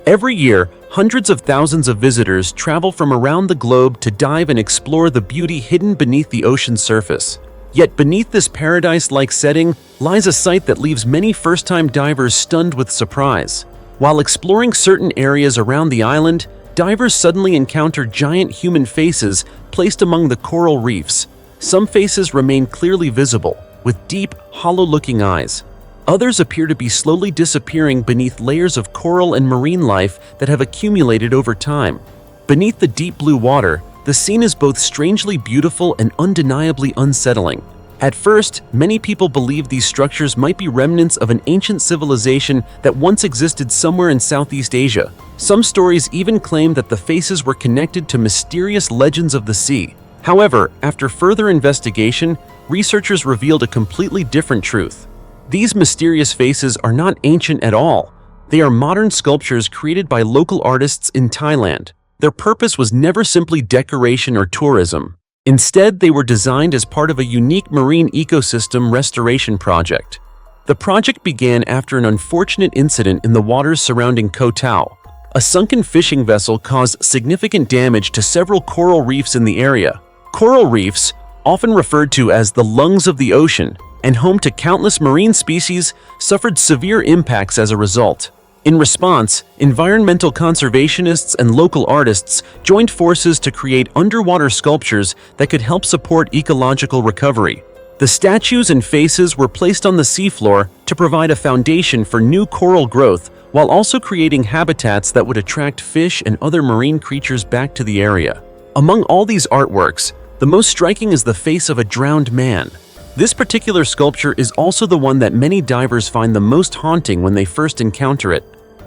Every year, hundreds of thousands of visitors travel from around the globe to dive and explore the beauty hidden beneath the ocean's surface. Yet beneath this paradise-like setting lies a sight that leaves many first-time divers stunned with surprise. While exploring certain areas around the island, divers suddenly encounter giant human faces placed among the coral reefs. Some faces remain clearly visible, with deep, hollow-looking eyes. Others appear to be slowly disappearing beneath layers of coral and marine life that have accumulated over time. Beneath the deep blue water, the scene is both strangely beautiful and undeniably unsettling. At first, many people believe these structures might be remnants of an ancient civilization that once existed somewhere in Southeast Asia. Some stories even claim that the faces were connected to mysterious legends of the sea. However, after further investigation, researchers revealed a completely different truth. These mysterious faces are not ancient at all. They are modern sculptures created by local artists in Thailand. Their purpose was never simply decoration or tourism. Instead, they were designed as part of a unique marine ecosystem restoration project. The project began after an unfortunate incident in the waters surrounding Koh Tao. A sunken fishing vessel caused significant damage to several coral reefs in the area. Coral reefs, often referred to as the lungs of the ocean, and home to countless marine species, suffered severe impacts as a result. In response, environmental conservationists and local artists joined forces to create underwater sculptures that could help support ecological recovery. The statues and faces were placed on the seafloor to provide a foundation for new coral growth, while also creating habitats that would attract fish and other marine creatures back to the area. Among all these artworks, the most striking is the face of a drowned man. This particular sculpture is also the one that many divers find the most haunting when they first encounter it.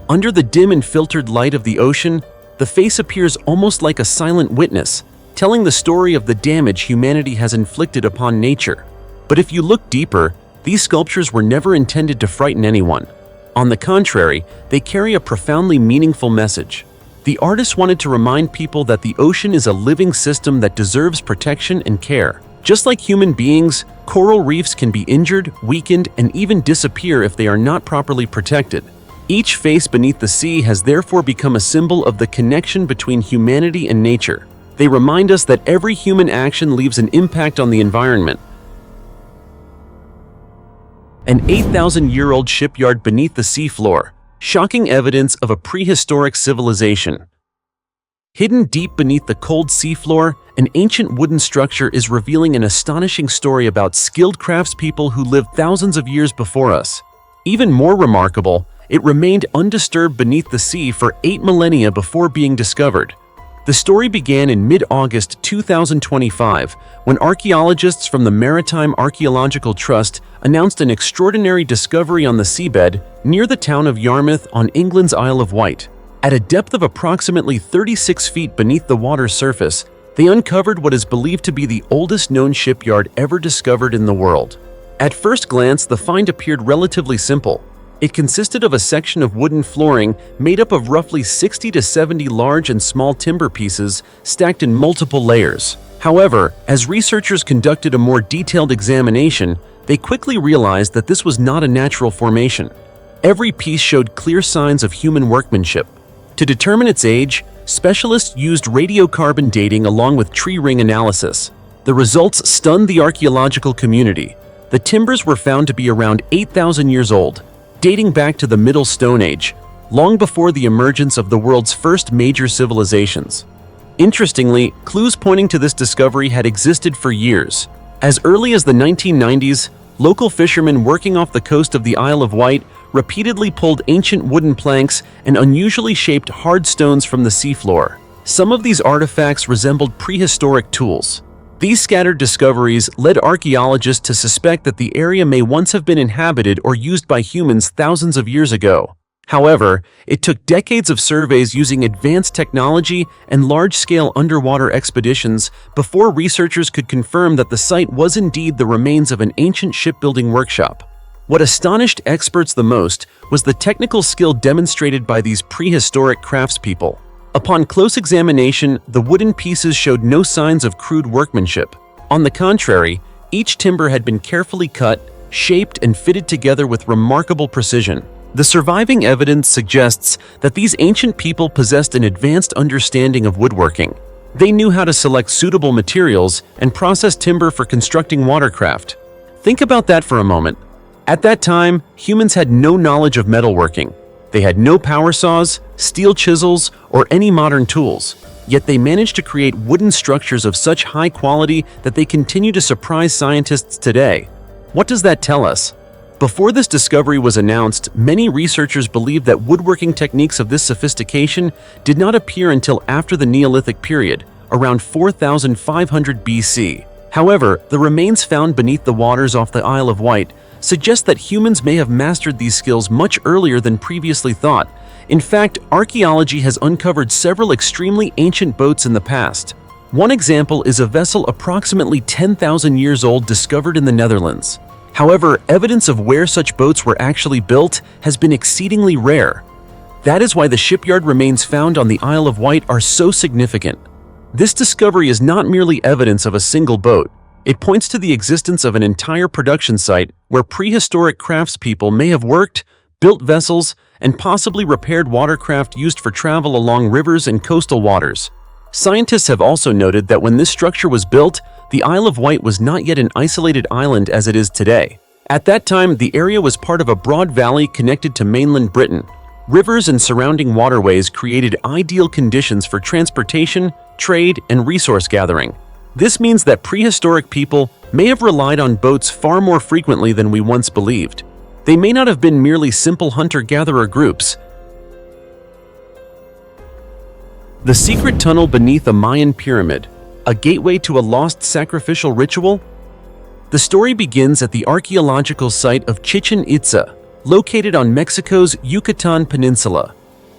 Under the dim and filtered light of the ocean, the face appears almost like a silent witness, telling the story of the damage humanity has inflicted upon nature. But if you look deeper, these sculptures were never intended to frighten anyone. On the contrary, they carry a profoundly meaningful message. The artist wanted to remind people that the ocean is a living system that deserves protection and care. Just like human beings, coral reefs can be injured, weakened, and even disappear if they are not properly protected. Each face beneath the sea has therefore become a symbol of the connection between humanity and nature. They remind us that every human action leaves an impact on the environment. an 8,000-year-old shipyard beneath the seafloor, shocking evidence of a prehistoric civilization. Hidden deep beneath the cold seafloor, an ancient wooden structure is revealing an astonishing story about skilled craftspeople who lived thousands of years before us. Even more remarkable, it remained undisturbed beneath the sea for 8 millennia before being discovered. The story began in mid-August 2025, when archaeologists from the Maritime Archaeological Trust announced an extraordinary discovery on the seabed near the town of Yarmouth on England's Isle of Wight. At a depth of approximately 36 feet beneath the water's surface, they uncovered what is believed to be the oldest known shipyard ever discovered in the world. At first glance, the find appeared relatively simple. It consisted of a section of wooden flooring made up of roughly 60 to 70 large and small timber pieces stacked in multiple layers. However, as researchers conducted a more detailed examination, they quickly realized that this was not a natural formation. Every piece showed clear signs of human workmanship. To determine its age, specialists used radiocarbon dating along with tree ring analysis. The results stunned the archaeological community. The timbers were found to be around 8,000 years old, dating back to the Middle Stone Age, long before the emergence of the world's first major civilizations. Interestingly, clues pointing to this discovery had existed for years. As early as the 1990s, local fishermen working off the coast of the Isle of Wight repeatedly pulled ancient wooden planks and unusually shaped hard stones from the seafloor. Some of these artifacts resembled prehistoric tools. These scattered discoveries led archaeologists to suspect that the area may once have been inhabited or used by humans thousands of years ago. However, it took decades of surveys using advanced technology and large-scale underwater expeditions before researchers could confirm that the site was indeed the remains of an ancient shipbuilding workshop. What astonished experts the most was the technical skill demonstrated by these prehistoric craftspeople. Upon close examination, the wooden pieces showed no signs of crude workmanship. On the contrary, each timber had been carefully cut, shaped, and fitted together with remarkable precision. The surviving evidence suggests that these ancient people possessed an advanced understanding of woodworking. They knew how to select suitable materials and process timber for constructing watercraft. Think about that for a moment. At that time, humans had no knowledge of metalworking. They had no power saws, steel chisels, or any modern tools, yet they managed to create wooden structures of such high quality that they continue to surprise scientists today. What does that tell us? Before this discovery was announced, many researchers believed that woodworking techniques of this sophistication did not appear until after the Neolithic period, around 4,500 BC. However, the remains found beneath the waters off the Isle of Wight suggest that humans may have mastered these skills much earlier than previously thought. In fact, archaeology has uncovered several extremely ancient boats in the past. One example is a vessel approximately 10,000 years old discovered in the Netherlands. However, evidence of where such boats were actually built has been exceedingly rare. That is why the shipyard remains found on the Isle of Wight are so significant. This discovery is not merely evidence of a single boat. It points to the existence of an entire production site where prehistoric craftspeople may have worked, built vessels, and possibly repaired watercraft used for travel along rivers and coastal waters. Scientists have also noted that when this structure was built, the Isle of Wight was not yet an isolated island as it is today. At that time, the area was part of a broad valley connected to mainland Britain. Rivers and surrounding waterways created ideal conditions for transportation, trade, and resource gathering. This means that prehistoric people may have relied on boats far more frequently than we once believed. They may not have been merely simple hunter-gatherer groups. The secret tunnel beneath a Mayan pyramid, a gateway to a lost sacrificial ritual? The story begins at the archaeological site of Chichen Itza, located on Mexico's Yucatan Peninsula.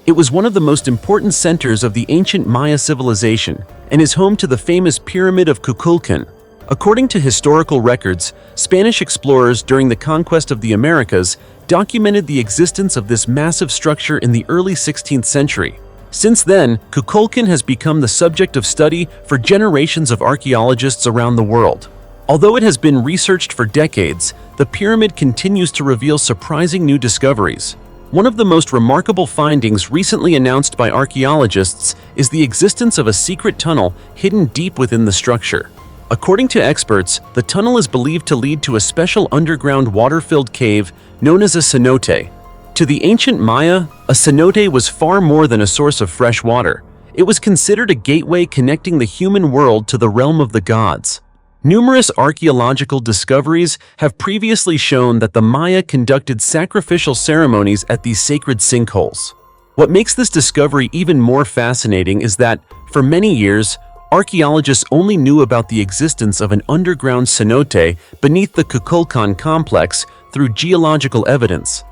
It was one of the most important centers of the ancient Maya civilization and is home to the famous Pyramid of Kukulkan. According to historical records, Spanish explorers during the conquest of the Americas documented the existence of this massive structure in the early 16th century. Since then, Kukulkan has become the subject of study for generations of archaeologists around the world. Although it has been researched for decades, the pyramid continues to reveal surprising new discoveries. One of the most remarkable findings recently announced by archaeologists is the existence of a secret tunnel hidden deep within the structure. According to experts, the tunnel is believed to lead to a special underground water-filled cave known as a cenote. To the ancient Maya, a cenote was far more than a source of fresh water. It was considered a gateway connecting the human world to the realm of the gods. Numerous archaeological discoveries have previously shown that the Maya conducted sacrificial ceremonies at these sacred sinkholes. What makes this discovery even more fascinating is that, for many years, archaeologists only knew about the existence of an underground cenote beneath the Kukulkan complex through geological evidence.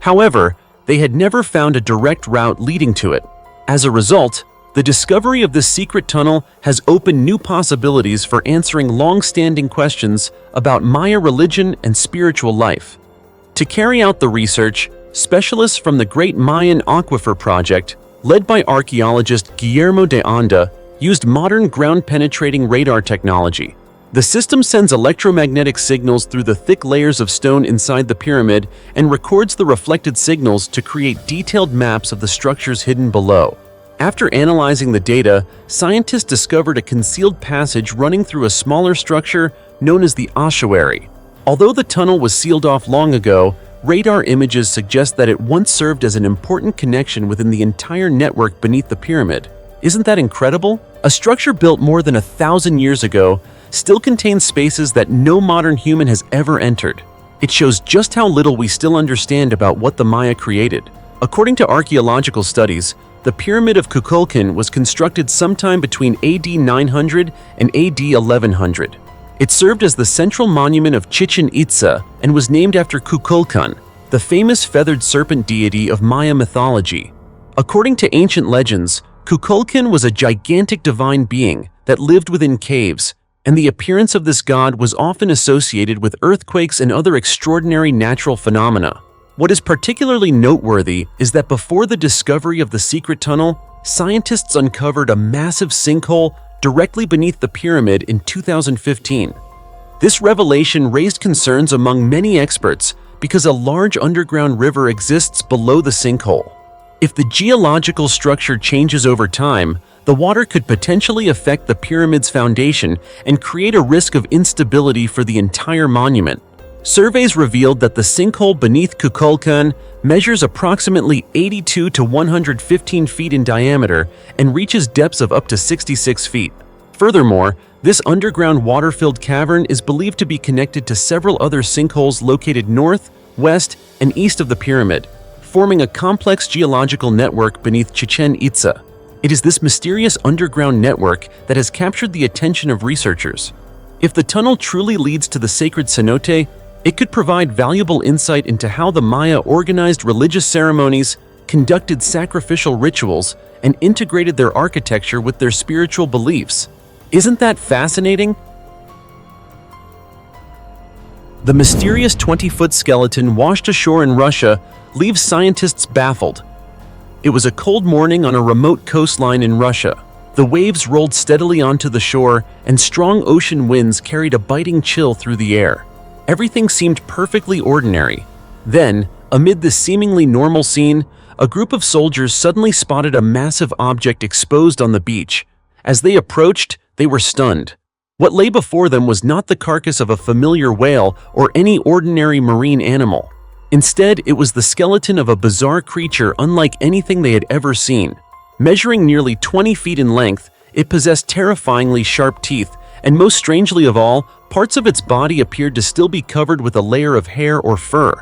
However, they had never found a direct route leading to it. As a result, the discovery of this secret tunnel has opened new possibilities for answering long-standing questions about Maya religion and spiritual life. To carry out the research, specialists from the Great Mayan Aquifer Project, led by archaeologist Guillermo de Anda, used modern ground-penetrating radar technology. The system sends electromagnetic signals through the thick layers of stone inside the pyramid and records the reflected signals to create detailed maps of the structures hidden below. After analyzing the data, scientists discovered a concealed passage running through a smaller structure known as the ossuary. Although the tunnel was sealed off long ago, radar images suggest that it once served as an important connection within the entire network beneath the pyramid. Isn't that incredible? A structure built more than 1,000 years ago still contains spaces that no modern human has ever entered. It shows just how little we still understand about what the Maya created. According to archaeological studies, the Pyramid of Kukulkan was constructed sometime between AD 900 and AD 1100. It served as the central monument of Chichen Itza and was named after Kukulkan, the famous feathered serpent deity of Maya mythology. According to ancient legends, Kukulkan was a gigantic divine being that lived within caves, and the appearance of this god was often associated with earthquakes and other extraordinary natural phenomena. What is particularly noteworthy is that before the discovery of the secret tunnel, scientists uncovered a massive sinkhole directly beneath the pyramid in 2015. This revelation raised concerns among many experts because a large underground river exists below the sinkhole. If the geological structure changes over time, the water could potentially affect the pyramid's foundation and create a risk of instability for the entire monument. Surveys revealed that the sinkhole beneath Kukulkan measures approximately 82 to 115 feet in diameter and reaches depths of up to 66 feet. Furthermore, this underground water-filled cavern is believed to be connected to several other sinkholes located north, west, and east of the pyramid, forming a complex geological network beneath Chichen Itza. It is this mysterious underground network that has captured the attention of researchers. If the tunnel truly leads to the sacred cenote, it could provide valuable insight into how the Maya organized religious ceremonies, conducted sacrificial rituals, and integrated their architecture with their spiritual beliefs. Isn't that fascinating? The mysterious 20-foot skeleton washed ashore in Russia leaves scientists baffled. It was a cold morning on a remote coastline in Russia. The waves rolled steadily onto the shore, and strong ocean winds carried a biting chill through the air. Everything seemed perfectly ordinary. Then, amid this seemingly normal scene, a group of soldiers suddenly spotted a massive object exposed on the beach. As they approached, they were stunned. What lay before them was not the carcass of a familiar whale or any ordinary marine animal. Instead, it was the skeleton of a bizarre creature unlike anything they had ever seen. Measuring nearly 20 feet in length, it possessed terrifyingly sharp teeth, and most strangely of all, parts of its body appeared to still be covered with a layer of hair or fur.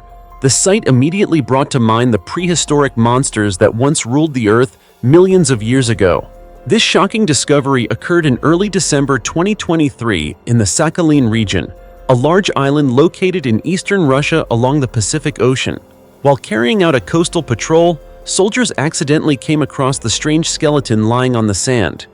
The sight immediately brought to mind the prehistoric monsters that once ruled the earth millions of years ago. This shocking discovery occurred in early December 2023 in the Sakhalin region, a large island located in eastern Russia along the Pacific Ocean. While carrying out a coastal patrol, soldiers accidentally came across the strange skeleton lying on the sand.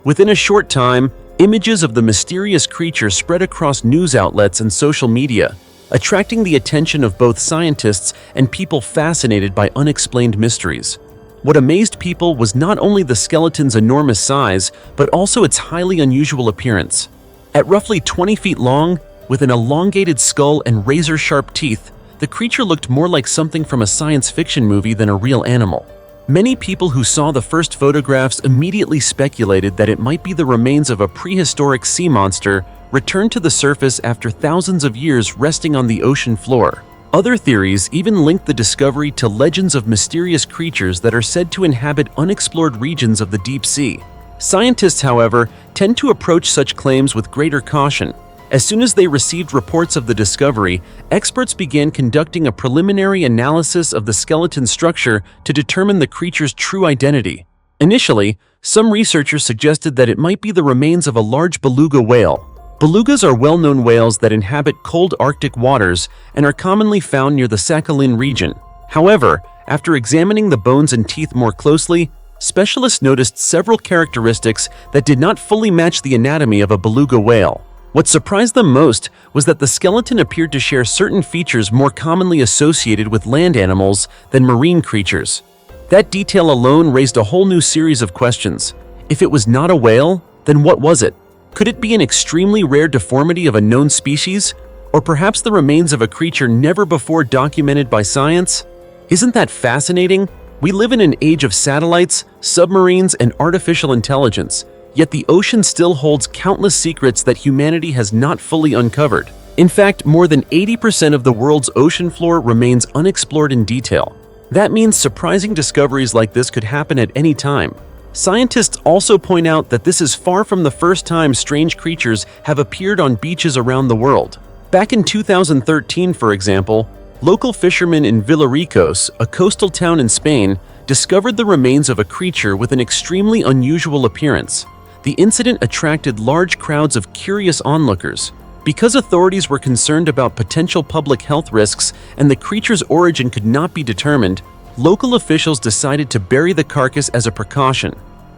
Within a short time, images of the mysterious creature spread across news outlets and social media, attracting the attention of both scientists and people fascinated by unexplained mysteries. What amazed people was not only the skeleton's enormous size, but also its highly unusual appearance. At roughly 20 feet long, with an elongated skull and razor-sharp teeth, the creature looked more like something from a science fiction movie than a real animal. Many people who saw the first photographs immediately speculated that it might be the remains of a prehistoric sea monster returned to the surface after thousands of years resting on the ocean floor. Other theories even link the discovery to legends of mysterious creatures that are said to inhabit unexplored regions of the deep sea. Scientists, however, tend to approach such claims with greater caution. As soon as they received reports of the discovery, experts began conducting a preliminary analysis of the skeleton structure to determine the creature's true identity. Initially, some researchers suggested that it might be the remains of a large beluga whale. Belugas are well-known whales that inhabit cold Arctic waters and are commonly found near the Sakhalin region. However, after examining the bones and teeth more closely, specialists noticed several characteristics that did not fully match the anatomy of a beluga whale. What surprised them most was that the skeleton appeared to share certain features more commonly associated with land animals than marine creatures. That detail alone raised a whole new series of questions. If it was not a whale, then what was it? Could it be an extremely rare deformity of a known species? Or perhaps the remains of a creature never before documented by science? Isn't that fascinating? We live in an age of satellites, submarines, and artificial intelligence, yet the ocean still holds countless secrets that humanity has not fully uncovered. In fact, more than 80% of the world's ocean floor remains unexplored in detail. That means surprising discoveries like this could happen at any time. Scientists also point out that this is far from the first time strange creatures have appeared on beaches around the world. Back in 2013, for example, local fishermen in Villaricos, a coastal town in Spain, discovered the remains of a creature with an extremely unusual appearance. The incident attracted large crowds of curious onlookers. Because authorities were concerned about potential public health risks and the creature's origin could not be determined, local officials decided to bury the carcass as a precaution.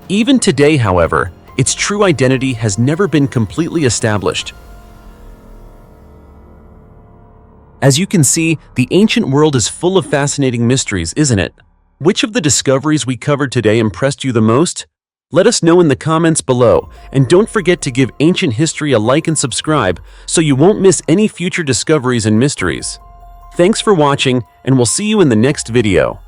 Even today, however, its true identity has never been completely established. As you can see, the ancient world is full of fascinating mysteries, isn't it? Which of the discoveries we covered today impressed you the most? Let us know in the comments below, and don't forget to give ancient history a like and subscribe so you won't miss any future discoveries and mysteries. Thanks for watching, and we'll see you in the next video.